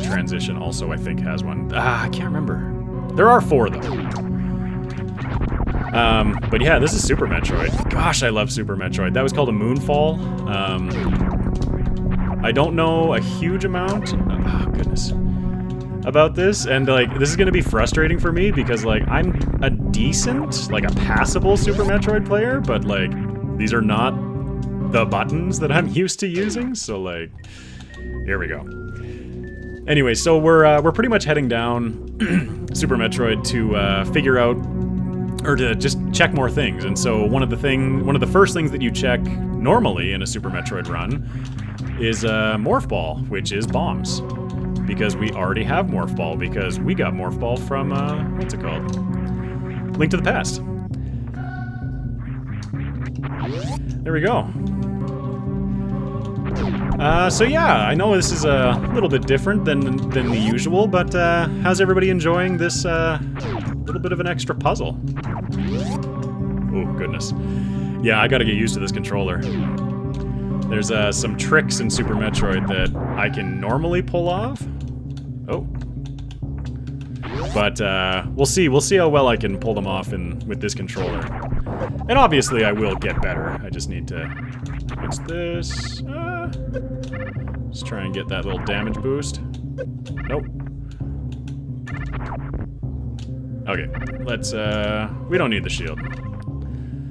transition also, I think, has one. I can't remember. There are 4, though. But yeah, this is Super Metroid. Gosh, I love Super Metroid. That was called a Moonfall. I don't know a huge amount, oh goodness, about this, and like, this is gonna be frustrating for me because, like, I'm a decent, like a passable Super Metroid player, but like these are not the buttons that I'm used to using, so like here we go. Anyway, so we're pretty much heading down Super Metroid to figure out, or to just check more things. And so one of the first things that you check normally in a Super Metroid run is Morph Ball, which is bombs. Because we already have Morph Ball, because we got Morph Ball from, what's it called? Link to the Past. There we go. So yeah, I know this is a little bit different than the usual, but how's everybody enjoying this little bit of an extra puzzle? Oh, goodness. Yeah, I gotta get used to this controller. There's some tricks in Super Metroid that I can normally pull off. Oh. But we'll see how well I can pull them off with this controller. And obviously I will get better. I just need to... What's this? Let's try and get that little damage boost. Nope. Okay, let's, we don't need the shield.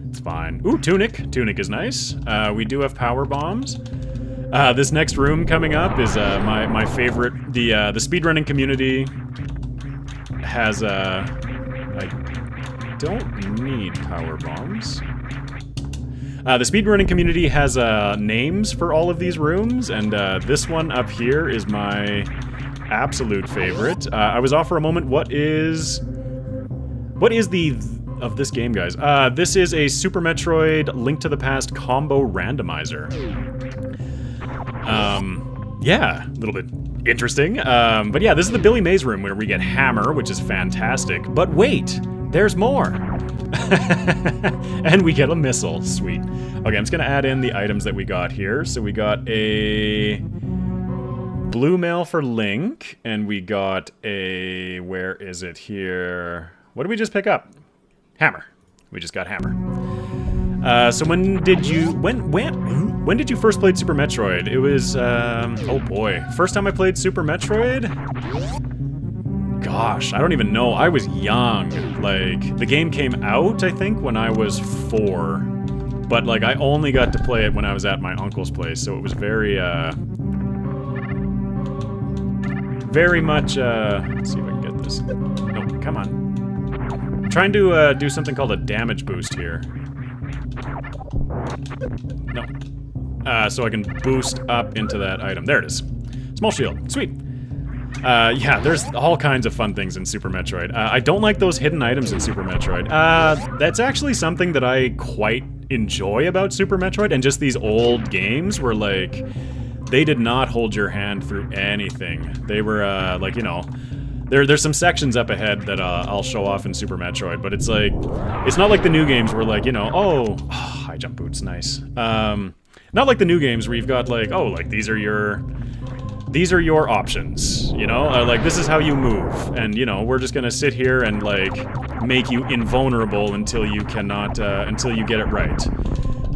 It's fine. Ooh, Tunic. Tunic is nice. We do have power bombs. This next room coming up is, my favorite. The speedrunning community has, I don't need power bombs. The speedrunning community has, names for all of these rooms, and, this one up here is my absolute favorite. I was off for a moment. What is the of this game, guys? This is a Super Metroid Link to the Past combo randomizer. Yeah, a little bit interesting. But yeah, this is the Billy Mays room where we get Hammer, which is fantastic. But wait, there's more. And we get a missile. Sweet. Okay, I'm just gonna add in the items that we got here. So we got a blue mail for Link, and we got a... Where is it here? What did we just pick up? Hammer. We just got Hammer. So when did you first play Super Metroid? It was oh boy, first time I played Super Metroid? Gosh, I don't even know. I was young. Like, the game came out, I think, when I was 4. But like, I only got to play it when I was at my uncle's place, so it was very much let's see if I can get this. No, come on. I'm trying to do something called a damage boost here. No. So I can boost up into that item. There it is. Small shield. Sweet. Yeah, there's all kinds of fun things in Super Metroid. I don't like those hidden items in Super Metroid. That's actually something that I quite enjoy about Super Metroid, and just these old games where, like, they did not hold your hand through anything. They were, like, you know... There's some sections up ahead that I'll show off in Super Metroid, but it's like, it's not like the new games where, like, you know, oh, high jump boots, nice. Not like the new games where you've got like, oh, like these are your options, you know, like this is how you move, and you know, we're just gonna sit here and like make you invulnerable until you cannot, until you get it right.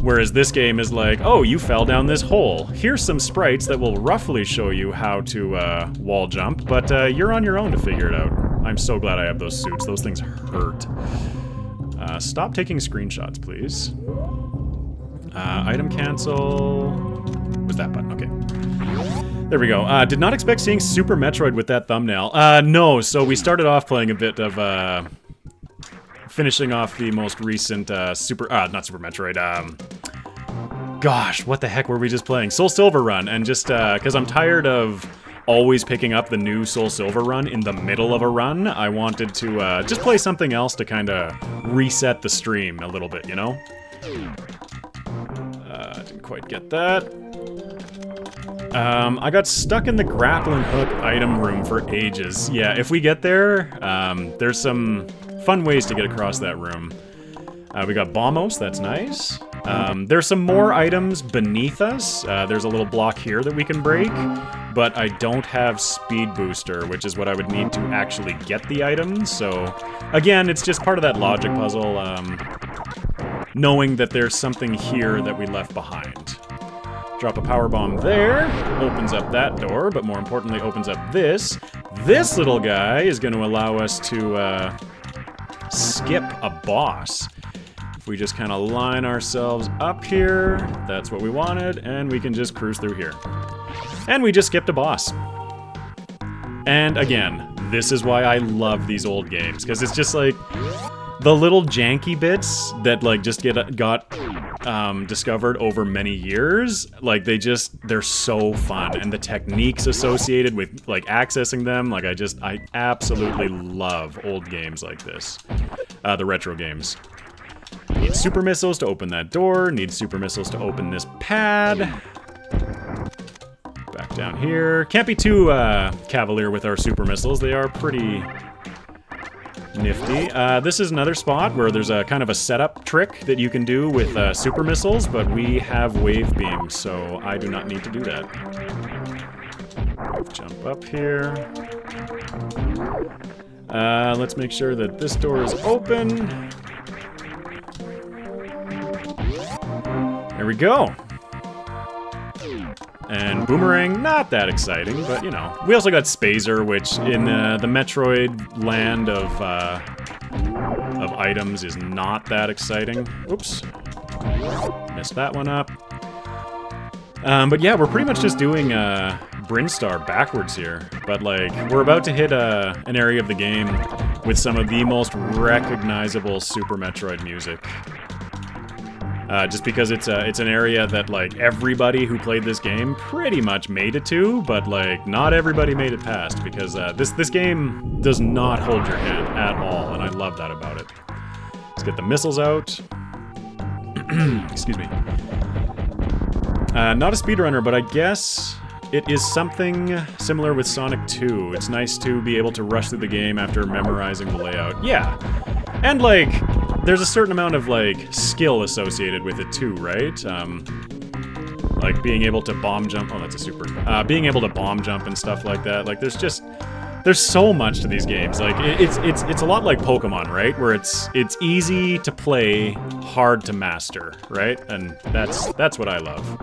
Whereas this game is like, oh, you fell down this hole. Here's some sprites that will roughly show you how to wall jump, but you're on your own to figure it out. I'm so glad I have those suits. Those things hurt. Stop taking screenshots, please. Item cancel. Was that button? Okay. There we go. Did not expect seeing Super Metroid with that thumbnail. No, so we started off playing a bit of, finishing off the most recent, not Super Metroid, gosh, what the heck were we just playing? SoulSilver run, and just, because I'm tired of always picking up the new SoulSilver run in the middle of a run, I wanted to, just play something else to kind of reset the stream a little bit, you know? Didn't quite get that. I got stuck in the grappling hook item room for ages. Yeah, if we get there, there's some fun ways to get across that room. We got Bombos, that's nice. There's some more items beneath us. There's a little block here that we can break, but I don't have Speed Booster, which is what I would need to actually get the items, so... Again, it's just part of that logic puzzle, knowing that there's something here that we left behind. Drop a power bomb there, opens up that door, but more importantly opens up this. This little guy is going to allow us to skip a boss. If we just kind of line ourselves up here, that's what we wanted, and we can just cruise through here. And we just skipped a boss. And again, this is why I love these old games, because it's just like the little janky bits that like just got discovered over many years. Like they're so fun, and the techniques associated with like accessing them, like I absolutely love old games like this, the retro games. Need super missiles to open that door. Need super missiles to open this pad. Back down here. Can't be too cavalier with our super missiles. They are pretty nifty. This is another spot where there's a kind of a setup trick that you can do with super missiles, but we have wave beams, so I do not need to do that. Jump up here. Let's make sure that this door is open. There we go. And Boomerang, not that exciting, but you know. We also got Spazer, which in the Metroid land of items is not that exciting. Oops. Messed that one up. But yeah, we're pretty much just doing Brinstar backwards here. But like, we're about to hit an area of the game with some of the most recognizable Super Metroid music. Just because it's an area that like everybody who played this game pretty much made it to, but like not everybody made it past, because this game does not hold your hand at all, and I love that about it. Let's get the missiles out. Excuse me. Not a speedrunner, but I guess it is something similar with Sonic 2. It's nice to be able to rush through the game after memorizing the layout. Yeah, and like, there's a certain amount of like skill associated with it too, right? Like being able to bomb jump. Oh, that's a super. Being able to bomb jump and stuff like that. Like there's so much to these games. Like it's a lot like Pokemon, right? Where it's easy to play, hard to master, right? And that's what I love.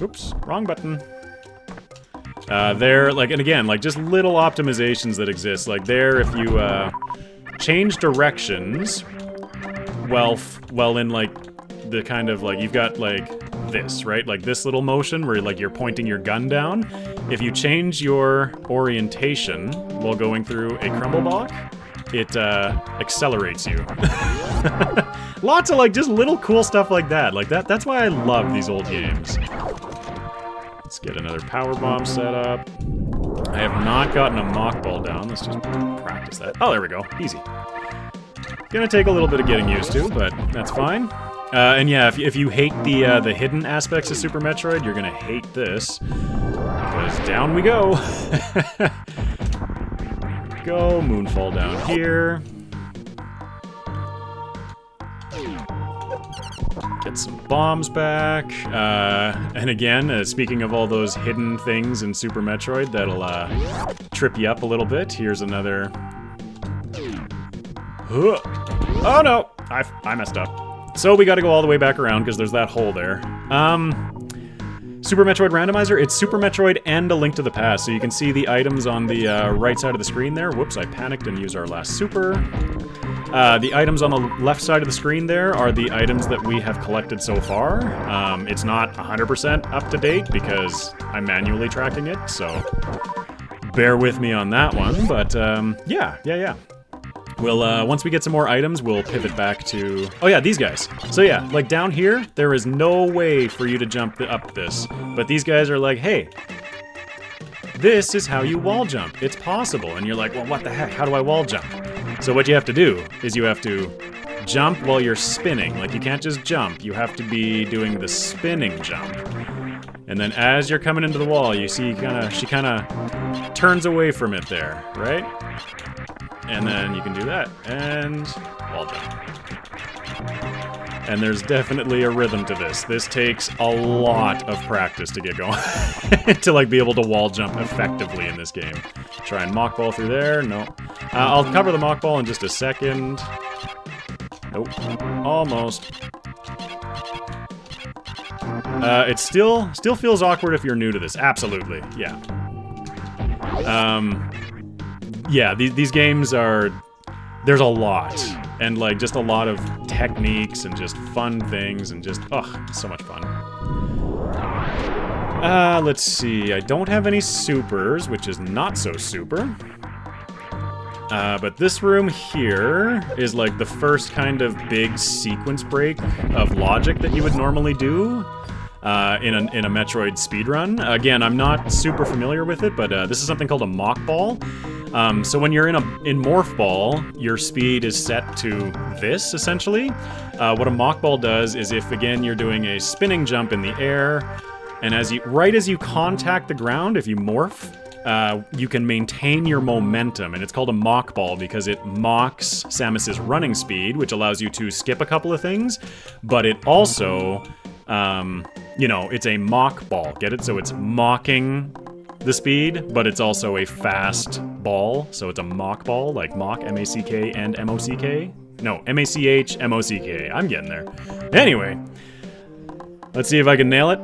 Oops, wrong button. There, like, and again, like, just little optimizations that exist. Like, there, if you, change directions, well, in, like, the kind of, like, you've got, like, this, right? Like, this little motion where, like, you're pointing your gun down. If you change your orientation while going through a crumble block, it, accelerates you. Lots of, like, just little cool stuff like that. Like, that's why I love these old games. Let's get another power bomb set up. I have not gotten a mock ball down. Let's just practice that. Oh, there we go. Easy. Gonna take a little bit of getting used to, but that's fine. And yeah, if you hate the hidden aspects of Super Metroid, you're gonna hate this, because down we go. Go, Moonfall down here. Get some bombs back. And again, speaking of all those hidden things in Super Metroid that'll trip you up a little bit, here's another. Oh no! I messed up. So we gotta go all the way back around because there's that hole there. Super Metroid Randomizer, it's Super Metroid and A Link to the Past, so you can see the items on the right side of the screen there. Whoops, I panicked and used our last super. The items on the left side of the screen there are the items that we have collected so far. It's not 100% up to date because I'm manually tracking it, so bear with me on that one, but yeah. We'll, once we get some more items, we'll pivot back to... Oh yeah, these guys. So yeah, like down here, there is no way for you to jump up this. But these guys are like, hey, this is how you wall jump. It's possible. And you're like, well, what the heck? How do I wall jump? So what you have to do is you have to jump while you're spinning. Like, you can't just jump. You have to be doing the spinning jump. And then as you're coming into the wall, you see she kind of turns away from it there, right? And then you can do that, and wall jump. And there's definitely a rhythm to this. This takes a lot of practice to get going. To like be able to wall jump effectively in this game. Try and mock ball through there, no. I'll cover the mock ball in just a second. Nope, almost. It still feels awkward if you're new to this, absolutely, yeah. yeah, these games are... There's a lot. And, like, just a lot of techniques and just fun things and just... Oh, so much fun. Let's see. I don't have any supers, which is not so super. But this room here is like the first kind of big sequence break of logic that you would normally do in a Metroid speedrun. Again, I'm not super familiar with it, but this is something called a mock ball. So when you're in Morph Ball, your speed is set to this, essentially. What a mock ball does is if, again, you're doing a spinning jump in the air, and right as you contact the ground, if you morph, you can maintain your momentum, and it's called a mock ball because it mocks Samus's running speed, which allows you to skip a couple of things, but it also, you know, it's a mock ball, get it? So it's mocking the speed, but it's also a fast ball, so it's a mock ball, like mock, M-A-C-K and M-O-C-K? No, M-A-C-H, M-O-C-K. I'm getting there. Anyway, let's see if I can nail it.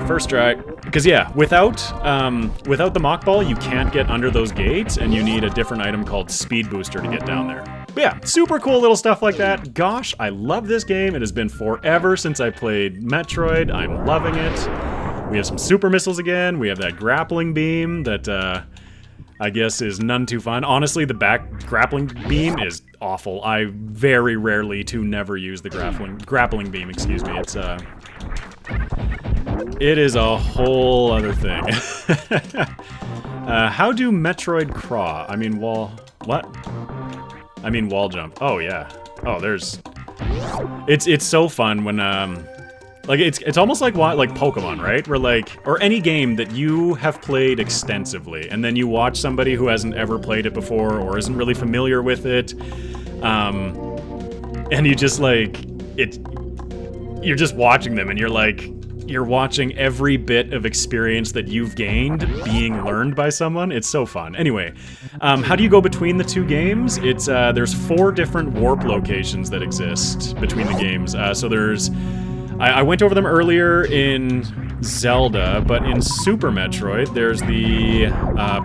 First try. Because yeah, without the mock ball, you can't get under those gates, and you need a different item called Speed Booster to get down there. But yeah, super cool little stuff like that. Gosh, I love this game. It has been forever since I played Metroid. I'm loving it. We have some super missiles again. We have that grappling beam that I guess is none too fun. Honestly, the back grappling beam is awful. I very rarely to never use the grappling beam, excuse me. It is a whole other thing. How do Metroid craw? I mean wall... What? I mean wall jump. Oh, yeah. Oh, there's... It's so fun when, like, it's almost like Pokémon, right? Where, like... Or any game that you have played extensively, and then you watch somebody who hasn't ever played it before, or isn't really familiar with it, and you just, like... You're just watching them, and you're like... You're watching every bit of experience that you've gained being learned by someone. It's so fun. Anyway, how do you go between the two games? It's there's 4 different warp locations that exist between the games. So there's... I went over them earlier in Zelda, but in Super Metroid, there's the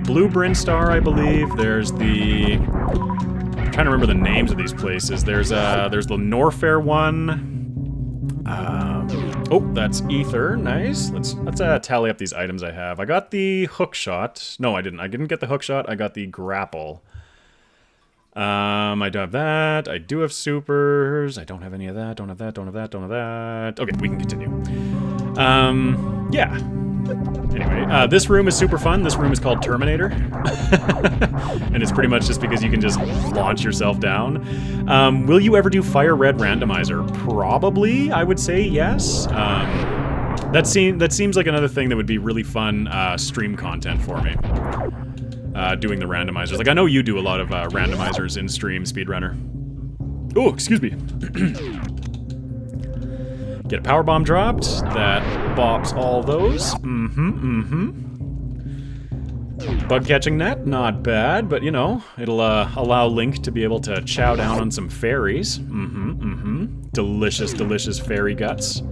Blue Brinstar, I believe. There's the... I'm trying to remember the names of these places. There's the Norfair one. Oh, that's ether. Nice. Let's tally up these items I have. I got the hook shot. No, I didn't. I didn't get the hook shot. I got the grapple. I don't have that. I do have supers. I don't have any of that. Don't have that. Don't have that. Don't have that. Okay, we can continue. Yeah. Anyway, this room is super fun. This room is called Terminator. And it's pretty much just because you can just launch yourself down. Will you ever do Fire Red Randomizer? Probably, I would say yes. That seems like another thing that would be really fun stream content for me. Doing the randomizers. Like, I know you do a lot of randomizers in stream, Speedrunner. Oh, excuse me. Get a power bomb dropped. That bops all those. Bug catching net, not bad, but you know, it'll allow Link to be able to chow down on some fairies. Delicious, delicious fairy guts.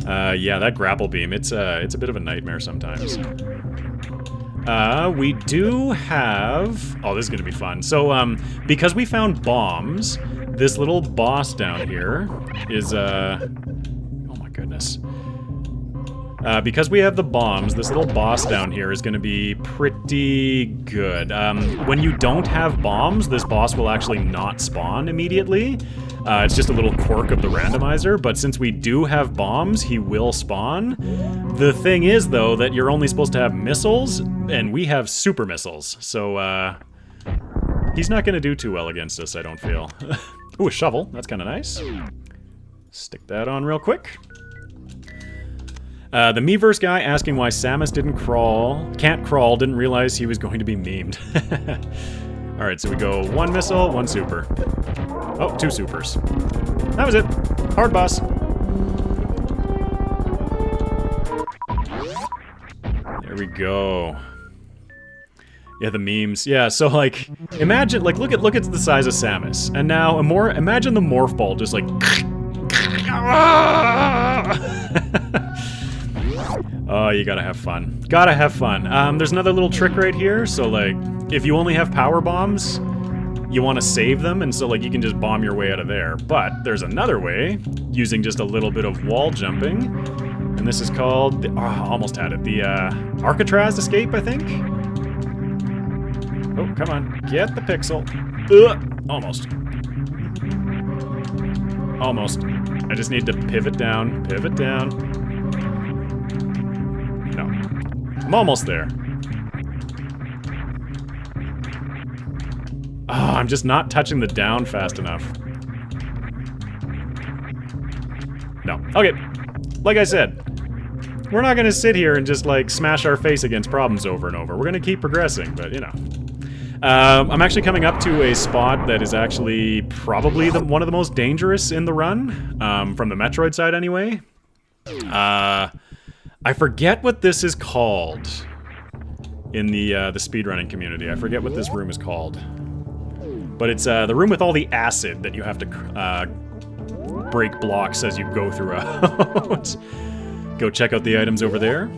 Yeah, that grapple beam, it's a bit of a nightmare sometimes. We do have... Oh, this is gonna be fun. So, because we found bombs, this little boss down here is, oh my goodness. Because we have the bombs, this little boss down here is gonna be pretty good. When you don't have bombs, this boss will actually not spawn immediately. It's just a little quirk of the randomizer, but since we do have bombs, he will spawn. The thing is, though, that you're only supposed to have missiles, and we have super missiles, so, he's not gonna do too well against us, I don't feel. Ooh, a shovel. That's kind of nice. Stick that on real quick. The Miiverse guy asking why Samus can't crawl, didn't realize he was going to be memed. Alright, so we go 1 missile, 1 super. Oh, 2 supers. That was it. Hard boss. There we go. Yeah, the memes. Yeah, so like, imagine, like, look at the size of Samus, and now imagine the morph ball just like. Oh you gotta have fun. Gotta have fun. There's another little trick right here. So, like, if you only have power bombs, you want to save them, and so, like, you can just bomb your way out of there. But there's another way, using just a little bit of wall jumping, and this is called, almost had it, the Alcatraz escape, I think? Oh, come on, get the pixel. Almost. Almost. I just need to pivot down, pivot down. No. I'm almost there. Oh, I'm just not touching the down fast enough. No. Okay. Like I said, we're not gonna sit here and just, like, smash our face against problems over and over. We're gonna keep progressing, but, you know. I'm actually coming up to a spot that is actually probably one of the most dangerous in the run, from the Metroid side anyway. I forget what this is called in the speedrunning community. I forget what this room is called. But it's the room with all the acid that you have to break blocks as you go throughout. Go check out the items over there.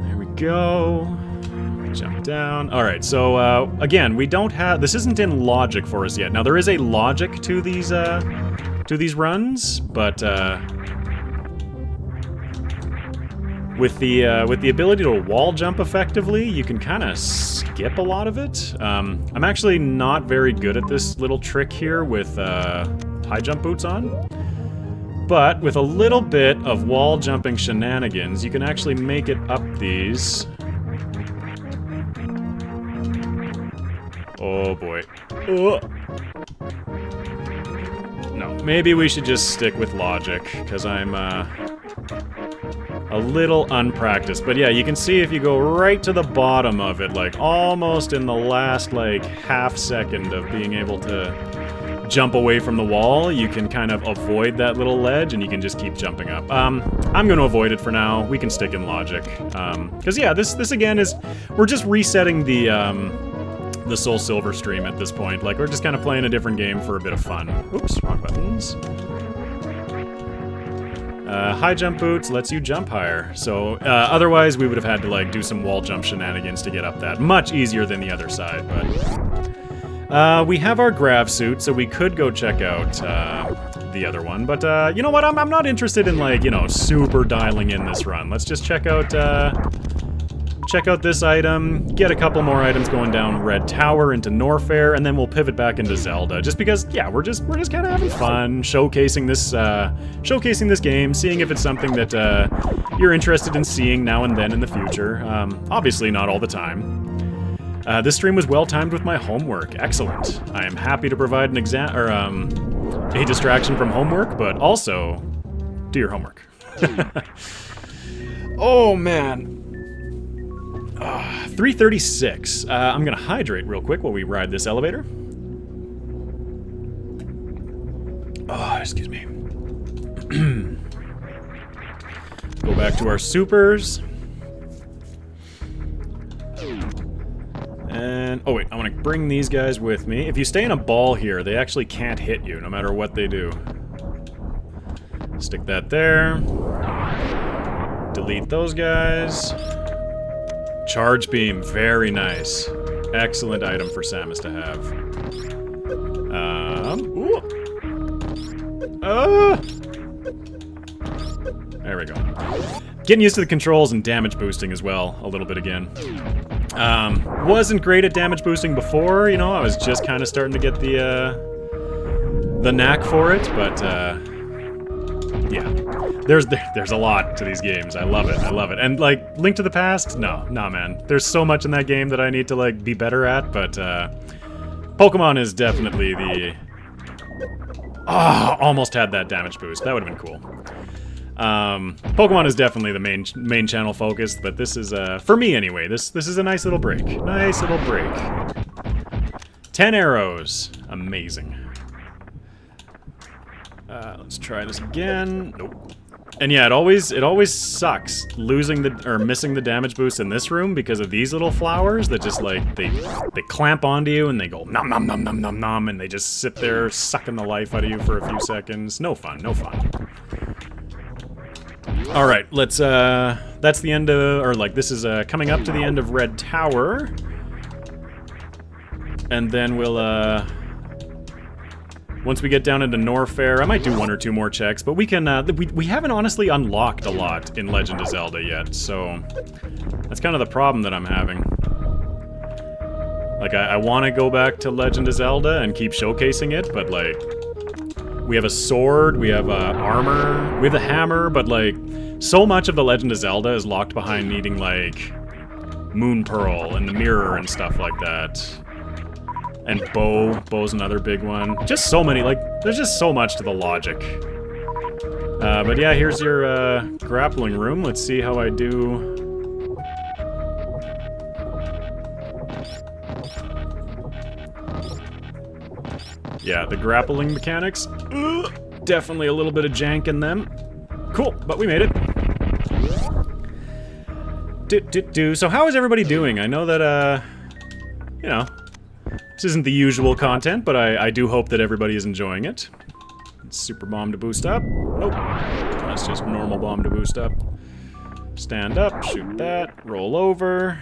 There we go. Jump down. Alright, so again, we don't have... This isn't in logic for us yet. Now, there is a logic to these runs, but with the ability to wall jump effectively, you can kind of skip a lot of it. I'm actually not very good at this little trick here with high jump boots on. But with a little bit of wall jumping shenanigans, you can actually make it up these. Oh boy. No, maybe we should just stick with logic, because I'm a little unpracticed. But yeah, you can see if you go right to the bottom of it, like almost in the last, like, half second of being able to jump away from the wall, you can kind of avoid that little ledge and you can just keep jumping up. I'm going to avoid it for now. We can stick in logic. Because yeah, this again is, we're just resetting the SoulSilver stream at this point. Like, we're just kind of playing a different game for a bit of fun. Oops, wrong buttons. High jump boots lets you jump higher. So, otherwise we would have had to, like, do some wall jump shenanigans to get up that. Much easier than the other side, but... we have our grav suit, so we could go check out, the other one. But, you know what? I'm not interested in, like, you know, super dialing in this run. Let's just check out this item, get a couple more items going down Red Tower into Norfair, and then we'll pivot back into Zelda. Just because, yeah, we're just kind of having fun, showcasing this game, seeing if it's something that you're interested in seeing now and then in the future. Obviously, not all the time. This stream was well timed with my homework. Excellent. I am happy to provide an a distraction from homework, but also do your homework. Oh man. 3:36. I'm gonna hydrate real quick while we ride this elevator. Oh, excuse me. Go back to our supers. And, oh wait, I want to bring these guys with me. If you stay in a ball here, they actually can't hit you, no matter what they do. Stick that there. Delete those guys. Charge beam, very nice. Excellent item for Samus to have. There we go. Getting used to the controls and damage boosting as well, a little bit again. Wasn't great at damage boosting before, you know, I was just kind of starting to get the knack for it, but, yeah. There's a lot to these games. I love it. I love it. And, like, Link to the Past? No, man. There's so much in that game that I need to, like, be better at, but, Pokemon is definitely the... Oh, almost had that damage boost. That would have been cool. Pokemon is definitely the main channel focus, but this is, for me anyway, this is a nice little break. Nice little break. 10 arrows. Amazing. Let's try this again. Nope. And yeah, it always sucks missing the damage boost in this room because of these little flowers that just, like, they clamp onto you and they go nom nom nom nom nom nom, and they just sit there sucking the life out of you for a few seconds. No fun, no fun. All right, let's, that's the end of, or like, this is coming up to the end of Red Tower. And then we'll, once we get down into Norfair, I might do 1 or 2 more checks, but we can, we haven't honestly unlocked a lot in Legend of Zelda yet, so that's kind of the problem that I'm having. Like, I want to go back to Legend of Zelda and keep showcasing it, but like, we have a sword, we have armor, we have a hammer, but like, so much of the Legend of Zelda is locked behind needing like Moon Pearl and the mirror and stuff like that. And Bow's another big one. Just so many, like, there's just so much to the logic. But yeah, here's your grappling room. Let's see how I do. Yeah, the grappling mechanics. Definitely a little bit of jank in them. Cool, but we made it. So how is everybody doing? I know that, you know, this isn't the usual content, but I do hope that everybody is enjoying it. Super bomb to boost up. Nope. That's just normal bomb to boost up. Stand up, shoot that, roll over.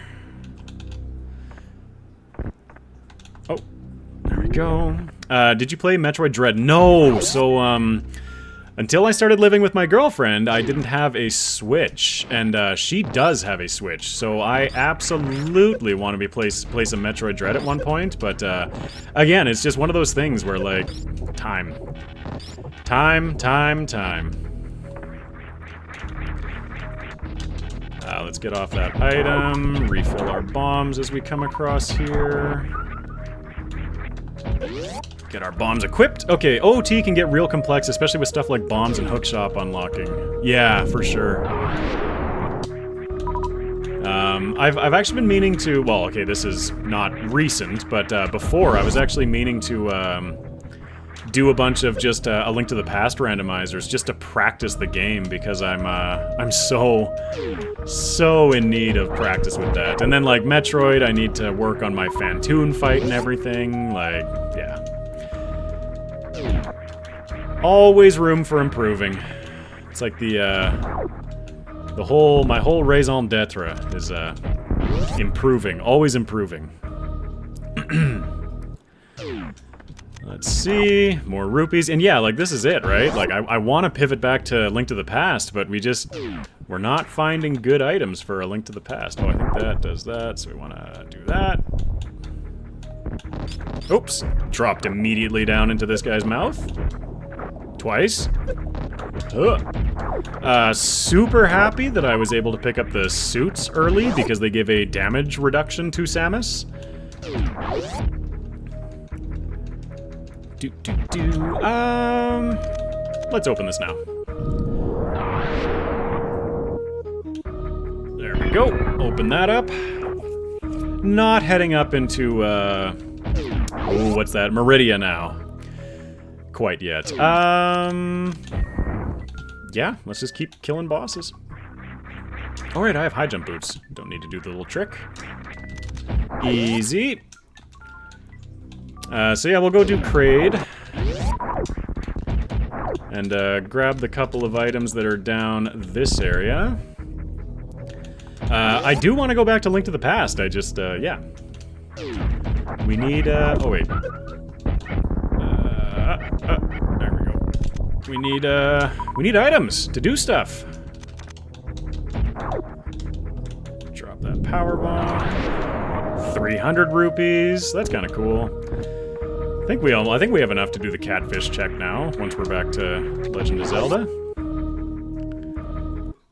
Oh, there we go. Did you play Metroid Dread? No! So, until I started living with my girlfriend, I didn't have a Switch, and she does have a Switch, so I absolutely want to be play some Metroid Dread at one point, but again, it's just one of those things where, like, time. Let's get off that item, refill our bombs as we come across here. Get our bombs equipped. Okay, OT can get real complex, especially with stuff like bombs and hookshop unlocking. Yeah, for sure. I've actually been meaning to, well, okay, this is not recent, but before I was actually meaning to do a bunch of just A Link to the Past randomizers just to practice the game, because I'm so in need of practice with that. And then like Metroid, I need to work on my Phantoon fight and everything. Like, yeah. Always room for improving. It's like my whole raison d'etre is improving, always improving. Let's see, more rupees, and yeah, like this is it, right? Like I want to pivot back to Link to the Past, but we're not finding good items for A Link to the Past. Oh, I think that does that, so we want to do that. Oops, dropped immediately down into this guy's mouth. Twice. Super happy that I was able to pick up the suits early because they give a damage reduction to Samus. Let's open this now. There we go. Open that up. Not heading up into, oh, what's that? Meridia now. Quite yet. Yeah, let's just keep killing bosses. Alright, I have high jump boots. Don't need to do the little trick. Easy. So yeah, we'll go do Kraid. And grab the couple of items that are down this area. I do want to go back to Link to the Past. I just, yeah. We need, oh wait. There we go. We need items to do stuff. Drop that power bomb. 300 rupees. That's kind of cool. I think we have enough to do the catfish check now, once we're back to Legend of Zelda.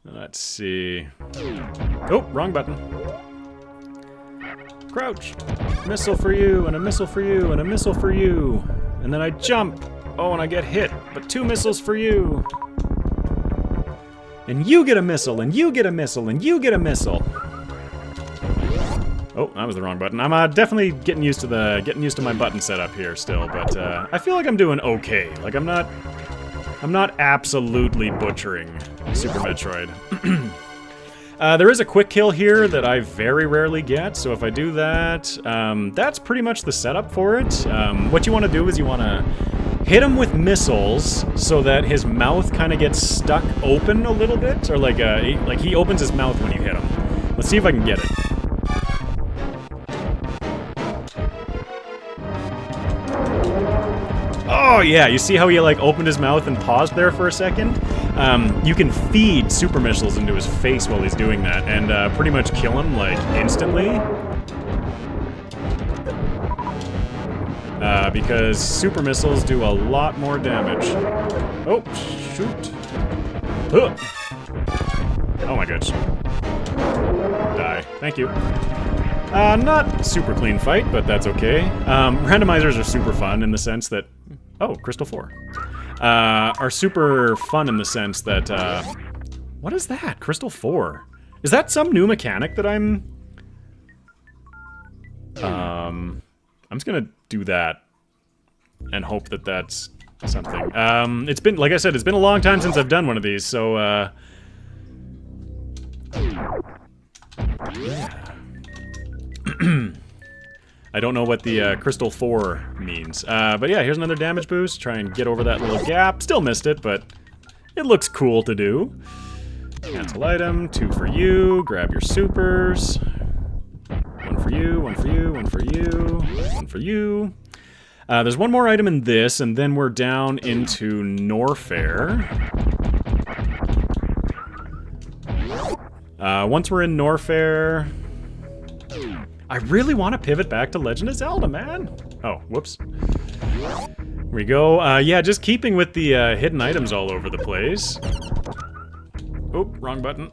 Let's see. Oh, wrong button. Crouch. Missile for you, and a missile for you, and a missile for you. And then I jump. Oh, and I get hit, but 2 missiles for you. And you get a missile, and you get a missile, and you get a missile. Oh, that was the wrong button. I'm definitely getting used to my button setup here still, but I feel like I'm doing okay. Like I'm not absolutely butchering Super Metroid. There is a quick kill here that I very rarely get, so if I do that, that's pretty much the setup for it. What you want to do is you want to hit him with missiles so that his mouth kind of gets stuck open a little bit, or like he opens his mouth when you hit him. Let's see if I can get it. Oh yeah, you see how he like opened his mouth and paused there for a second? You can feed super missiles into his face while he's doing that, and pretty much kill him like instantly. Because super missiles do a lot more damage. Oh, shoot. Oh my gosh. Die. Thank you. Not super clean fight, but that's okay. Randomizers are super fun in the sense that... Oh, Crystal 4. Are super fun in the sense that... what is that? Crystal 4. Is that some new mechanic that I'm just gonna do that and hope that that's something. It's been, like I said, it's been a long time since I've done one of these, so, yeah. I don't know what the Crystal 4 means. But yeah, here's another damage boost. Try and get over that little gap. Still missed it, but it looks cool to do. Cancel item, 2 for you. Grab your supers. 1 for you, 1 for you, 1 for you, 1 for you. There's one more item in this, and then we're down into Norfair. Once we're in Norfair... I really want to pivot back to Legend of Zelda, man. Oh, whoops. Here we go. Yeah, just keeping with the hidden items all over the place. Oh, wrong button.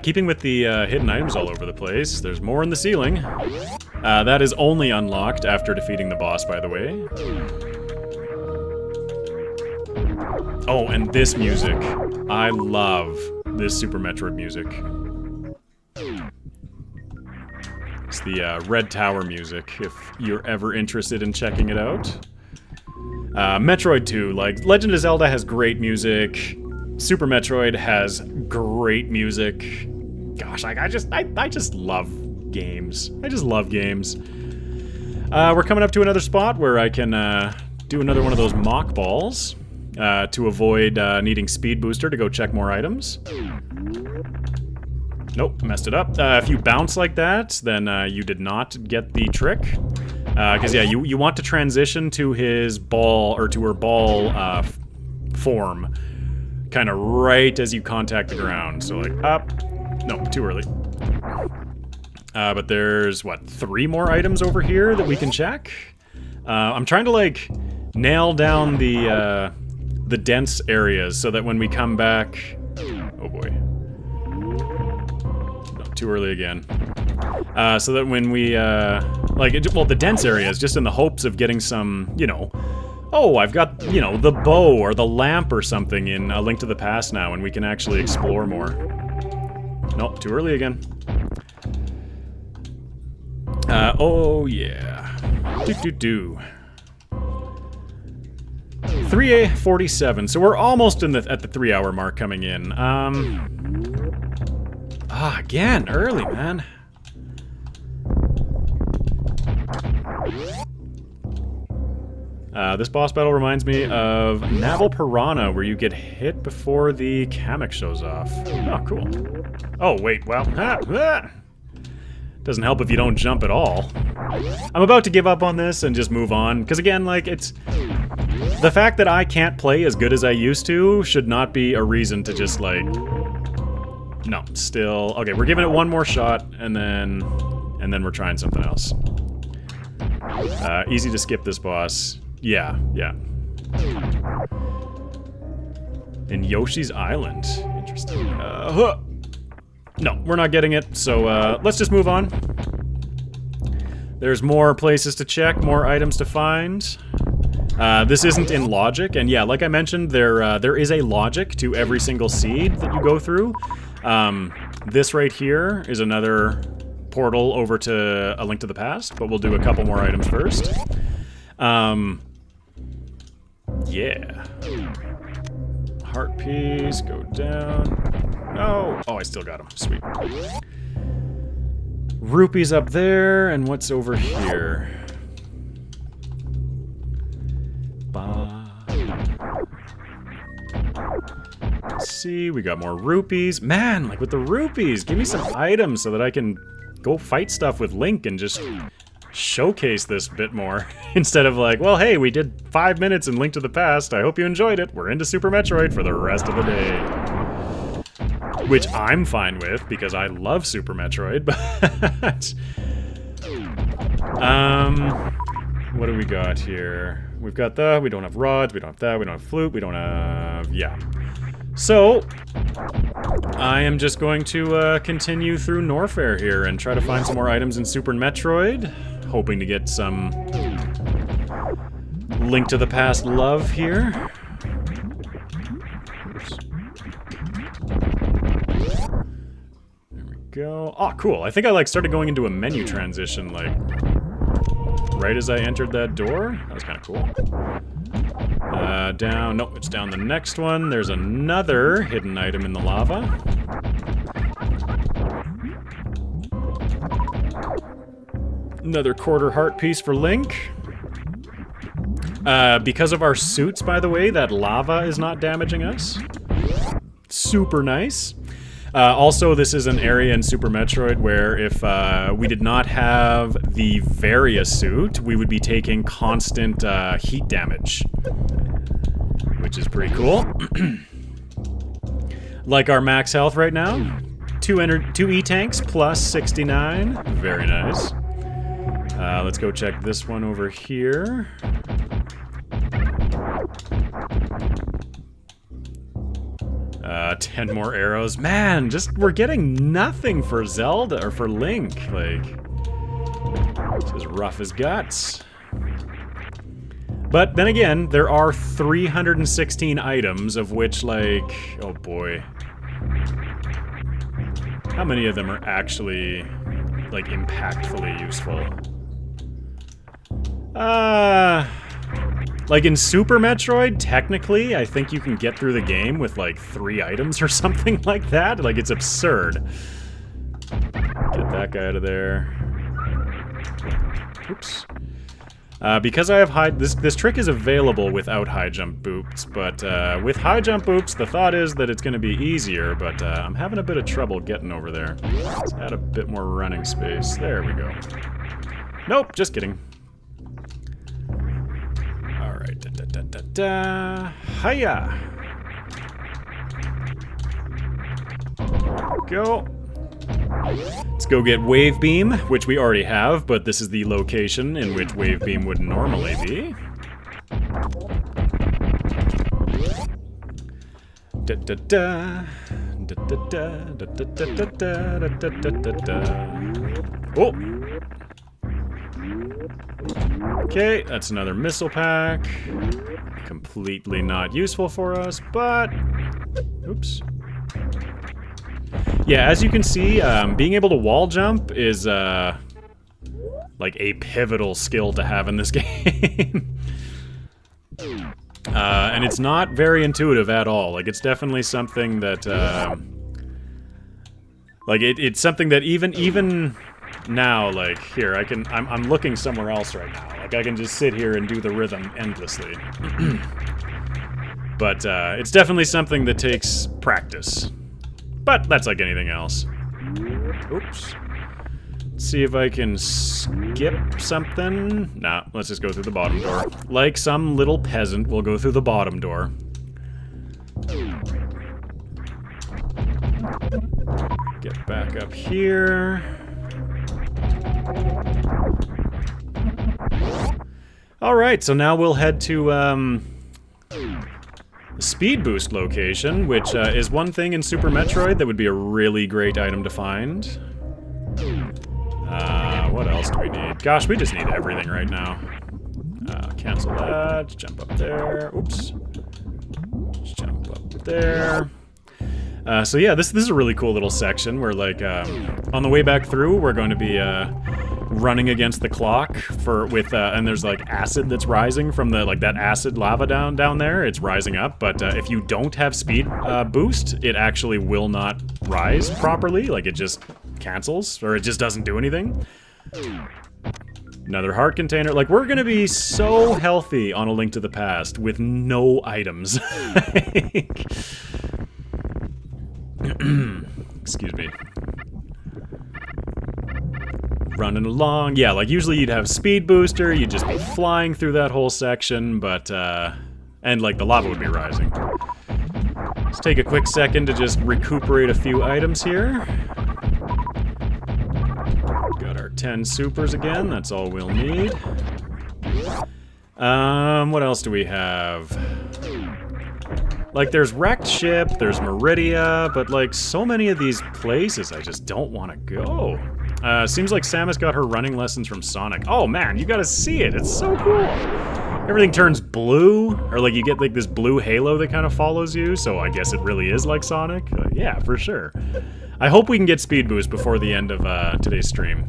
Keeping with the hidden items all over the place. There's more in the ceiling. That is only unlocked after defeating the boss, by the way. Oh, and this music. I love this Super Metroid music. It's the Red Tower music, if you're ever interested in checking it out. Metroid 2, like, Legend of Zelda has great music. Super Metroid has great music. Gosh, like, I just love games. I just love games. We're coming up to another spot where I can do another one of those mock balls to avoid needing Speed Booster to go check more items. Nope, messed it up. If you bounce like that, then you did not get the trick. Because, yeah, you want to transition to his ball, or to her ball form, kind of right as you contact the ground. So, like, up. No, too early. But there's, what, 3 more items over here that we can check? I'm trying to, like, nail down the dense areas so that when we come back... Oh, boy. Too early again. So that when we, well, the dense areas, just in the hopes of getting some, you know, oh, I've got, you know, the bow or the lamp or something in A Link to the Past now, and we can actually explore more. Nope, too early again. Oh, yeah. Do-do-do. 3:47, so we're almost at the 3-hour mark coming in. Again, early, man. This boss battle reminds me of Naval Piranha, where you get hit before the Kamek shows off. Oh, cool. Oh, wait, well, doesn't help if you don't jump at all. I'm about to give up on this and just move on, because again, like, it's... The fact that I can't play as good as I used to should not be a reason to just, like... No, still... Okay, we're giving it one more shot, and then we're trying something else. Easy to skip this boss. Yeah. In Yoshi's Island. Interesting. No, we're not getting it, so let's just move on. There's more places to check, more items to find. This isn't in logic, and yeah, like I mentioned, there is a logic to every single seed that you go through. This right here is another portal over to A Link to the Past, but we'll do a couple more items first. Yeah. Heart piece, go down. No! Oh, I still got him. Sweet. Rupees up there, and what's over here? Ba see. We got more rupees. Man, like with the rupees, give me some items so that I can go fight stuff with Link and just showcase this bit more. Instead of like, well, hey, we did 5 minutes in Link to the Past. I hope you enjoyed it. We're into Super Metroid for the rest of the day. Which I'm fine with, because I love Super Metroid, but... what do we got here? We've got we don't have rods, we don't have that, we don't have flute, we don't have... yeah. So, I am just going to continue through Norfair here and try to find some more items in Super Metroid. Hoping to get some Link to the Past love here. Oops. There we go. Oh, cool. I think I like started going into a menu transition like right as I entered that door. That was kind of cool. Down. Nope, it's down the next one. There's another hidden item in the lava. Another quarter heart piece for Link. Because of our suits, by the way, that lava is not damaging us. Super nice. Also, this is an area in Super Metroid where if we did not have the Varia suit, we would be taking constant heat damage. Which is pretty cool. Like our max health right now. 2 E-tanks plus 69. Very nice. Let's go check this one over here. Uh, 10 more arrows. Man, we're getting nothing for Zelda, or for Link. Like, it's as rough as guts. But then again, there are 316 items, of which, like, oh boy. How many of them are actually, like, impactfully useful? Like in Super Metroid, technically, I think you can get through the game with like 3 items or something like that. Like, it's absurd. Get that guy out of there. Oops. Because I have high... This trick is available without high jump boots, but with high jump boots, the thought is that it's going to be easier, but I'm having a bit of trouble getting over there. Let's add a bit more running space. There we go. Nope, just kidding. Alright, da-da-da-da-da. Hiya! There we go. Let's go get Wave Beam, which we already have, but this is the location in which Wave Beam would normally be. Da-da-da. Da-da-da. Da-da-da-da. Da-da-da-da. Oh! Okay, that's another missile pack. Completely not useful for us, but... Oops. Yeah, as you can see, being able to wall jump is, like, a pivotal skill to have in this game. And it's not very intuitive at all. Like, it's definitely something that, like, it's something that even now, like, here, I'm looking somewhere else right now. Like, I can just sit here and do the rhythm endlessly. But, it's definitely something that takes practice. But that's like anything else. Oops. Let's see if I can skip something. Nah, let's just go through the bottom door. Like some little peasant, we'll go through the bottom door. Get back up here. Alright, so now we'll head to, Speed Boost location, which is one thing in Super Metroid that would be a really great item to find. What else do we need? Gosh, we just need everything right now. Cancel that, jump up there, oops. Just jump up there. So yeah, this is a really cool little section where, like, on the way back through, we're going to be, running against the clock and there's like acid that's rising from the that acid lava down there. It's rising up, but if you don't have speed boost, it actually will not rise properly. Like, it just cancels, or it just doesn't do anything. Another heart container. Like, we're gonna be so healthy on A Link to the Past with no items. Excuse me. Running along. Yeah, like usually you'd have speed booster, you'd just be flying through that whole section, but, and like the lava would be rising. Let's take a quick second to just recuperate a few items here. Got our 10 supers again, that's all we'll need. What else do we have? Like, there's Wrecked Ship, there's Meridia, but like, so many of these places I just don't want to go. Seems like Samus got her running lessons from Sonic. Oh man, you gotta see it, it's so cool! Everything turns blue, or like you get like this blue halo that kind of follows you, so I guess it really is like Sonic. Yeah, for sure. I hope we can get speed boost before the end of today's stream.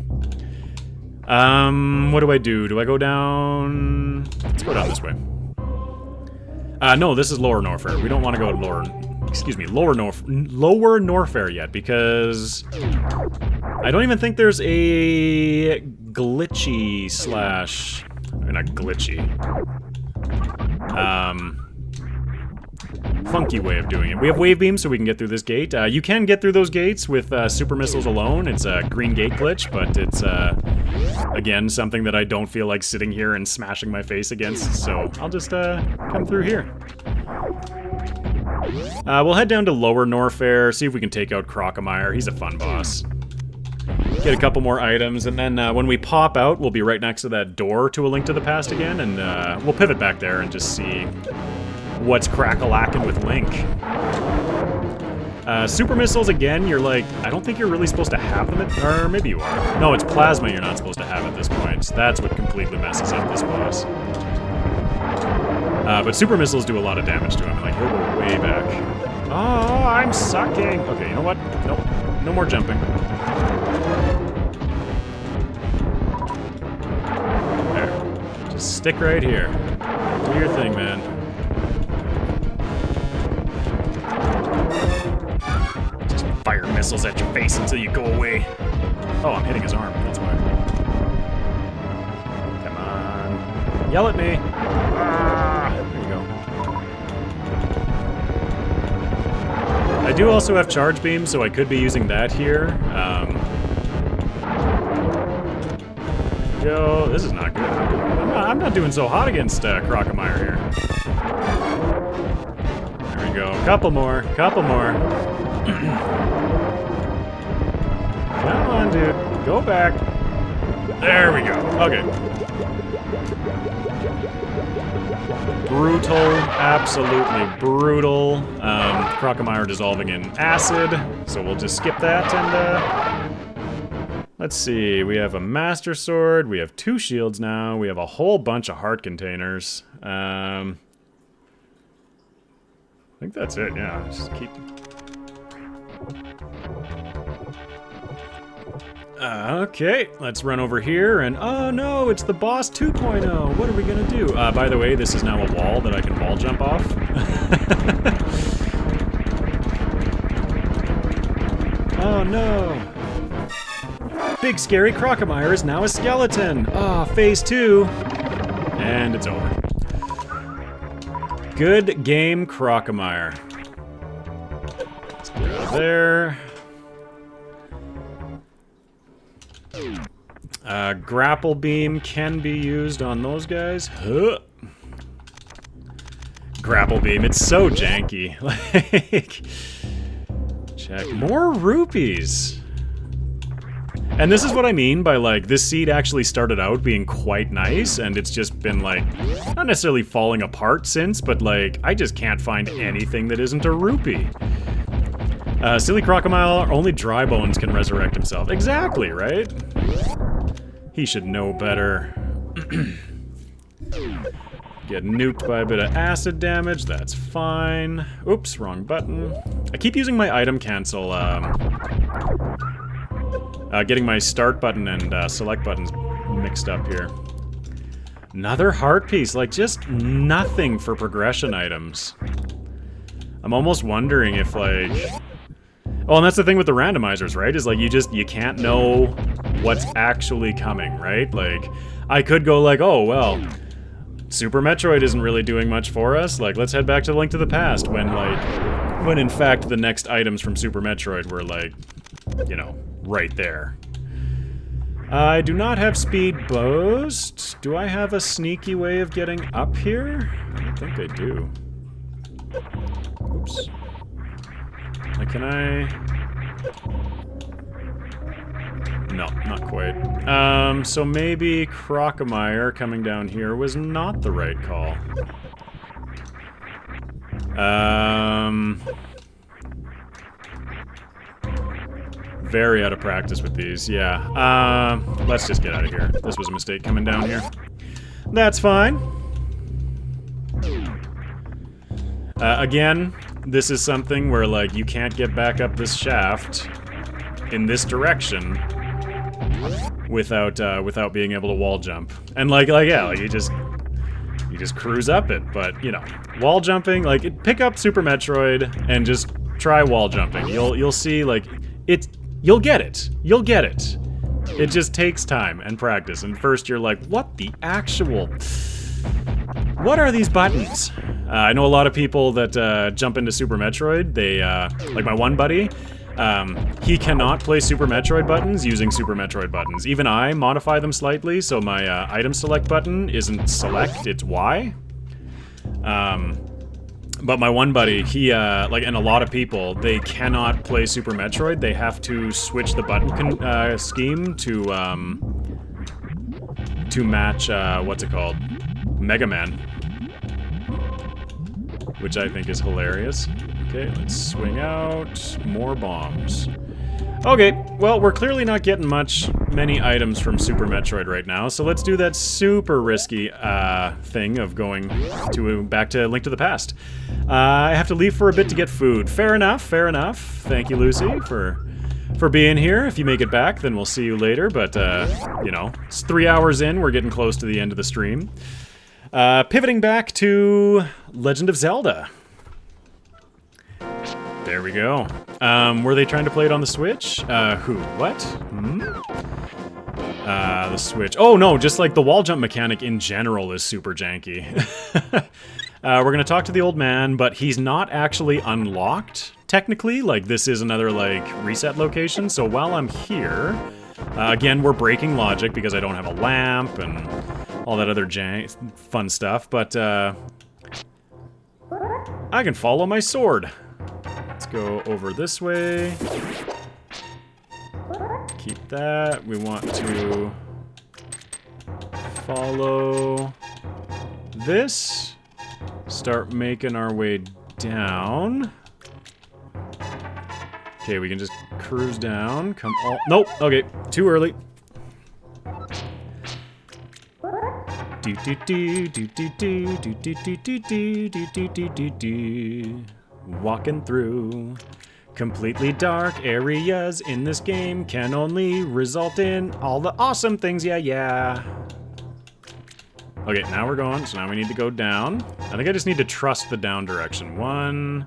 What do I do? Do I go down? Let's go down this way. No, this is Lower Norfair. We don't want to go Lower Norfair yet, because I don't even think there's a glitchy slash... not glitchy. Funky way of doing it. We have wave beams, so we can get through this gate. You can get through those gates with super missiles alone. It's a green gate glitch, but it's again something that I don't feel like sitting here and smashing my face against. So I'll just come through here. We'll head down to Lower Norfair, see if we can take out Crocomire. He's a fun boss. Get a couple more items, and then when we pop out, we'll be right next to that door to A Link to the Past again, and we'll pivot back there and just see what's crack-a-lackin' with Link. Super missiles, again, you're like, I don't think you're really supposed to have them, or maybe you are. No, it's plasma you're not supposed to have at this point. That's what completely messes up this boss. But super missiles do a lot of damage to him, like, he'll go way back. Oh, I'm sucking! Okay, you know what? Nope, no more jumping. Just stick right here. Do your thing, man. Just fire missiles at your face until you go away. Oh, I'm hitting his arm. That's why. Come on. Yell at me. Ah, there you go. I do also have charge beams, so I could be using that here. Yo, this is not good. I'm not doing so hot against Crocomire here. There we go. Couple more. Couple more. Come on, dude. Go back. There we go. Okay. Brutal. Absolutely brutal. Crocomire dissolving in acid. So we'll just skip that and... let's see, we have a Master Sword, we have 2 shields now, we have a whole bunch of heart containers. I think that's it, yeah, just keep... okay, let's run over here and, oh no, it's the boss 2.0, what are we gonna do? By the way, this is now a wall that I can wall jump off. Oh no! Big scary Crocomire is now a skeleton! Ah, phase 2! And it's over. Good game, Crocomire. Let's get out of there. Grapple beam can be used on those guys. Huh. Grapple beam, it's so janky. Like, check. More rupees! And this is what I mean by, like, this seed actually started out being quite nice, and it's just been, like, not necessarily falling apart since, but, like, I just can't find anything that isn't a rupee. Silly Crocomile, only dry bones can resurrect himself. Exactly, right? He should know better. Get nuked by a bit of acid damage, that's fine. Oops, wrong button. I keep using my item cancel, getting my start button and select buttons mixed up here. Another heart piece, like just nothing for progression items. I'm almost wondering if like... Oh, and that's the thing with the randomizers, right? Is like you can't know what's actually coming, right? Like, I could go like, oh, well, Super Metroid isn't really doing much for us. Like, let's head back to Link to the Past when like... When in fact, the next items from Super Metroid were like, you know, right there. I do not have speed boost. Do I have a sneaky way of getting up here? I don't think I do. Oops. Like, can I... No, not quite. So maybe Crocomire coming down here was not the right call. Very out of practice with these, yeah. Let's just get out of here. This was a mistake coming down here. That's fine. Again, this is something where, like, you can't get back up this shaft in this direction without being able to wall jump. And you just cruise up it, but you know, wall jumping, like, pick up Super Metroid and just try wall jumping. You'll see, like, you'll get it. You'll get it. It just takes time and practice. And first you're like, what the actual... What are these buttons? I know a lot of people that jump into Super Metroid, they, like my one buddy, he cannot play Super Metroid buttons using Super Metroid buttons. Even I modify them slightly, so my item select button isn't select, it's Y. But my one buddy, he, and a lot of people, they cannot play Super Metroid. They have to switch the button scheme to match, what's it called? Mega Man. Which I think is hilarious. Okay, let's swing out. More bombs. Okay, well, we're clearly not getting many items from Super Metroid right now, so let's do that super risky thing of going back to Link to the Past. I have to leave for a bit to get food. Fair enough, fair enough. Thank you, Lucy, for being here. If you make it back, then we'll see you later, but, you know, it's 3 hours in, we're getting close to the end of the stream. Pivoting back to Legend of Zelda. There we go. Were they trying to play it on the Switch? Who? What? Hmm? The Switch. Oh, no, just like the wall jump mechanic in general is super janky. We're gonna talk to the old man, but he's not actually unlocked, technically. Like, this is another, like, reset location, so while I'm here... again, we're breaking logic because I don't have a lamp and all that other fun stuff, but, I can follow my sword. Let's go over this way. Keep that. We want to follow this. Start making our way down. Okay, we can just cruise down. Come all... Nope! Okay, too early. Walking through completely dark areas in this game can only result in all the awesome things, yeah. Okay, now we're going, so now we need to go down. I think I just need to trust the down direction. 1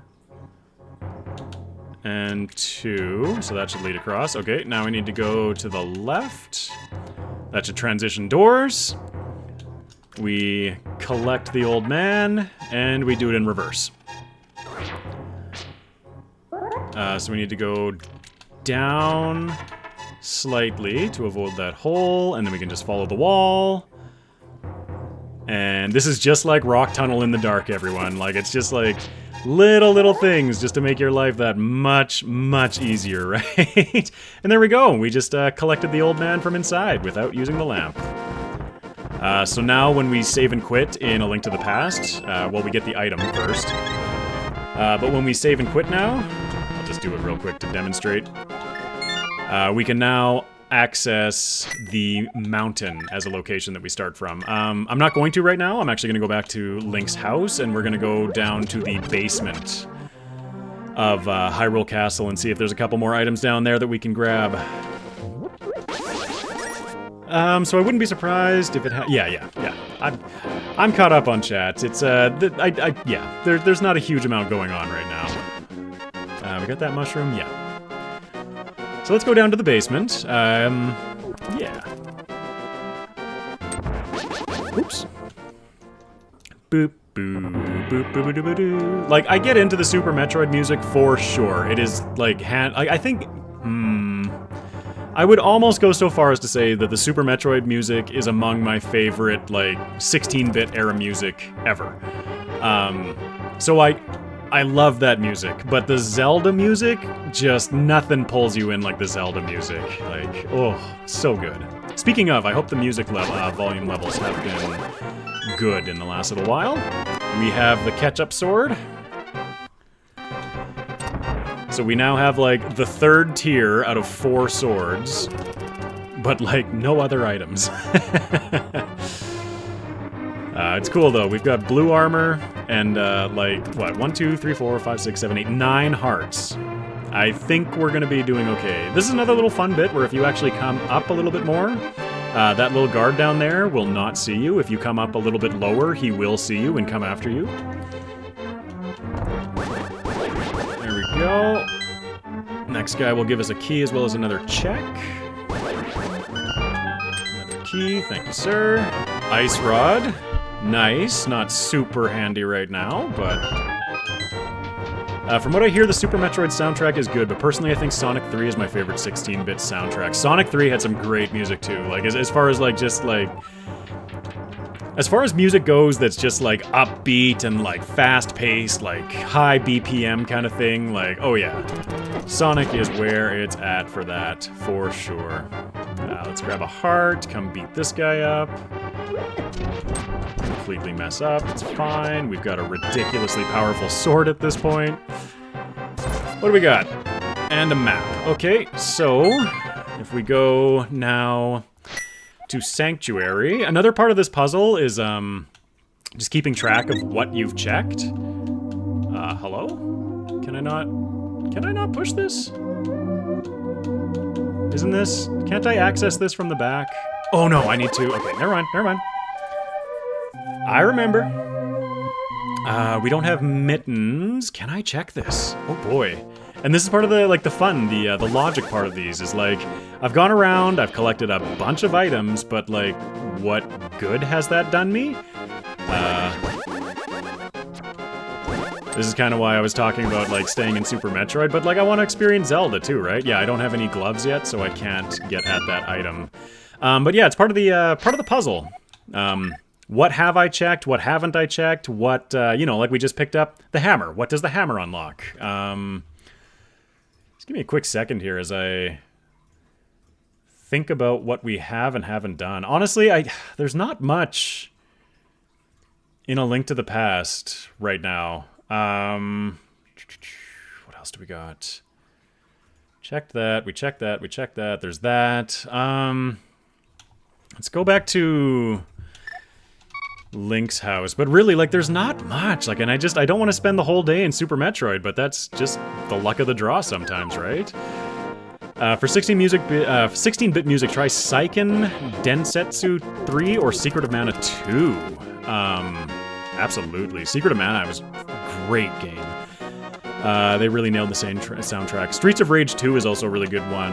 and 2, so that should lead across. Okay, now we need to go to the left. That should transition doors. We collect the old man, and we do it in reverse. So we need to go down slightly to avoid that hole, and then we can just follow the wall. And this is just like Rock Tunnel in the Dark, everyone. Like, it's just like little things just to make your life that much easier, right? And there we go. We just collected the old man from inside without using the lamp. So now when we save and quit in A Link to the Past, well, we get the item first. But when we save and quit now, I'll just do it real quick to demonstrate. We can now access the mountain as a location that we start from. I'm not going to right now. I'm actually going to go back to Link's house, and we're going to go down to the basement of Hyrule Castle and see if there's a couple more items down there that we can grab. So I wouldn't be surprised if it yeah. I'm caught up on chat. It's, yeah, there's not a huge amount going on right now. We got that mushroom? Yeah. So let's go down to the basement. Yeah. Oops. Boop, boop, Like, I get into the Super Metroid music for sure. It is, like, I think... I would almost go so far as to say that the Super Metroid music is among my favorite, like, 16-bit era music ever. So I love that music, but the Zelda music, just nothing pulls you in like the Zelda music. Like, oh, so good. Speaking of, I hope the music volume levels have been good in the last little while. We have the catch-up sword. So we now have, like, the 3rd tier out of 4 swords, but, like, no other items. It's cool, though. We've got blue armor and, like, what, 1, 2, 3, 4, 5, 6, 7, 8, 9 hearts. I think we're going to be doing okay. This is another little fun bit where if you actually come up a little bit more, that little guard down there will not see you. If you come up a little bit lower, he will see you and come after you. There we go. Next guy will give us a key as well as another check. Another key, thank you, sir. Ice rod. Nice, not super handy right now, but... from what I hear, the Super Metroid soundtrack is good, but personally I think Sonic 3 is my favorite 16-bit soundtrack. Sonic 3 had some great music too, like, as far as, like, just, like... As far as music goes that's just, like, upbeat and, like, fast-paced, like, high BPM kind of thing, like, oh yeah. Sonic is where it's at for that, for sure. Let's grab a heart, come beat this guy up. Completely mess up, it's fine. We've got a ridiculously powerful sword at this point. What do we got? And a map. Okay, so if we go now to Sanctuary, another part of this puzzle is just keeping track of what you've checked. Hello? Can I not push this? Isn't this... Can't I access this from the back? Oh no, I need to... Okay, never mind. I remember. We don't have mittens. Can I check this? Oh boy. And this is part of the, like, the fun, the logic part of these is, like, I've gone around, I've collected a bunch of items, but, like, what good has that done me? This is kind of why I was talking about, like, staying in Super Metroid, but, like, I want to experience Zelda too, right? Yeah, I don't have any gloves yet, so I can't get at that item. But yeah, it's part of the puzzle. What have I checked? What haven't I checked? What, you know, like we just picked up the hammer. What does the hammer unlock? Just give me a quick second here as I think about what we have and haven't done. Honestly, there's not much in A Link to the Past right now. What else do we got? Checked that, we checked that, we checked that, there's that. Let's go back to Link's house. But really, like, there's not much. Like, and I don't want to spend the whole day in Super Metroid, but that's just the luck of the draw sometimes, right? For 16-bit music, try Seiken Densetsu 3 or Secret of Mana 2. Absolutely. Secret of Mana was a great game. They really nailed the soundtrack. Streets of Rage 2 is also a really good one.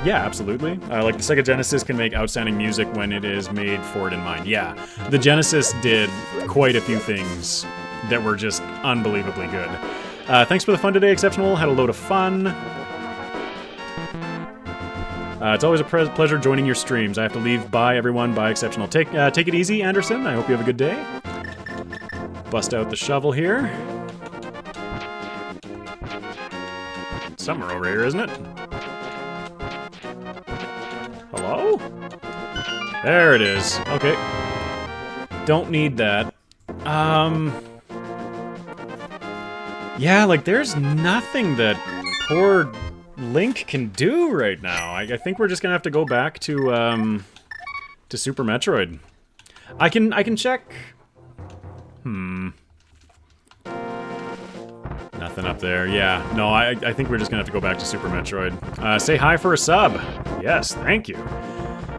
Yeah, absolutely. Like, the Sega Genesis can make outstanding music when it is made for it in mind. Yeah, the Genesis did quite a few things that were just unbelievably good. Thanks for the fun today, Exceptional. Had a load of fun. It's always a pleasure joining your streams. I have to leave. Bye, everyone. Bye, Exceptional. Take it easy, Anderson. I hope you have a good day. Bust out the shovel here. Somewhere over here, isn't it? Hello? There it is. Okay. Don't need that. Yeah, like, there's nothing that poor Link can do right now. I think we're just gonna have to go back to Super Metroid. I can check... Nothing up there. Yeah. No, I think we're just gonna have to go back to Super Metroid. Say hi for a sub. Yes, thank you.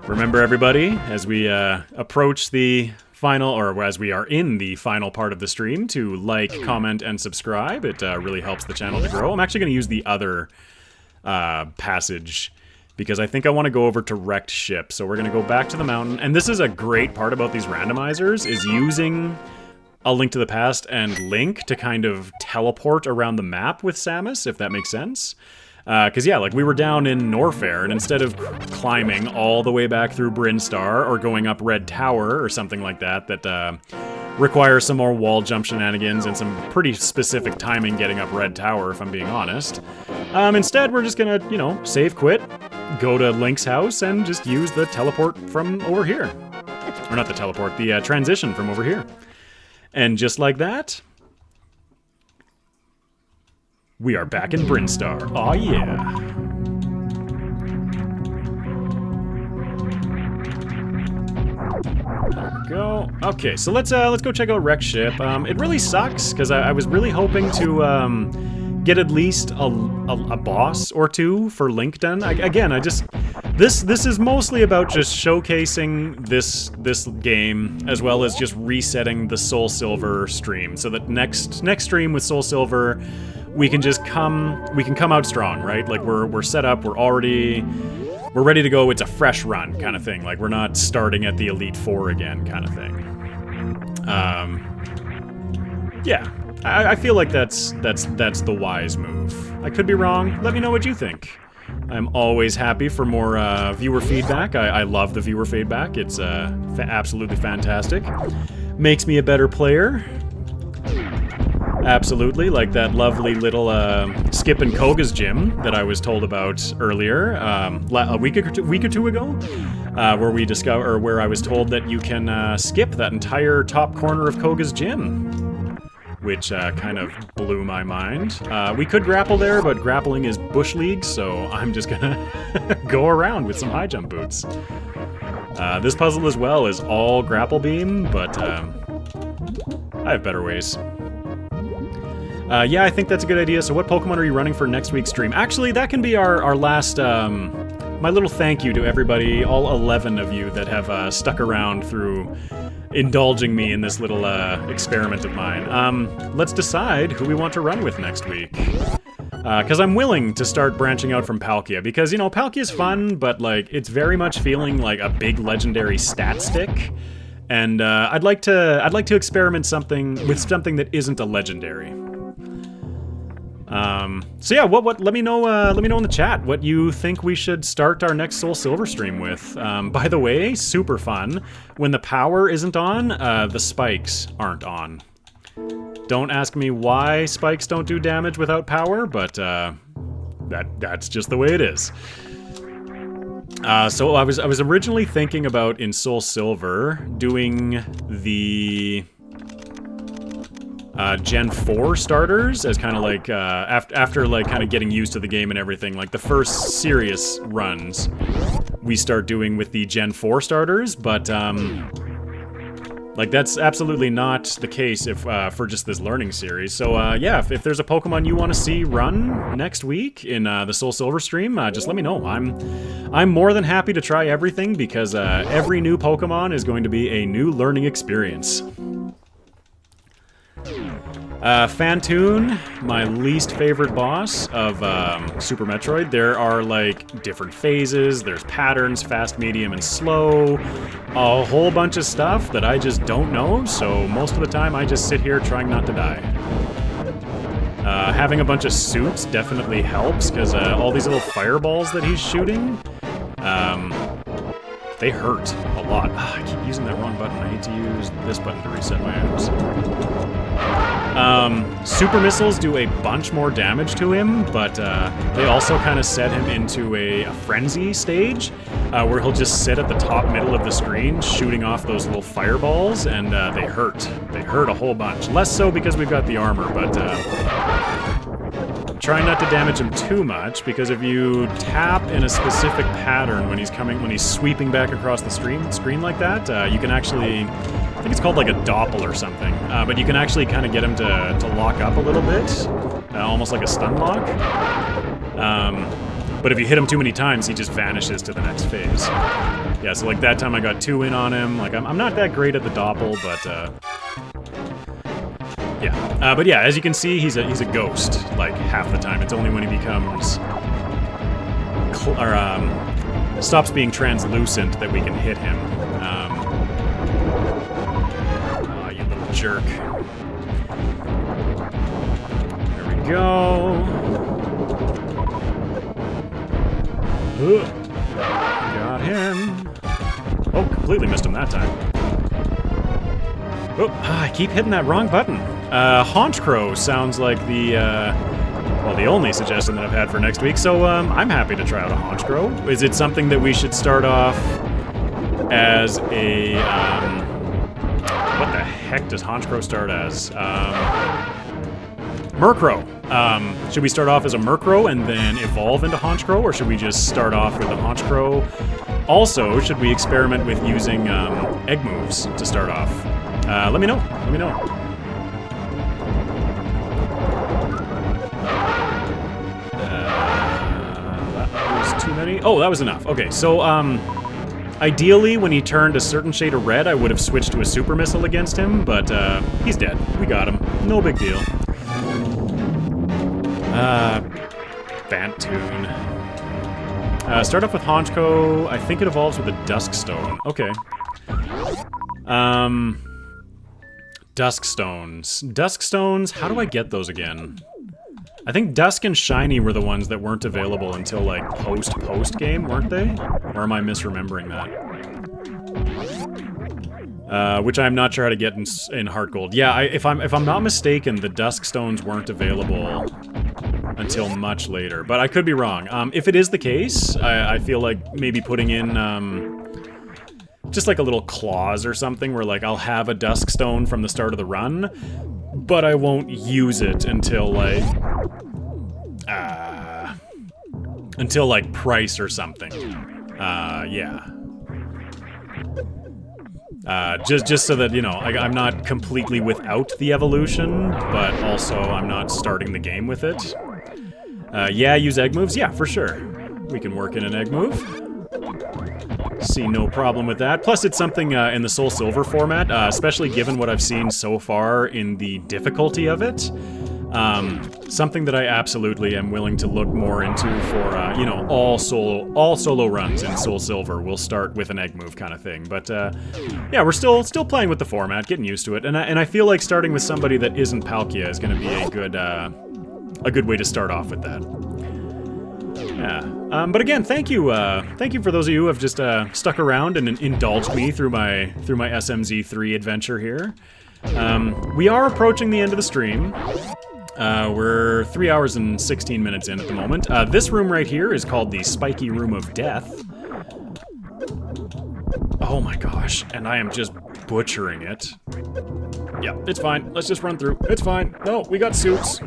Remember, everybody, as we approach the final, or as we are in the final part of the stream, to like, comment, and subscribe. It really helps the channel to grow. I'm actually gonna use the other passage because I think I want to go over to Wrecked Ship. So we're gonna go back to the mountain. And this is a great part about these randomizers, is using A Link to the Past and Link to kind of teleport around the map with Samus, if that makes sense. Because, yeah, like, we were down in Norfair, and instead of climbing all the way back through Brinstar or going up Red Tower or something like that, that requires some more wall jump shenanigans and some pretty specific timing getting up Red Tower, if I'm being honest. Instead, we're just gonna, you know, save quit, go to Link's house, and just use the teleport from over here. Or not the teleport, the transition from over here. And just like that, we are back in Brinstar. Aw, yeah. There we go. Okay, so let's go check out Wreck Ship. It really sucks because I was really hoping to get at least a boss or two for Link done. This is mostly about just showcasing this game as well as just resetting the SoulSilver stream, so that next stream with SoulSilver we can come out strong, right? Like we're set up, we're ready to go. It's a fresh run kind of thing. Like we're not starting at the Elite Four again kind of thing. Yeah, I feel like that's the wise move. I could be wrong. Let me know what you think. I'm always happy for more viewer feedback. I love the viewer feedback. It's absolutely fantastic. Makes me a better player. Absolutely, like that lovely little skip in Koga's gym that I was told about earlier, a week or two ago, where I was told that you can skip that entire top corner of Koga's gym, which kind of blew my mind. We could grapple there, but grappling is Bush League, so I'm just gonna go around with some high jump boots. This puzzle as well is all grapple beam, but I have better ways. Yeah, I think that's a good idea. So what Pokemon are you running for next week's stream? Actually, that can be our last, my little thank you to everybody, all 11 of you that have stuck around through indulging me in this little experiment of mine. Let's decide who we want to run with next week. Because I'm willing to start branching out from Palkia, because, you know, Palkia's fun, but, like, it's very much feeling like a big legendary stat stick. And I'd like to experiment with something that isn't a legendary. So yeah, let me know in the chat what you think we should start our next SoulSilver stream with. By the way, super fun. When the power isn't on, the spikes aren't on. Don't ask me why spikes don't do damage without power, but that's just the way it is. So I was originally thinking about in SoulSilver doing the Gen 4 starters as kind of like, after like kind of getting used to the game and everything, like the first serious runs we start doing with the Gen 4 starters, but like that's absolutely not the case if for just this learning series. So yeah, if there's a Pokemon you want to see run next week in the SoulSilver stream, just let me know. I'm more than happy to try everything, because every new Pokemon is going to be a new learning experience. Phantoon, my least favorite boss of Super Metroid. There are like different phases, there's patterns, fast, medium, and slow. A whole bunch of stuff that I just don't know, so most of the time I just sit here trying not to die. Having a bunch of suits definitely helps, because all these little fireballs that he's shooting, they hurt a lot. I keep using that wrong button. I need to use this button to reset my items. Super missiles do a bunch more damage to him, but they also kind of set him into a frenzy stage, where he'll just sit at the top middle of the screen shooting off those little fireballs, and they hurt. They hurt a whole bunch. Less so because we've got the armor, but try not to damage him too much, because if you tap in a specific pattern when he's sweeping back across the screen like that, you can actually, I think it's called like a doppel or something, but you can actually kind of get him to lock up a little bit, almost like a stun lock. But if you hit him too many times, he just vanishes to the next phase. Yeah, so like that time I got 2 in on him. Like I'm not that great at the doppel, but yeah. But yeah, as you can see, he's a ghost like half the time. It's only when he becomes stops being translucent that we can hit him. Oh, you little jerk. go. Got him. Oh, completely missed him that time. Oh, I keep hitting that wrong button. Haunch Crow sounds like the only suggestion that I've had for next week, so I'm happy to try out a Haunch Crow. Is it something that we should start off as a... what the heck does Haunch Crow start as? Murkrow. Should we start off as a Murkrow and then evolve into Haunch Crow, or should we just start off with a Haunch Crow? Also, should we experiment with using egg moves to start off? Let me know. Let me know. That was too many. Oh, that was enough. Okay, so ideally, when he turned a certain shade of red, I would have switched to a Super Missile against him, but he's dead. We got him. No big deal. Bantoon. Start off with Honchko. I think it evolves with a Duskstone. Okay. Duskstones. Duskstones, how do I get those again? I think Dusk and Shiny were the ones that weren't available until, like, post game, weren't they? Or am I misremembering that? Which I'm not sure how to get in Heart Gold. Yeah, if I'm not mistaken, the Duskstones weren't available until much later, but I could be wrong. If it is the case, I feel like maybe putting in just like a little clause or something where like I'll have a Duskstone from the start of the run, but I won't use it until like price or something. Yeah. Just so that, you know, I'm not completely without the evolution, but also I'm not starting the game with it. Yeah, use egg moves? Yeah, for sure. We can work in an egg move. See no problem with that. Plus, it's something in the SoulSilver format, especially given what I've seen so far in the difficulty of it. Something that I absolutely am willing to look more into for, you know, all solo runs in SoulSilver. We'll start with an egg move kind of thing. But, yeah, we're still playing with the format, getting used to it. And I feel like starting with somebody that isn't Palkia is going to be a good way to start off with that. Yeah. But again, thank you for those of you who have just stuck around and indulged me through my SMZ3 adventure here. We are approaching the end of the stream. We're 3 hours and 16 minutes in at the moment. This room right here is called the Spiky Room of Death. Oh my gosh, and I am just butchering it. Yeah, it's fine. Let's just run through. It's fine. No, we got suits.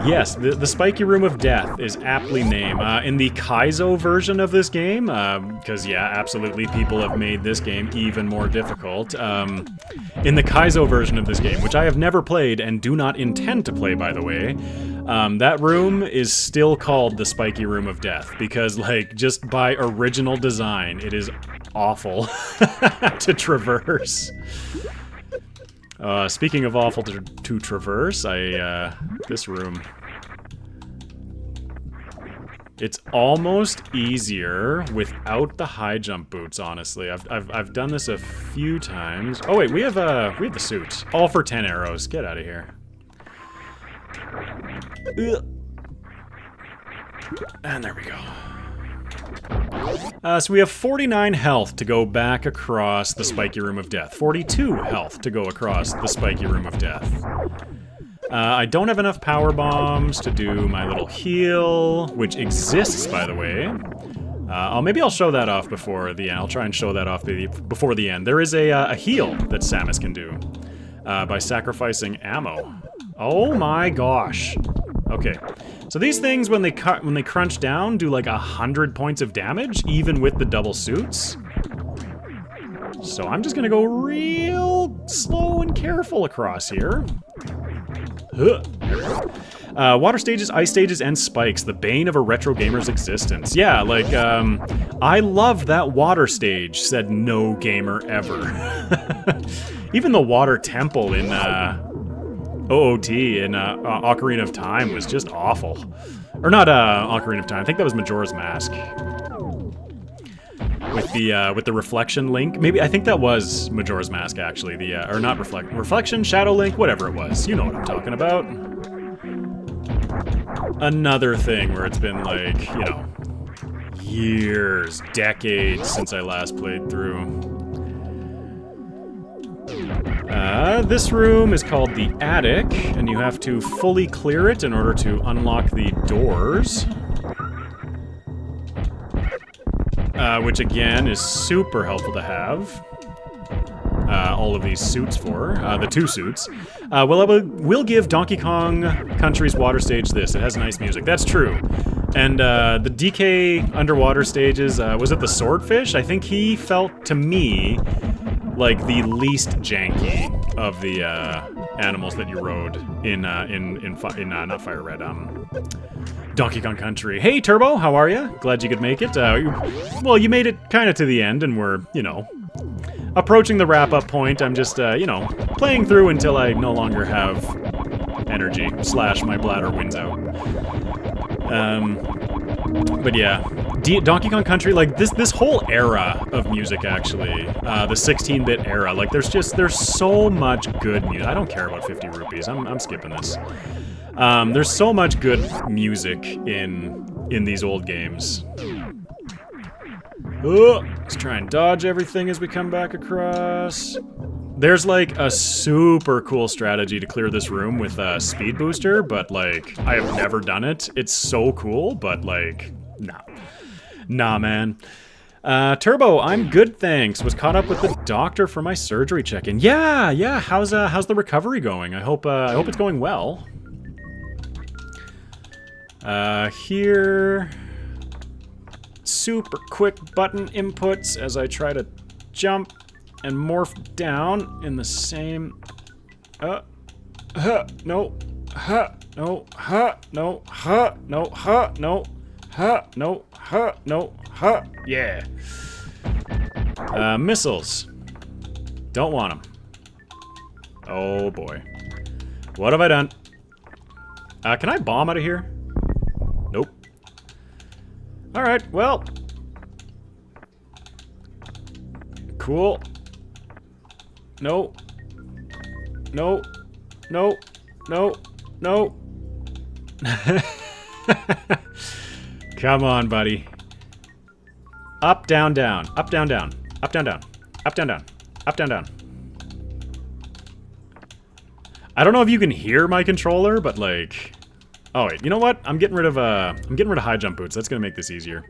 Yes, the Spiky Room of Death is aptly named. In the Kaizo version of this game, because yeah, absolutely, people have made this game even more difficult. In the Kaizo version of this game, which I have never played and do not intend to play, by the way, that room is still called the Spiky Room of Death, because, like, just by original design, it is awful to traverse. Speaking of awful to traverse, this room. It's almost easier without the high jump boots, honestly. I've done this a few times. Oh wait, we have the suit. All for 10 arrows. Get out of here. Ugh. And there we go. So we have 49 health to go back across the Spiky Room of Death. 42 health to go across the Spiky Room of Death. I don't have enough power bombs to do my little heal, which exists, by the way. Maybe I'll show that off before the end. I'll try and show that off before the end. There is a heal that Samus can do by sacrificing ammo. Oh my gosh. Okay. So these things, when they crunch down, do like 100 points of damage, even with the double suits. So I'm just gonna go real slow and careful across here. There we go. Water stages, ice stages, and spikes, the bane of a retro gamer's existence. Yeah, like, I love that water stage, said no gamer ever. Even the water temple in, OOT in Ocarina of Time was just awful. Or not Ocarina of Time, I think that was Majora's Mask. with the reflection link. Maybe I think that was Majora's Mask actually. The or not reflection, shadow link, whatever it was. You know what I'm talking about. Another thing where it's been like, you know, years, decades since I last played through. This room is called the attic, and you have to fully clear it in order to unlock the doors. Which again is super helpful to have. All of these suits for, the 2 suits. We'll give Donkey Kong Country's water stage this. It has nice music. That's true. And the DK underwater stages, was it the swordfish? I think he felt, to me, like the least janky of the animals that you rode in not Fire Red, Donkey Kong Country. Hey Turbo, how are you? Glad you could make it. Well, you made it kind of to the end, and we're, you know, approaching the wrap-up point. I'm just, you know, playing through until I no longer have energy, / my bladder wins out. But yeah, Donkey Kong Country, like, this whole era of music, actually, the 16-bit era, like, there's so much good music. I don't care about 50 rupees, I'm skipping this. There's so much good music in these old games. Let's try and dodge everything as we come back across. There's like a super cool strategy to clear this room with a speed booster, but like, I have never done it. It's so cool, but like, nah. Nah, man. Turbo, I'm good, thanks. Was caught up with the doctor for my surgery check-in. Yeah, how's the recovery going? I hope it's going well. Here... super quick button inputs as I try to jump and morph down in the same... no, no, no, no, yeah. Missiles. Don't want them. Oh boy. What have I done? Can I bomb out of here? Nope. Alright, well. Cool. No. No. No. No. No. Come on, buddy. Up, down, down. Up, down, down. Up, down, down. Up, down, down. Up, down, down. I don't know if you can hear my controller, but like... Oh wait, you know what? I'm getting rid of high jump boots. That's gonna make this easier.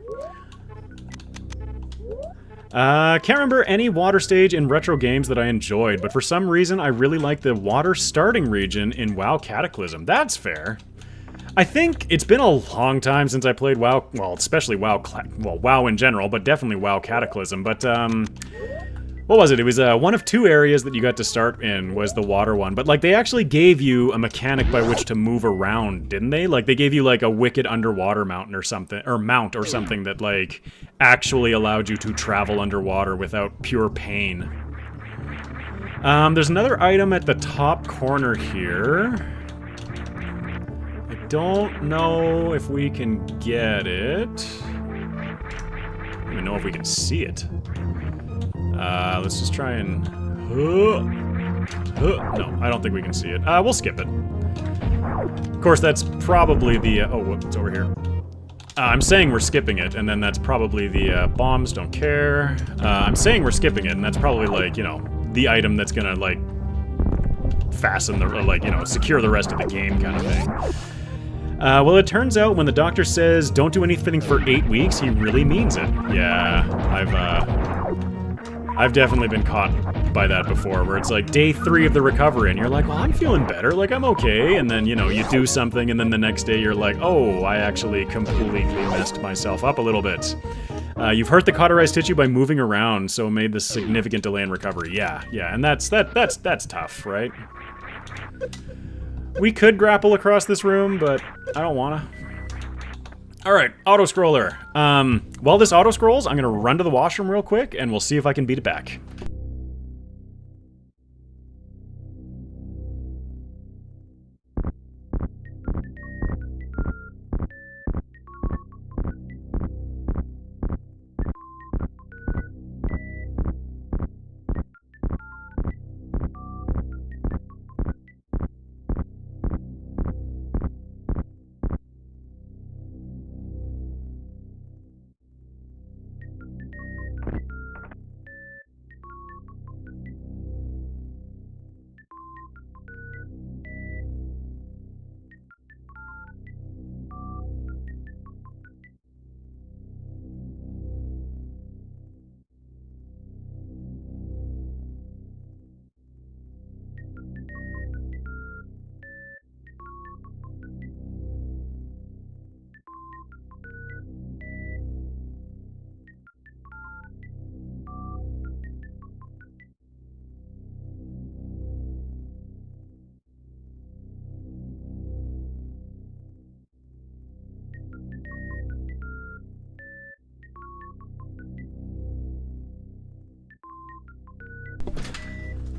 Can't remember any water stage in retro games that I enjoyed, but for some reason I really like the water starting region in WoW Cataclysm. That's fair. I think it's been a long time since I played WoW, well, especially WoW in general, but definitely WoW Cataclysm, but what was it? It was one of 2 areas that you got to start in was the water one, but like they actually gave you a mechanic by which to move around, didn't they? Like they gave you like a wicked underwater mountain or something, or mount or something that like actually allowed you to travel underwater without pure pain. There's another item at the top corner here. I don't know if we can get it. I don't even know if we can see it. Let's just try and... No, I don't think we can see it. We'll skip it. Of course, that's probably the... oh, whoops, it's over here. I'm saying we're skipping it, and then that's probably the bombs don't care. I'm saying we're skipping it, and that's probably, like, you know, the item that's gonna, like, fasten the... like, you know, secure the rest of the game kind of thing. Well, it turns out when the doctor says, don't do anything for 8 weeks, he really means it. Yeah, I've definitely been caught by that before, where it's like day 3 of the recovery, and you're like, well, I'm feeling better, like, I'm okay, and then, you know, you do something, and then the next day you're like, oh, I actually completely messed myself up a little bit. You've hurt the cauterized tissue by moving around, so made this significant delay in recovery. Yeah, and that's tough, right? We could grapple across this room, but I don't wanna. Alright, auto-scroller. While this auto-scrolls, I'm gonna run to the washroom real quick, and we'll see if I can beat it back.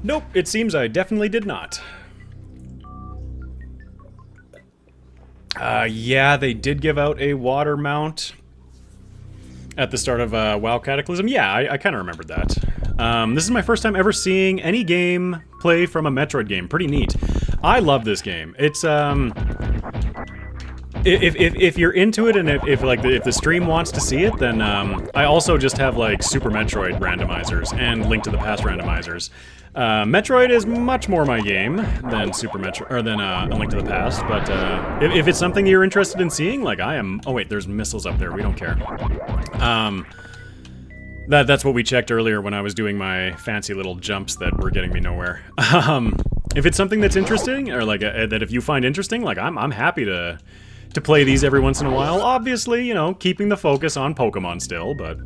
Nope, it seems I definitely did not. Yeah, they did give out a water mount at the start of WoW Cataclysm. Yeah, I kind of remembered that. This is my first time ever seeing any game play from a Metroid game. Pretty neat. I love this game. It's if you're into it and if the stream wants to see it, then I also just have like Super Metroid randomizers and Link to the Past randomizers. Metroid is much more my game than Super Metroid or than A Link to the Past. But if it's something you're interested in seeing, like I am. Oh wait, there's missiles up there. We don't care. That's what we checked earlier when I was doing my fancy little jumps that were getting me nowhere. If it's something that's interesting, or like that if you find interesting, like I'm happy to play these every once in a while. Obviously, you know, keeping the focus on Pokemon still, but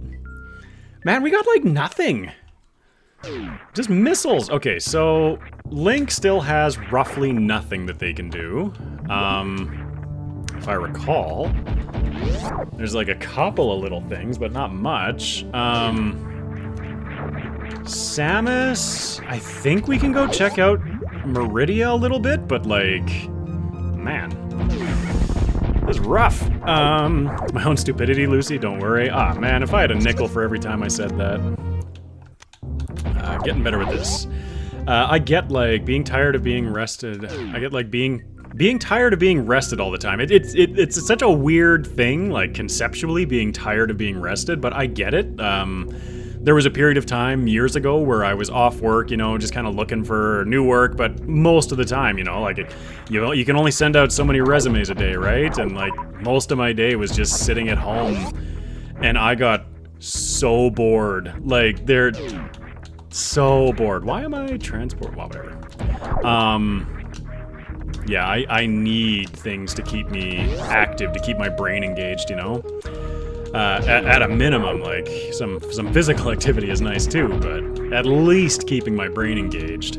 man, we got like nothing. Just missiles. Okay, so Link still has roughly nothing that they can do. If I recall, there's like a couple of little things, but not much. Samus, I think we can go check out Meridia a little bit, but like, man, this is rough. My own stupidity, Lucy, don't worry. Ah, man, if I had a nickel for every time I said that. Getting better with this. I get like being tired of being rested. I get like being tired of being rested all the time. It's such a weird thing, like conceptually being tired of being rested, but I get it. There was a period of time years ago where I was off work, you know, just kind of looking for new work, but most of the time, you know, like, you know, you can only send out so many resumes a day, right? And like most of my day was just sitting at home, and I got so bored. Like, they're so bored. Why am I transport? Well, whatever. Yeah, I need things to keep me active, to keep my brain engaged, you know? At a minimum, like, some physical activity is nice too, but at least keeping my brain engaged.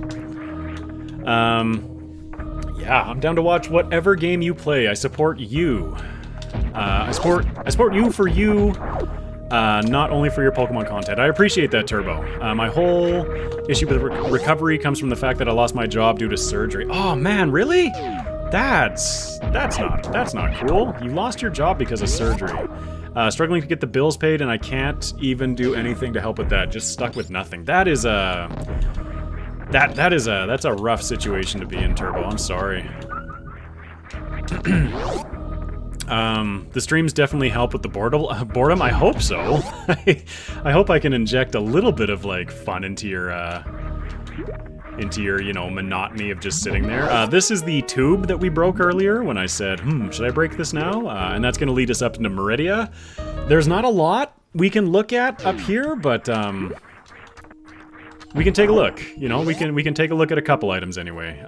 Yeah, I'm down to watch whatever game you play. I support you. I support you for you, not only for your Pokemon content. I appreciate that, Turbo. My whole issue with recovery comes from the fact that I lost my job due to surgery. Oh man, really? That's not cool. You lost your job because of surgery. Struggling to get the bills paid, and I can't even do anything to help with that. Just stuck with nothing. That's a rough situation to be in, Turbo. I'm sorry. The streams definitely help with the boredom. I hope so. I hope I can inject a little bit of like fun into your you know, monotony of just sitting there. This is the tube that we broke earlier when I said, should I break this now? And that's going to lead us up into Meridia. There's not a lot we can look at up here, but we can take a look. You know, we can take a look at a couple items anyway.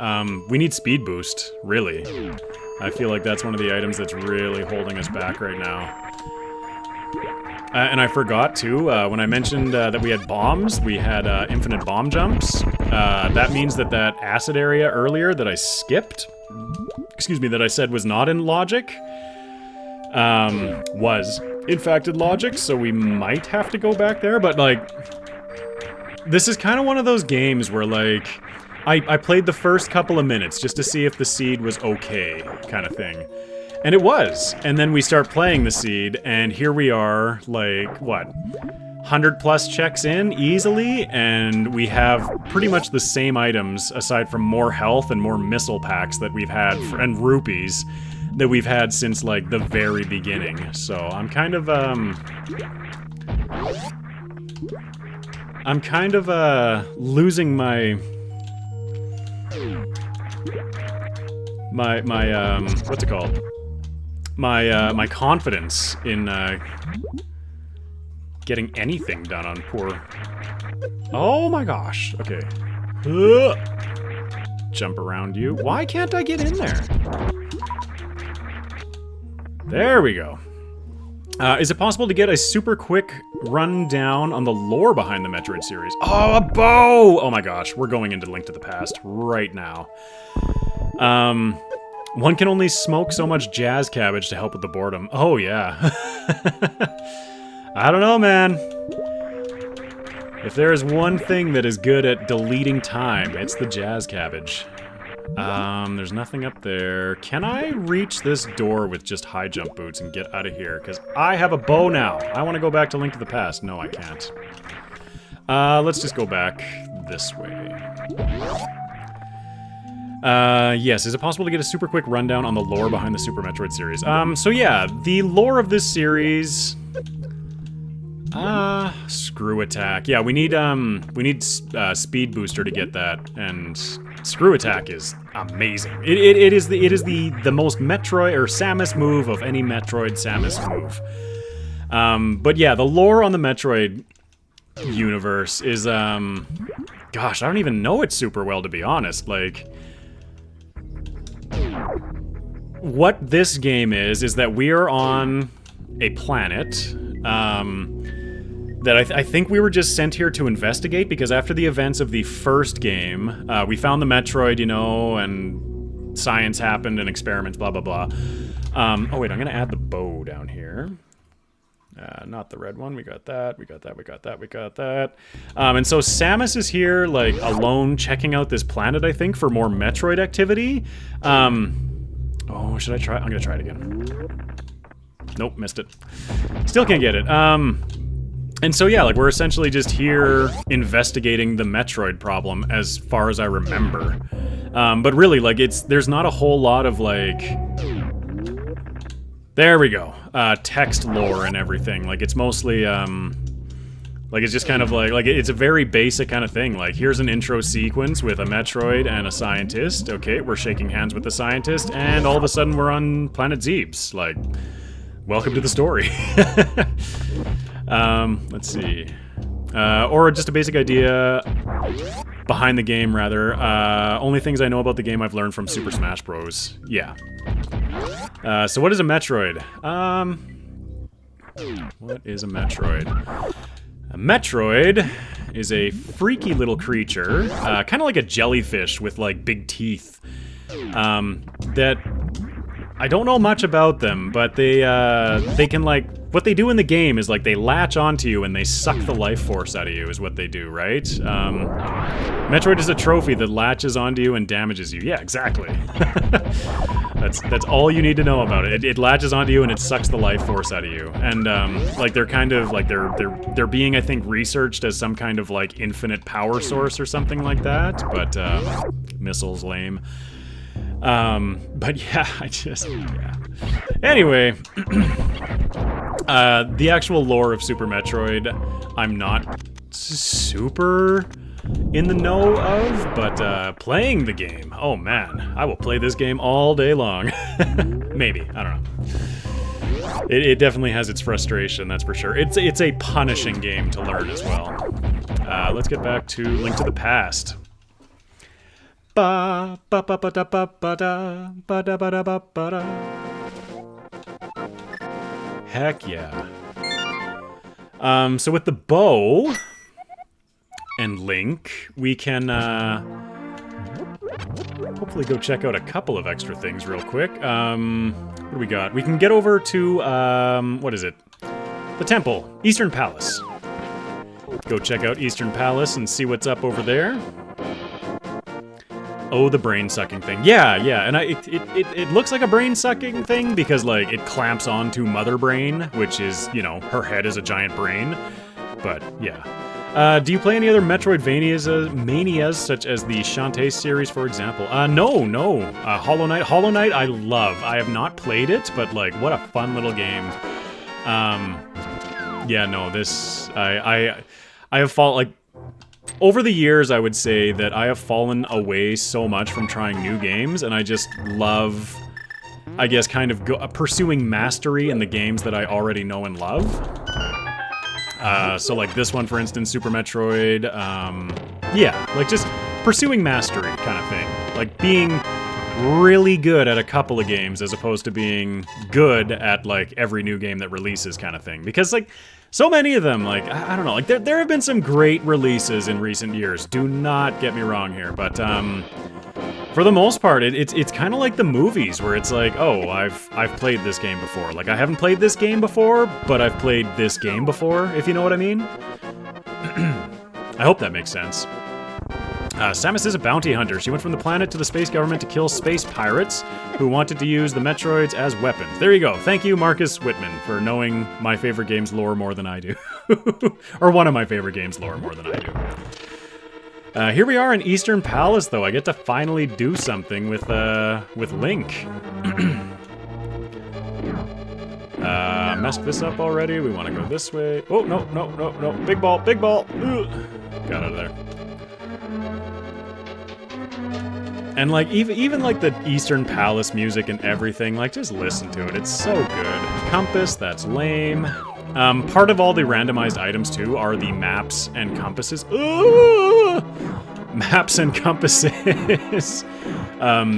We need speed boost, really. I feel like that's one of the items that's really holding us back right now. And I forgot, too, when I mentioned that we had bombs, we had infinite bomb jumps. That means that acid area earlier that I skipped, that I said was not in logic, was, in fact, in logic, so we might have to go back there, but, like, this is kind of one of those games where, like, I played the first couple of minutes just to see if the seed was okay, kind of thing. And it was. And then we start playing the seed, and here we are, like, what? 100+ checks in, easily, and we have pretty much the same items, aside from more health and more missile packs that we've had, and rupees, that we've had since, like, the very beginning. So, I'm kind of losing my what's it called? My confidence in getting anything done on poor... Oh my gosh, okay. Jump around you. Why can't I get in there? There we go. Is it possible to get a super quick rundown on the lore behind the Metroid series? Oh, a bow! Oh my gosh, we're going into Link to the Past right now. One can only smoke so much jazz cabbage to help with the boredom. Oh, yeah. I don't know, man. If there is one thing that is good at deleting time, it's the jazz cabbage. There's nothing up there. Can I reach this door with just high jump boots and get out of here? Because I have a bow now. I want to go back to Link to the Past. No, I can't. Let's just go back this way. Yes, is it possible to get a super quick rundown on the lore behind the Super Metroid series? So yeah, the lore of this series... Screw Attack. Yeah, we need Speed Booster to get that, and Screw Attack is amazing. It is the most Metroid, or Samus move of any Metroid Samus move. But yeah, the lore on the Metroid universe is, gosh, I don't even know it super well, to be honest. Like... what this game is that we are on a planet that I think we were just sent here to investigate, because after the events of the first game, we found the Metroid, you know, and science happened and experiments, blah, blah, blah. Oh, wait, I'm going to add the bow down here. Not the red one. We got that. We got that. We got that. We got that. And so Samus is here, like, alone, checking out this planet, I think, for more Metroid activity. Oh, should I try? I'm gonna try it again. Nope, missed it. Still can't get it. And so yeah, like, we're essentially just here investigating the Metroid problem as far as I remember. But really, like, there's not a whole lot of, like... there we go. Text lore and everything. Like, it's mostly, like, it's just kind of like, it's a very basic kind of thing. Like, here's an intro sequence with a Metroid and a scientist. Okay, we're shaking hands with the scientist, and all of a sudden we're on Planet Zebes. Like, welcome to the story. Let's see. Or just a basic idea behind the game, rather. Only things I know about the game I've learned from Super Smash Bros. Yeah. So what is a Metroid? What is a Metroid? A Metroid is a freaky little creature, kind of like a jellyfish with, like, big teeth, that I don't know much about them, but they can, like, what they do in the game is, like, they latch onto you and they suck the life force out of you, is what they do, right? Metroid is a trophy that latches onto you and damages you. Yeah, exactly. That's all you need to know about it. It latches onto you and it sucks the life force out of you. And, like, they're kind of, like, they're being, I think, researched as some kind of, like, infinite power source or something like that, but, missiles, lame. But yeah, yeah. Anyway, the actual lore of Super Metroid, I'm not super in the know of, but playing the game, oh man, I will play this game all day long. Maybe, I don't know. It definitely has its frustration, that's for sure. It's a punishing game to learn as well. Let's get back to Link to the Past. Ba ba ba ba da ba ba da ba da ba da ba ba da. Heck yeah. So with the bow and Link, we can hopefully go check out a couple of extra things real quick. What do we got? We can get over to what is it? The temple, Eastern Palace. Go check out Eastern Palace and see what's up over there. Oh, the brain-sucking thing. Yeah, and it looks like a brain-sucking thing because, like, it clamps onto Mother Brain, which is, you know, her head is a giant brain. But, yeah. Do you play any other Metroidvanias, manias, such as the Shantae series, for example? No. Hollow Knight. Hollow Knight I love. I have not played it, but, like, what a fun little game. Yeah, no, this... I have like... Over the years, I would say that I have fallen away so much from trying new games, and I just love, I guess, kind of pursuing mastery in the games that I already know and love. So like this one, for instance, Super Metroid, yeah, like just pursuing mastery kind of thing. Like being really good at a couple of games as opposed to being good at like every new game that releases kind of thing. Because like, so many of them, like, I don't know, like, there have been some great releases in recent years, do not get me wrong here, but, for the most part, it's kind of like the movies, where it's like, oh, I've played this game before. Like, I haven't played this game before, but I've played this game before, if you know what I mean. I hope that makes sense. Samus is a bounty hunter. She went from the planet to the space government to kill space pirates who wanted to use the Metroids as weapons. There you go. Thank you, Marcus Whitman, for knowing my favorite game's lore more than I do. Or one of my favorite game's lore more than I do. Here we are in Eastern Palace, though. I get to finally do something with Link. Messed this up already. We want to go this way. Oh, no, no, no, no. Big ball, big ball. Ugh. Got out of there. And like even like the Eastern Palace music and everything, like just listen to it. It's so good. Compass, that's lame. Part of all the randomized items too are the maps and compasses. Ooh! Maps and compasses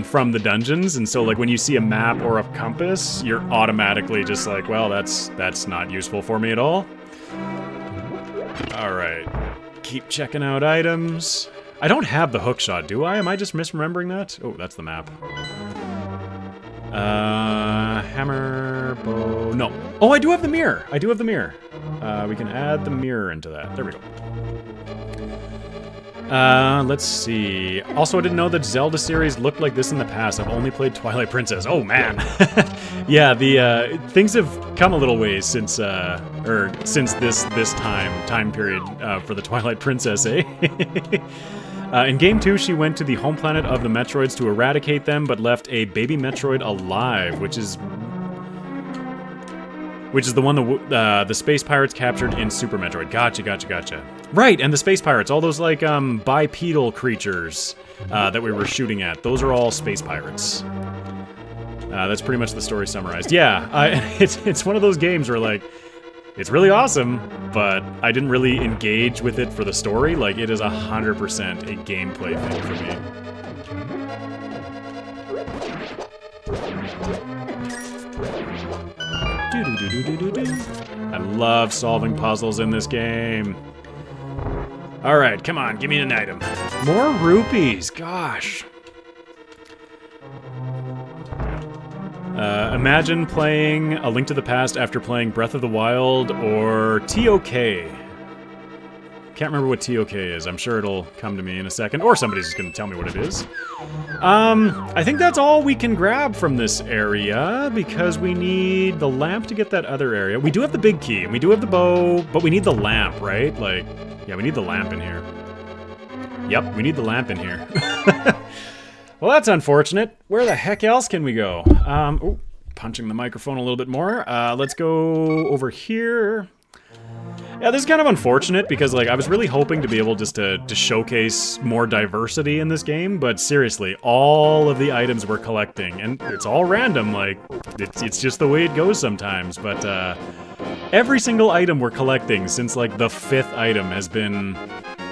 from the dungeons, and so like when you see a map or a compass, you're automatically just like, well, that's not useful for me at all. All right, keep checking out items. I don't have the hookshot, do I? Am I just misremembering that? Oh, that's the map. Hammer, bow... No. Oh, I do have the mirror. I do have the mirror. We can add the mirror into that. There we go. Let's see. Also, I didn't know that Zelda series looked like this in the past. I've only played Twilight Princess. Oh, man. Yeah, the, things have come a little ways since, since this time period, for the Twilight Princess, eh? In Game 2, she went to the home planet of the Metroids to eradicate them, but left a baby Metroid alive, which is the one the space pirates captured in Super Metroid. Gotcha. Right, and the space pirates, all those like bipedal creatures that we were shooting at, those are all space pirates. That's pretty much the story summarized. Yeah, it's one of those games where like, it's really awesome, but I didn't really engage with it for the story. Like, it is 100% a gameplay thing for me. I love solving puzzles in this game. All right, come on, give me an item. More rupees, gosh. Imagine playing A Link to the Past after playing Breath of the Wild or TOK. Can't remember what TOK is. I'm sure it'll come to me in a second, or somebody's just gonna tell me what it is. I think that's all we can grab from this area, because we need the lamp to get that other area. We do have the big key, and we do have the bow, but we need the lamp, right? Like, yeah, we need the lamp in here. Yep, we need the lamp in here. Well, that's unfortunate. Where the heck else can we go? Ooh, punching the microphone a little bit more. Let's go over here. Yeah, this is kind of unfortunate because, like, I was really hoping to be able just to showcase more diversity in this game, but seriously, all of the items we're collecting, and it's all random, like, it's just the way it goes sometimes, but every single item we're collecting since, like, the 5th item has been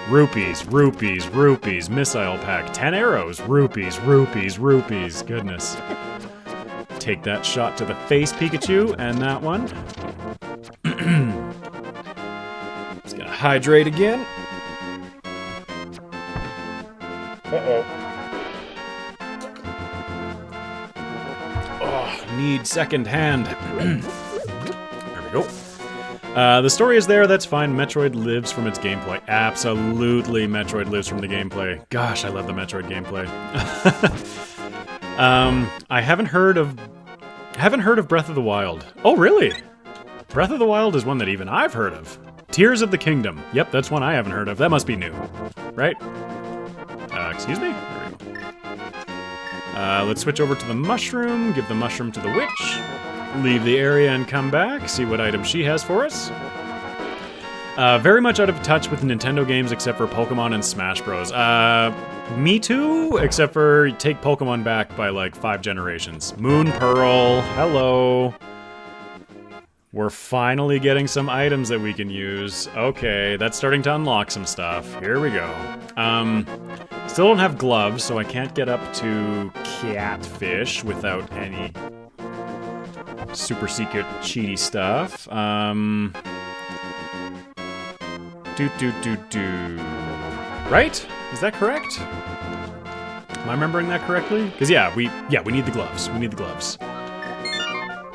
rupees, rupees, rupees, missile pack, 10 arrows, rupees, rupees, rupees, goodness. Take that shot to the face, Pikachu, and that one. Just gonna hydrate again. Uh-oh. Oh, need second hand. There we go. The story is there, that's fine. Metroid lives from its gameplay. Absolutely, Metroid lives from the gameplay. Gosh, I love the Metroid gameplay. I haven't heard of Breath of the Wild. Oh, really? Breath of the Wild is one that even I've heard of. Tears of the Kingdom. Yep, that's one I haven't heard of. That must be new, right? Excuse me? There we go. Let's switch over to the mushroom, give the mushroom to the witch, leave the area and come back, see what item she has for us. Very much out of touch with Nintendo games except for Pokemon and Smash Bros. Me too, except for take Pokemon back by like 5 generations. Moon Pearl, hello. We're finally getting some items that we can use. Okay, that's starting to unlock some stuff. Here we go. Still don't have gloves, so I can't get up to Catfish without any super secret cheaty stuff. Right? Is that correct? Am I remembering that correctly? Because yeah, we need the gloves. We need the gloves.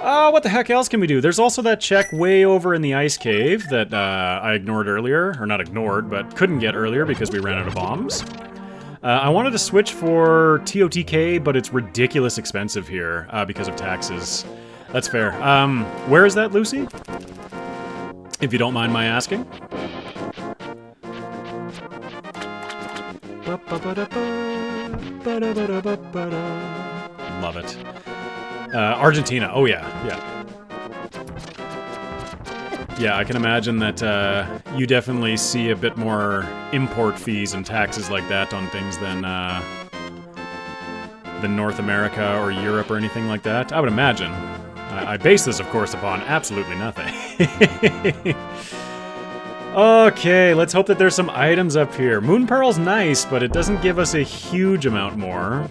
What the heck else can we do? There's also that check way over in the ice cave that I ignored earlier. Or not ignored, but couldn't get earlier because we ran out of bombs. I wanted to switch for TOTK, but it's ridiculous expensive here because of taxes. That's fair. Where is that, Lucy? If you don't mind my asking. Love it. Argentina. Oh, yeah. Yeah, I can imagine that you definitely see a bit more import fees and taxes like that on things than North America or Europe or anything like that. I would imagine. I base this, of course, upon absolutely nothing. Okay, let's hope that there's some items up here. Moon Pearl's nice, but it doesn't give us a huge amount more.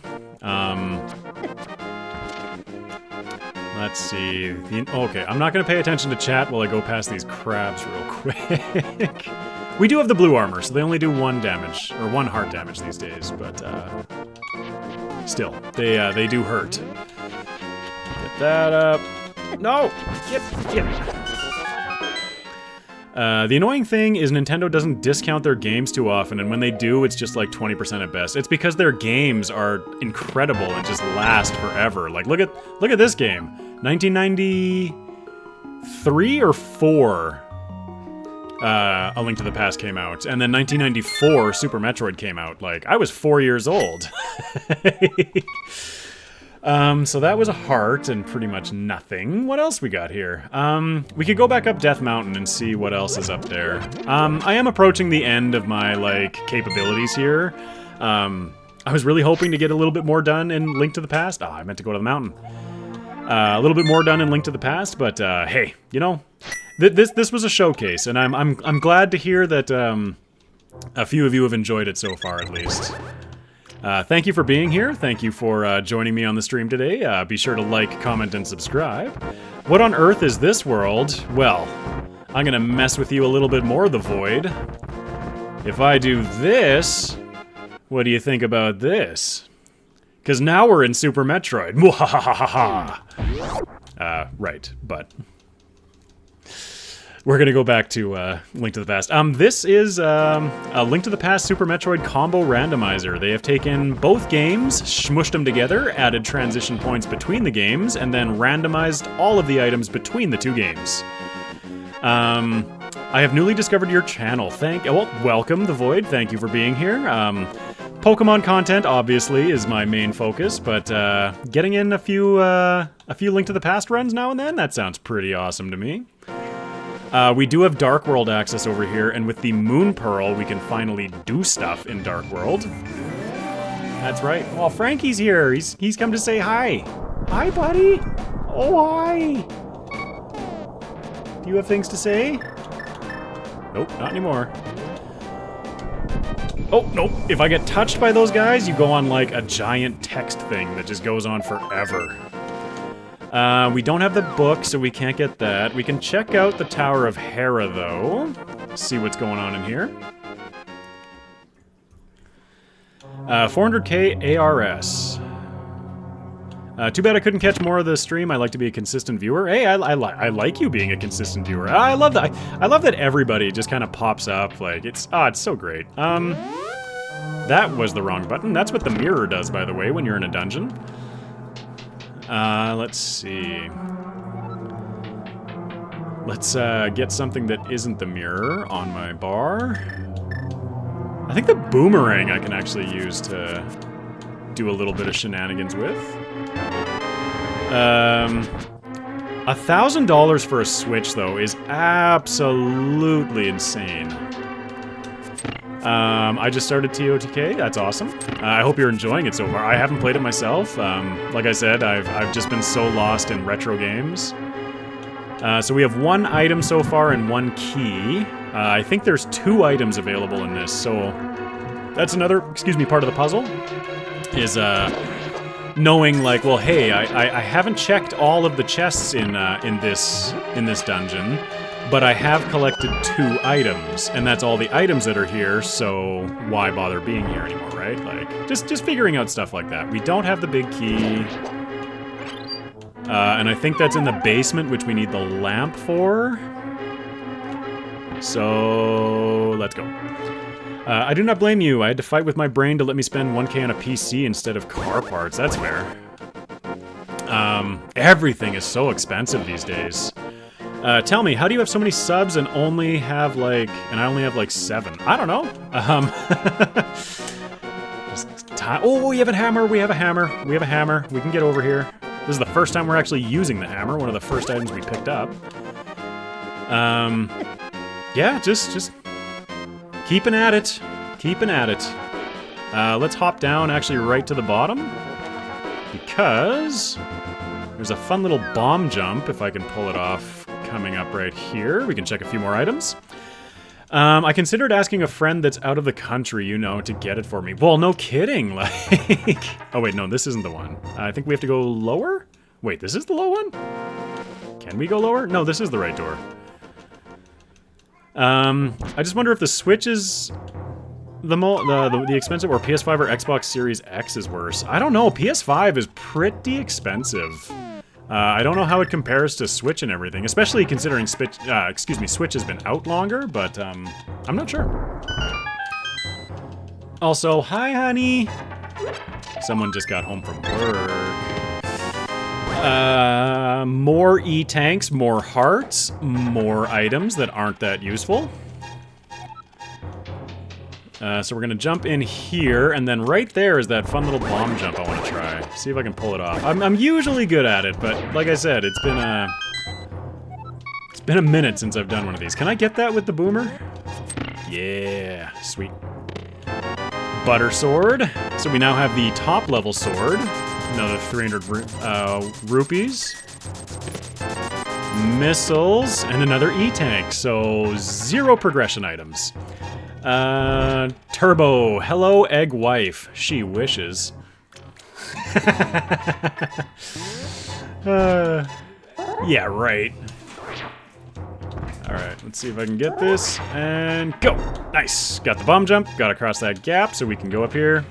Let's see. Okay, I'm not going to pay attention to chat while I go past these crabs real quick. We do have the blue armor, so they only do 1 damage, or 1 heart damage these days, but still, they do hurt. Get that up. No! Get. The annoying thing is Nintendo doesn't discount their games too often, and when they do, it's just like 20% at best. It's because their games are incredible and just last forever. Like, look at this game. 1993 or 4, A Link to the Past came out, and then 1994, Super Metroid came out. Like, I was 4 years old. So that was a heart and pretty much nothing. What else we got here? We could go back up Death Mountain and see what else is up there. I am approaching the end of my, like, capabilities here. I was really hoping to get a little bit more done in Link to the Past. I meant to go to the mountain. A little bit more done in Link to the Past, but, hey, you know, this was a showcase, and I'm glad to hear that, a few of you have enjoyed it so far, at least. Thank you for being here. Thank you for joining me on the stream today. Be sure to like, comment, and subscribe. What on earth is this world? Well, I'm gonna mess with you a little bit more, the Void. If I do this, what do you think about this? Because now we're in Super Metroid. Right, but... we're going to go back to Link to the Past. This is a Link to the Past Super Metroid combo randomizer. They have taken both games, smushed them together, added transition points between the games, and then randomized all of the items between the 2 games. I have newly discovered your channel. Welcome, The Void. Thank you for being here. Pokemon content, obviously, is my main focus, but getting in a few Link to the Past runs now and then, that sounds pretty awesome to me. We do have Dark World access over here, and with the Moon Pearl, we can finally do stuff in Dark World. That's right. Oh, Frankie's here. He's come to say hi. Hi, buddy. Oh, hi. Do you have things to say? Nope, not anymore. Oh, nope. If I get touched by those guys, you go on, like, a giant text thing that just goes on forever. We don't have the book, so we can't get that. We can check out the Tower of Hera, though. See what's going on in here. 400k ARS. Too bad I couldn't catch more of the stream. I like to be a consistent viewer. Hey, I like you being a consistent viewer. I love that. I love that everybody just kind of pops up. Like, it's so great. That was the wrong button. That's what the mirror does, by the way, when you're in a dungeon. Let's see. Let's get something that isn't the mirror on my bar. I think the boomerang I can actually use to do a little bit of shenanigans with. $1,000 for a Switch, though, is absolutely insane. I just started TOTK. That's awesome. I hope you're enjoying it so far. I haven't played it myself. Like I said, I've just been so lost in retro games. So we have 1 item so far and 1 key. I think there's 2 items available in this, so that's another, part of the puzzle. Is knowing, like, well, hey, I haven't checked all of the chests in this dungeon. But I have collected 2 items, and that's all the items that are here, so why bother being here anymore, right? Like, just figuring out stuff like that. We don't have the big key. And I think that's in the basement, which we need the lamp for. So, let's go. I do not blame you. I had to fight with my brain to let me spend 1K on a PC instead of car parts. That's fair. Everything is so expensive these days. Tell me, how do you have so many subs and only have like... And I only have like 7. I don't know. Oh, we have a hammer. We have a hammer. We have a hammer. We can get over here. This is the first time we're actually using the hammer. One of the first items we picked up. Yeah, just keeping at it. Keeping at it. Let's hop down actually right to the bottom. Because there's a fun little bomb jump, if I can pull it off, coming up right here. We can check a few more items. I considered asking a friend that's out of the country, you know, to get it for me. Well, no kidding, like... Oh, wait, no, this isn't the one. I think we have to go lower? Wait, this is the low one? Can we go lower? No, this is the right door. I just wonder if the Switch is the expensive, or PS5 or Xbox Series X is worse. I don't know, PS5 is pretty expensive. I don't know how it compares to Switch and everything, especially considering Switch has been out longer, but I'm not sure. Also, hi honey! Someone just got home from work. More E-tanks, more hearts, more items that aren't that useful. So we're gonna jump in here, and then right there is that fun little bomb jump I want to try. See if I can pull it off. I'm usually good at it, but like I said, it's been a minute since I've done one of these. Can I get that with the boomer? Yeah, sweet. Butter sword. So we now have the top level sword. Another 300 rupees. Missiles, and another E-tank. So 0 progression items. Turbo. Hello, egg wife. She wishes. Yeah, right. Alright, let's see if I can get this, and go! Nice! Got the bomb jump, got across that gap so we can go up here.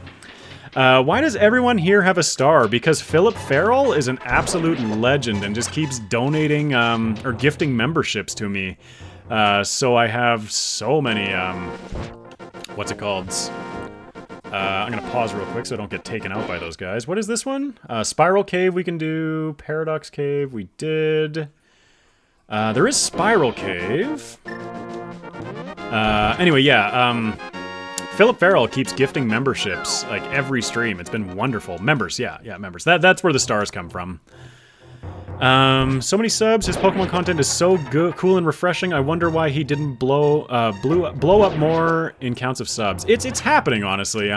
Why does everyone here have a star? Because Philip Farrell is an absolute legend and just keeps donating, or gifting memberships to me. So I have so many, what's it called? I'm gonna pause real quick so I don't get taken out by those guys. What is this one? Spiral Cave we can do. Paradox Cave we did. There is Spiral Cave. Anyway, yeah, Philip Farrell keeps gifting memberships, like, every stream. It's been wonderful. Members, yeah, members. That's where the stars come from. So many subs. His Pokemon content is so good, cool and refreshing. I wonder why he didn't blow up more in counts of subs. It's happening, honestly.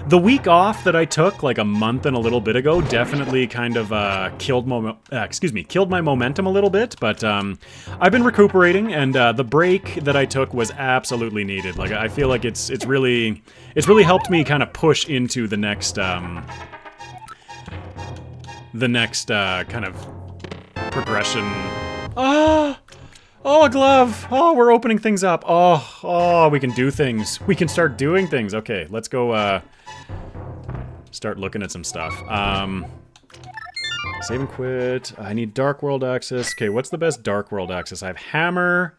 The week off that I took like a month and a little bit ago definitely kind of killed my momentum a little bit. But I've been recuperating, and the break that I took was absolutely needed. Like, I feel like it's really helped me kind of push into the next kind of progression. Oh, a glove. Oh, we're opening things up. Oh, we can do things. We can start doing things. Okay, let's go start looking at some stuff. Save and quit. I need Dark World access. Okay, what's the best Dark World access? I have Hammer,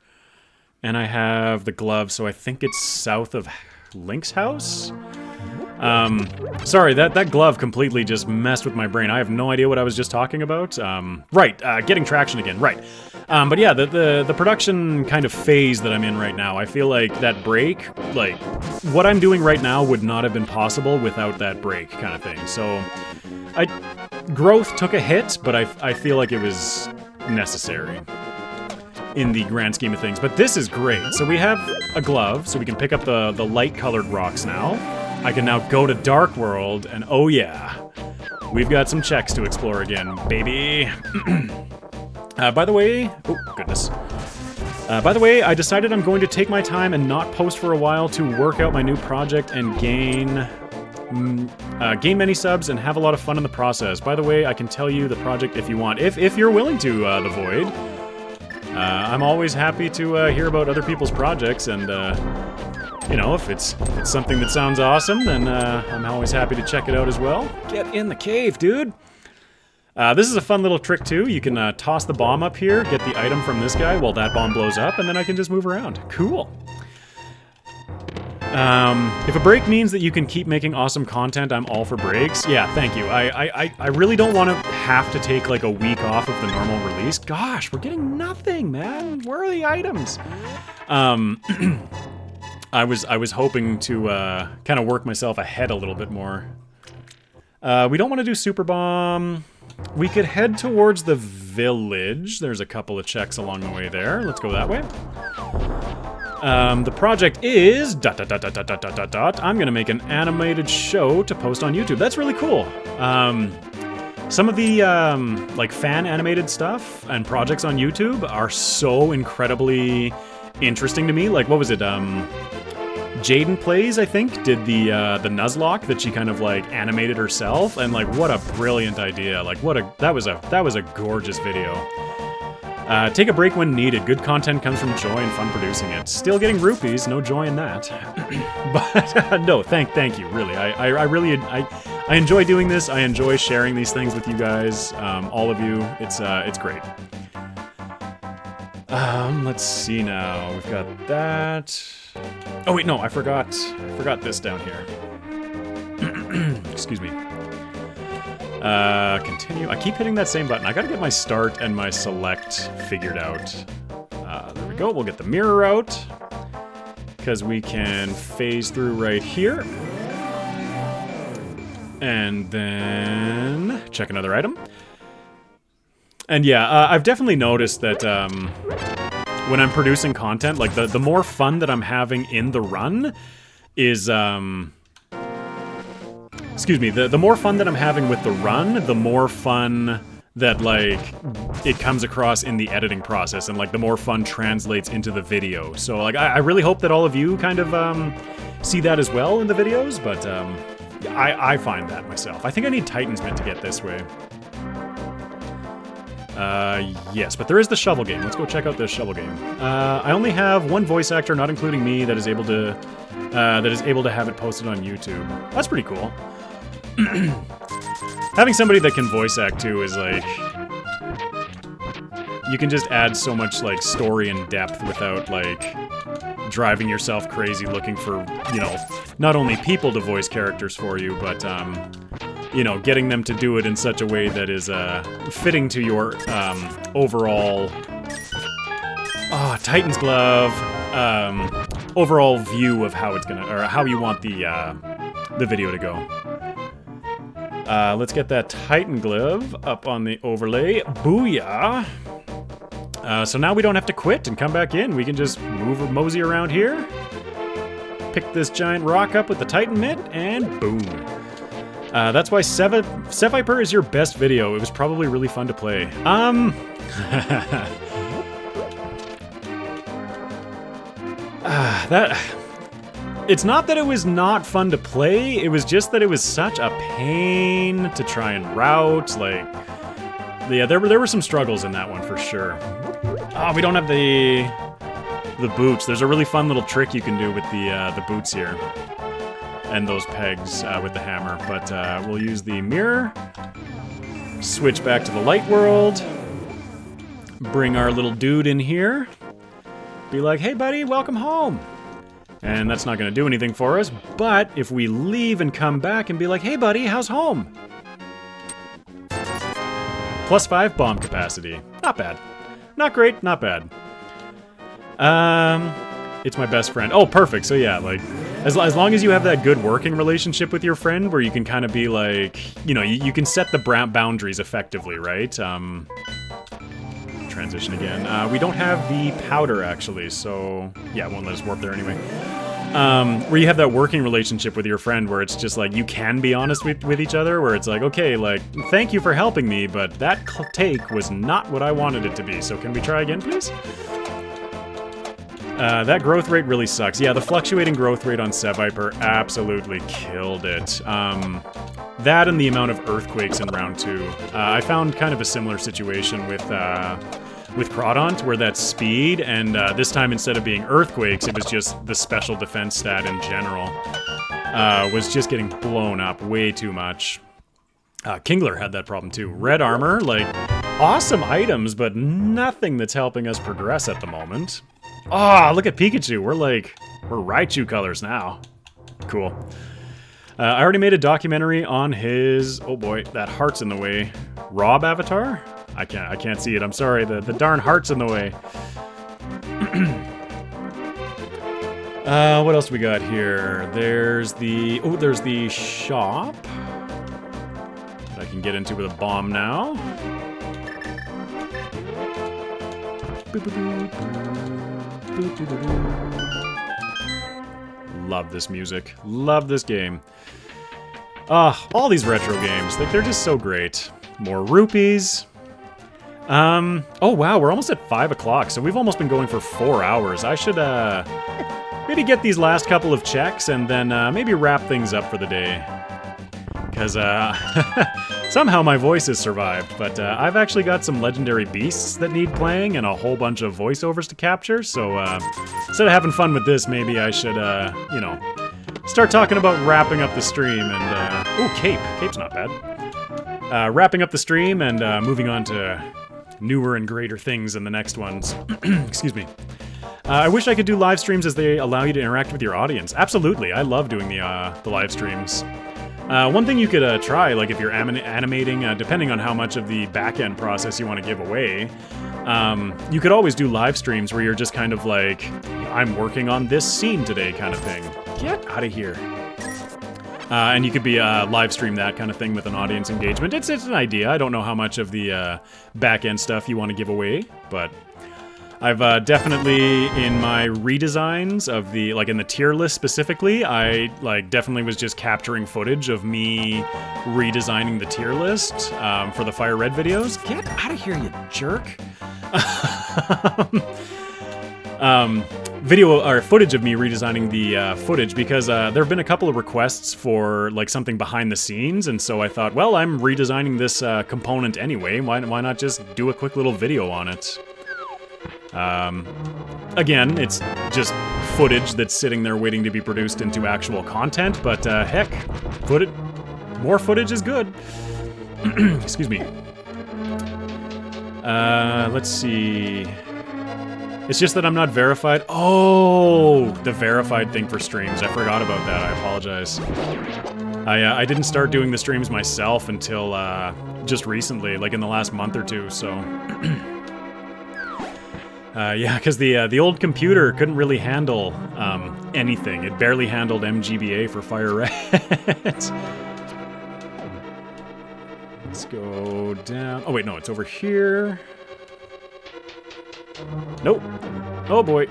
and I have the glove, so I think it's south of Link's house? Sorry, that glove completely just messed with my brain. I have no idea what I was just talking about. Right, getting traction again, right. But yeah, the production kind of phase that I'm in right now, I feel like that break, like, what I'm doing right now would not have been possible without that break kind of thing. So, growth took a hit, but I feel like it was necessary in the grand scheme of things. But this is great. So we have a glove, so we can pick up the light-colored rocks now. I can now go to Dark World, and oh yeah, we've got some checks to explore again, baby. By the way, oh goodness. By the way, I decided I'm going to take my time and not post for a while to work out my new project and gain many subs and have a lot of fun in the process. By the way, I can tell you the project if you want, if you're willing to, The Void. I'm always happy to hear about other people's projects, and you know, if it's something that sounds awesome, then I'm always happy to check it out as well. Get in the cave, dude! This is a fun little trick too. You can toss the bomb up here, get the item from this guy while that bomb blows up, and then I can just move around. Cool. If a break means that you can keep making awesome content, I'm all for breaks. Yeah, thank you. I really don't want to have to take like a week off of the normal release. Gosh, we're getting nothing, man. Where are the items? I was hoping to kind of work myself ahead a little bit more. We don't want to do Super Bomb. We could head towards the village. There's a couple of checks along the way there. Let's go that way. The project is ... I'm gonna make an animated show to post on YouTube. That's really cool. Some of the like fan animated stuff and projects on YouTube are so incredibly interesting to me. Like, what was it? Jaden Plays, I think, did the Nuzlocke that she kind of like animated herself, and like, what a brilliant idea! Like, that was a gorgeous video. Take a break when needed. Good content comes from joy and fun producing it. Still getting rupees, no joy in that. But no, thank you. Really, I enjoy doing this. I enjoy sharing these things with you guys, all of you. It's great. Let's see now. We've got that. Oh wait, no, I forgot this down here. Excuse me. Continue. I keep hitting that same button. I gotta get my start and my select figured out. There we go. We'll get the mirror out, because we can phase through right here. And then check another item. And yeah, I've definitely noticed that when I'm producing content, like the more fun that I'm having in the run is... Excuse me, the more fun that I'm having with the run, the more fun that, like, it comes across in the editing process, and, like, the more fun translates into the video. So, like, I really hope that all of you kind of see that as well in the videos, but I find that myself. I think I need Titan's Mitt to get this way. Yes, but there is the shovel game. Let's go check out this shovel game. I only have one voice actor, not including me, that is able to have it posted on YouTube. That's pretty cool. Having somebody that can voice act too is like, you can just add so much like story and depth without like driving yourself crazy looking for, you know, not only people to voice characters for you, but you know, getting them to do it in such a way that is fitting to your overall Titan's Glove overall view of how it's gonna, or how you want the video to go. Let's get that Titan Glove up on the overlay. Booyah! So now we don't have to quit and come back in. We can just mosey around here, pick this giant rock up with the Titan Mitt, and boom. That's why Seviper is your best video. It was probably really fun to play. It's not that it was not fun to play, it was just that it was such a pain to try and route, like... Yeah, there were some struggles in that one for sure. Oh, we don't have the boots. There's a really fun little trick you can do with the boots here. And those pegs with the hammer. But we'll use the mirror. Switch back to the light world. Bring our little dude in here. Be like, hey buddy, welcome home. And that's not going to do anything for us, but if we leave and come back and be like, hey buddy, how's home? +5 bomb capacity. Not bad. Not great, not bad. It's my best friend. Oh, perfect. So yeah, like, as long as you have that good working relationship with your friend where you can kind of be like, you know, you can set the boundaries effectively, right? Transition again. We don't have the powder, actually, so... Yeah, it won't let us warp there anyway. Where you have that working relationship with your friend where it's just like, you can be honest with each other, where it's like, okay, like, thank you for helping me, but that take was not what I wanted it to be, so can we try again, please? That growth rate really sucks. Yeah, the fluctuating growth rate on Seviper absolutely killed it. That and the amount of earthquakes in round 2. I found kind of a similar situation with Crawdont, where that speed, and this time instead of being earthquakes, it was just the special defense stat in general, was just getting blown up way too much. Kingler had that problem too. Red armor, like, awesome items, but nothing that's helping us progress at the moment. Ah, look at Pikachu. We're Raichu colors now. Cool. I already made a documentary on his, oh boy, that heart's in the way. Rob avatar? I can't see it. I'm sorry. The darn heart's in the way. What else we got here? There's the shop. I can get into with a bomb now. Love this music. Love this game. All these retro games, like, they're just so great. More rupees. Oh wow, we're almost at 5 o'clock, so we've almost been going for 4 hours. I should maybe get these last couple of checks and then maybe wrap things up for the day. Because somehow my voice has survived, but I've actually got some legendary beasts that need playing and a whole bunch of voiceovers to capture, so instead of having fun with this, maybe I should, you know, start talking about wrapping up the stream and, ooh, Cape. Cape's not bad. Wrapping up the stream and moving on to newer and greater things in the next ones. Excuse me. I wish I could do live streams as they allow you to interact with your audience. Absolutely, I love doing the live streams. One thing you could try, like if you're animating, depending on how much of the back-end process you want to give away, you could always do live streams where you're just kind of like, I'm working on this scene today kind of thing. Get out of here. And you could be live stream that kind of thing with an audience engagement. It's an idea. I don't know how much of the back-end stuff you want to give away, but I've definitely, in my redesigns of the, like in the tier list specifically, I definitely was just capturing footage of me redesigning the tier list for the Fire Red videos. Get out of here, you jerk. Video or footage of me redesigning the footage because there have been a couple of requests for like something behind the scenes, and so I thought, well, I'm redesigning this component anyway. Why not just do a quick little video on it? Again, it's just footage that's sitting there waiting to be produced into actual content, but heck, more footage is good. Excuse me. Let's see. It's just that I'm not verified. Oh, the verified thing for streams. I forgot about that. I apologize. I didn't start doing the streams myself until just recently, like in the last month or two, so... yeah, because the old computer couldn't really handle anything. It barely handled MGBA for Fire Red. Let's go down. Oh, wait, no, it's over here. Nope. Oh, boy.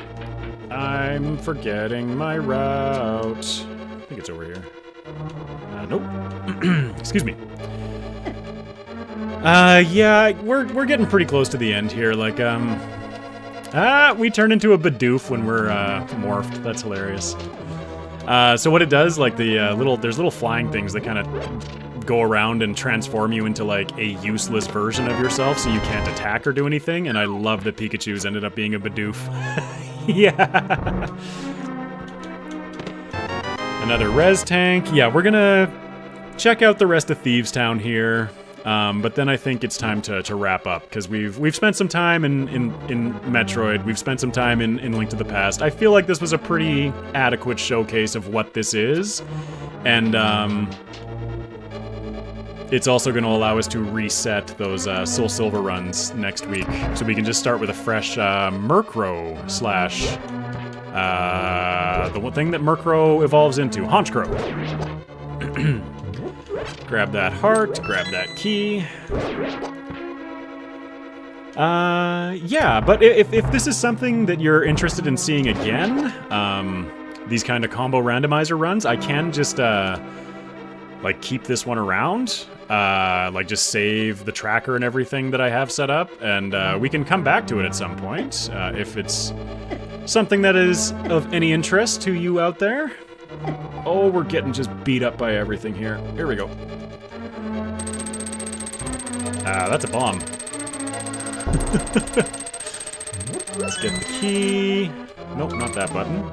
I'm forgetting my route. I think it's over here. Nope. Excuse me. Yeah, we're getting pretty close to the end here. Like, we turn into a Bidoof when we're morphed. That's hilarious. So what it does, like there's little flying things that kind of go around and transform you into like a useless version of yourself, so you can't attack or do anything. And I love that Pikachu's ended up being a Bidoof. Yeah. Another res tank. Yeah, we're gonna check out the rest of Thieves Town here. But then I think it's time to wrap up, because we've spent some time in Metroid, we've spent some time in Link to the Past. I feel like this was a pretty adequate showcase of what this is, and it's also going to allow us to reset those SoulSilver runs next week, so we can just start with a fresh Murkrow slash the one thing that Murkrow evolves into, Honchkrow. Grab that heart, grab that key. Yeah, but if this is something that you're interested in seeing again, these kind of combo randomizer runs, I can just, like, keep this one around, like, just save the tracker and everything that I have set up, and we can come back to it at some point, if it's something that is of any interest to you out there. Oh, we're getting just beat up by everything here. Here we go. That's a bomb. Let's get the key. Nope, not that button.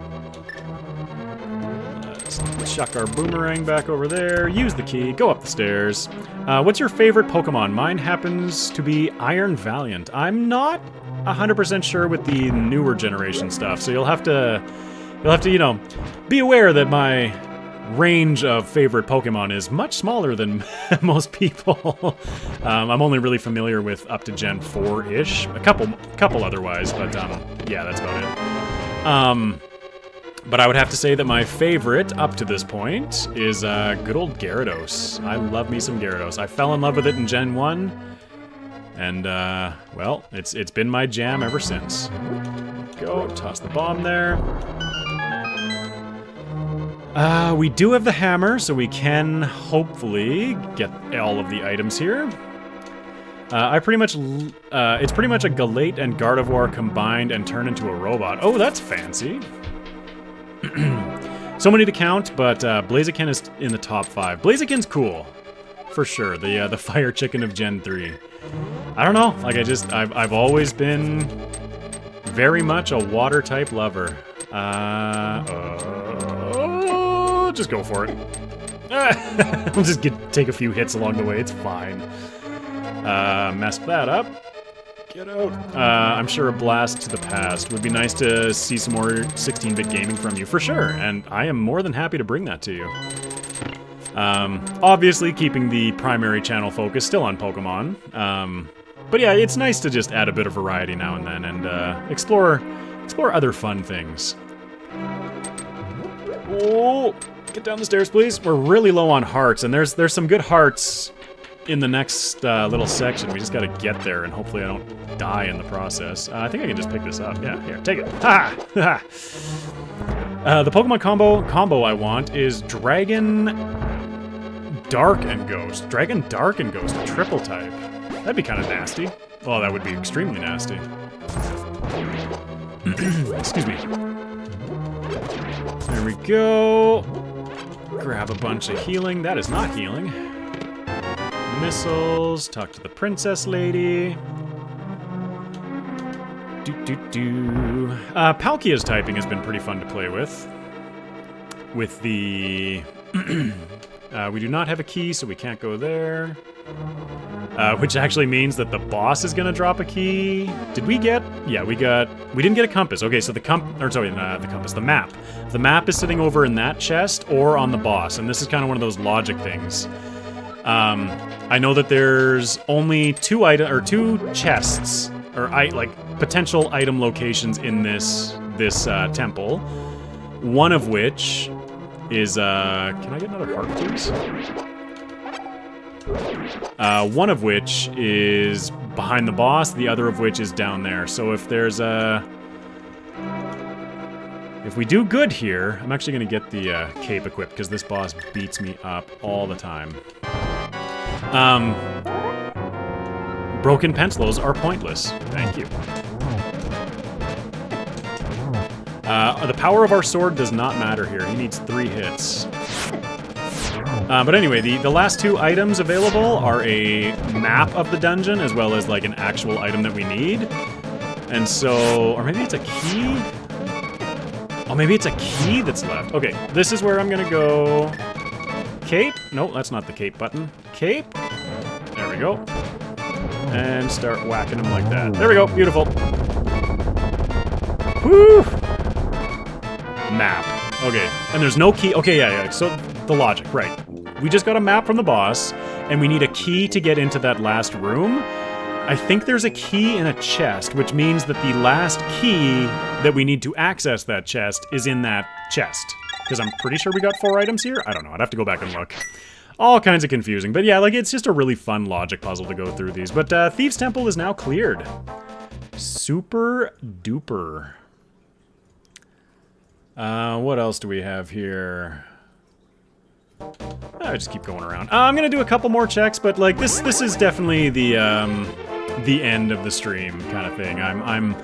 Let's Chuck our boomerang back over there. Use the key. Go up the stairs. What's your favorite Pokemon? Mine happens to be Iron Valiant. I'm not 100% sure with the newer generation stuff, so you'll have to, you know, be aware that my range of favorite Pokemon is much smaller than most people. I'm only really familiar with up to Gen 4-ish. A couple otherwise, but yeah, that's about it. But I would have to say that my favorite up to this point is good old Gyarados. I love me some Gyarados. I fell in love with it in Gen 1, and well, it's been my jam ever since. Go, toss the bomb there. We do have the hammer, so we can hopefully get all of the items here. It's pretty much a Galate and Gardevoir combined and turned into a robot. Oh, that's fancy. So many to count, but Blaziken is in the top 5. Blaziken's cool, for sure. The fire chicken of Gen 3. I don't know. Like I've always been very much a water type lover. Just go for it. We'll just take a few hits along the way. It's fine. Messed that up. Get out. I'm sure a blast to the past. Would be nice to see some more 16-bit gaming from you, for sure. And I am more than happy to bring that to you. Obviously, keeping the primary channel focus still on Pokemon. But yeah, it's nice to just add a bit of variety now and then and explore other fun things. Oh, get down the stairs, please. We're really low on hearts, and there's some good hearts in the next little section. We just gotta get there, and hopefully I don't die in the process. I think I can just pick this up. Yeah, here, take it. Ha! Ha! The Pokemon combo I want is Dragon Dark and Ghost. Dragon Dark and Ghost, a triple type. That'd be kind of nasty. Oh, that would be extremely nasty. Excuse me. There we go. Grab a bunch of healing. That is not healing. Missiles. Talk to the princess lady. Palkia's typing has been pretty fun to play with. With the... we do not have a key, so we can't go there. Which actually means that the boss is gonna drop a key. Did we get? Yeah, we didn't get a compass. Okay, so the map. The map is sitting over in that chest or on the boss, and this is kind of one of those logic things. I know that there's only two chests or like potential item locations in this temple. One of which is can I get another heart, please? One of which is behind the boss, the other of which is down there. So if there's if we do good here, I'm actually going to get the cape equipped because this boss beats me up all the time. Broken pencils are pointless. Thank you. The power of our sword does not matter here. He needs 3 hits. But anyway, the last 2 items available are a map of the dungeon as well as like an actual item that we need. And so, or maybe it's a key? Oh, maybe it's a key that's left. Okay, this is where I'm gonna go. Cape? No, that's not the cape button. Cape? There we go. And start whacking him like that. There we go, beautiful. Whew! Map. Okay, and there's no key. Okay, yeah, so the logic, right. We just got a map from the boss, and we need a key to get into that last room. I think there's a key in a chest, which means that the last key that we need to access that chest is in that chest. Because I'm pretty sure we got 4 items here? I don't know, I'd have to go back and look. All kinds of confusing, but yeah, like it's just a really fun logic puzzle to go through these. But Thieves' Temple is now cleared. Super duper. What else do we have here? I just keep going around. I'm gonna do a couple more checks, but like this is definitely the end of the stream kind of thing. I'm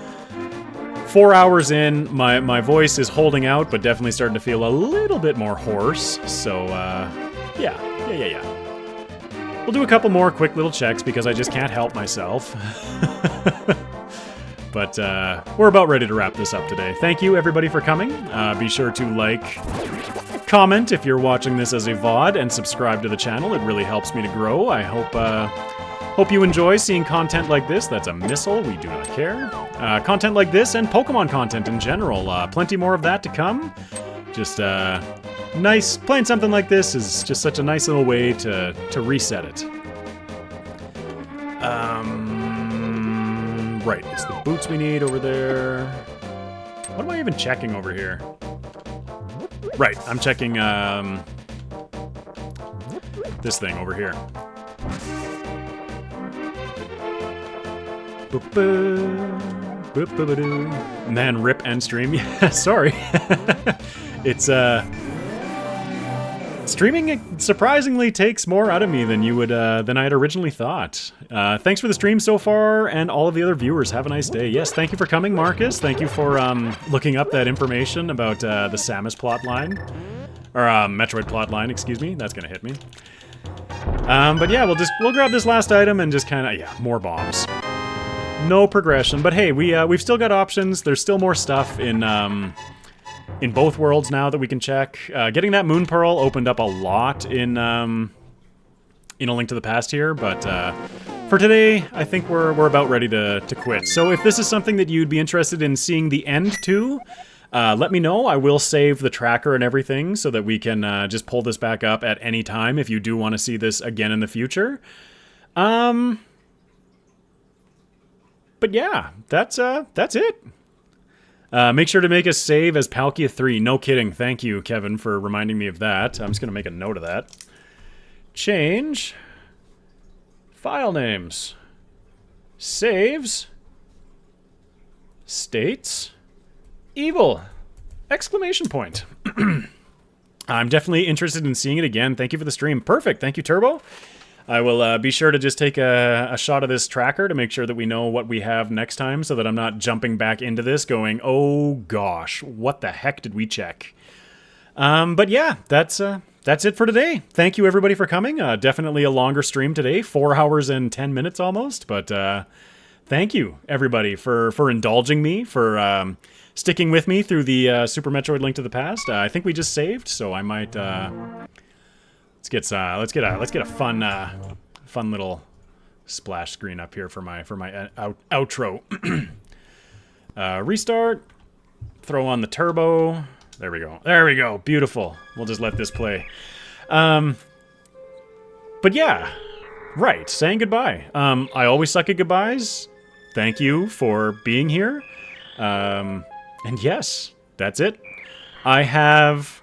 4 hours in. My voice is holding out, but definitely starting to feel a little bit more hoarse. So yeah. We'll do a couple more quick little checks because I just can't help myself. But we're about ready to wrap this up today. Thank you, everybody, for coming. Be sure to like, comment if you're watching this as a VOD, and subscribe to the channel. It really helps me to grow. I hope you enjoy seeing content like this. That's a missile. We do not care. Content like this and Pokemon content in general. Plenty more of that to come. Just nice. Playing something like this is just such a nice little way to reset it. Right, it's the boots we need over there. What am I even checking over here? Right, I'm checking this thing over here. Man, rip end stream. Yeah, sorry. It's streaming surprisingly takes more out of me than than I had originally thought. Thanks for the stream so far, and all of the other viewers. Have a nice day. Yes, thank you for coming, Marcus. Thank you for looking up that information about the Samus plotline, or Metroid plotline. Excuse me. That's gonna hit me. But yeah, we'll grab this last item and just kind of more bombs. No progression, but hey, we've still got options. There's still more stuff in both worlds now that we can check. Getting that Moon Pearl opened up a lot in A Link to the Past here, but for today, I think we're about ready to quit. So if this is something that you'd be interested in seeing the end to, let me know. I will save the tracker and everything so that we can just pull this back up at any time if you do want to see this again in the future. But yeah, that's it. Make sure to make a save as Palkia 3. No kidding. Thank you, Kevin, for reminding me of that. I'm just going to make a note of that. Change. File names. Saves. States. Evil. Exclamation point. I'm definitely interested in seeing it again. Thank you for the stream. Perfect. Thank you, Turbo. I will be sure to just take a shot of this tracker to make sure that we know what we have next time, so that I'm not jumping back into this going, oh gosh, what the heck did we check? But yeah, that's it for today. Thank you everybody for coming. Definitely a longer stream today, 4 hours and 10 minutes almost, but thank you everybody for indulging me, for sticking with me through the Super Metroid Link to the Past. I think we just saved, so I might... Let's get a fun little splash screen up here for my outro. Restart. Throw on the turbo. There we go. There we go. Beautiful. We'll just let this play. But yeah, right. Saying goodbye. I always suck at goodbyes. Thank you for being here. And yes, that's it. I have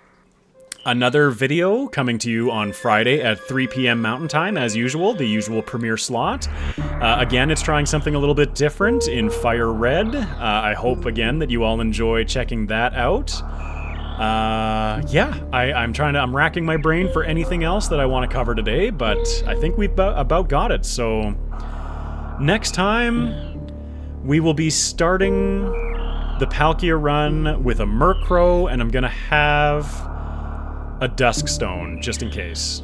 another video coming to you on Friday at 3 p.m. Mountain Time, as usual, the usual premiere slot. Again, it's trying something a little bit different in Fire Red. I hope, again, that you all enjoy checking that out. Yeah, I'm racking my brain for anything else that I want to cover today, but I think we've about got it. So, next time, we will be starting the Palkia run with a Murkrow, and I'm gonna have a Dusk Stone, just in case.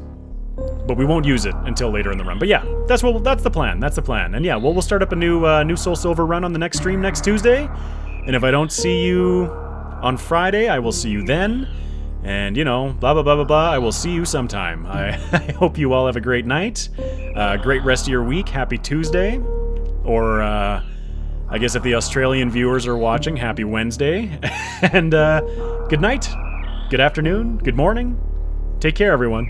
But we won't use it until later in the run. But yeah, that's the plan. That's the plan. And yeah, we'll start up a new SoulSilver run on the next stream next Tuesday. And if I don't see you on Friday, I will see you then. And, you know, blah, blah, blah, blah, blah. I will see you sometime. I hope you all have a great night. Great rest of your week. Happy Tuesday. Or, I guess if the Australian viewers are watching, happy Wednesday. And, good night. Good afternoon, good morning. Take care, everyone.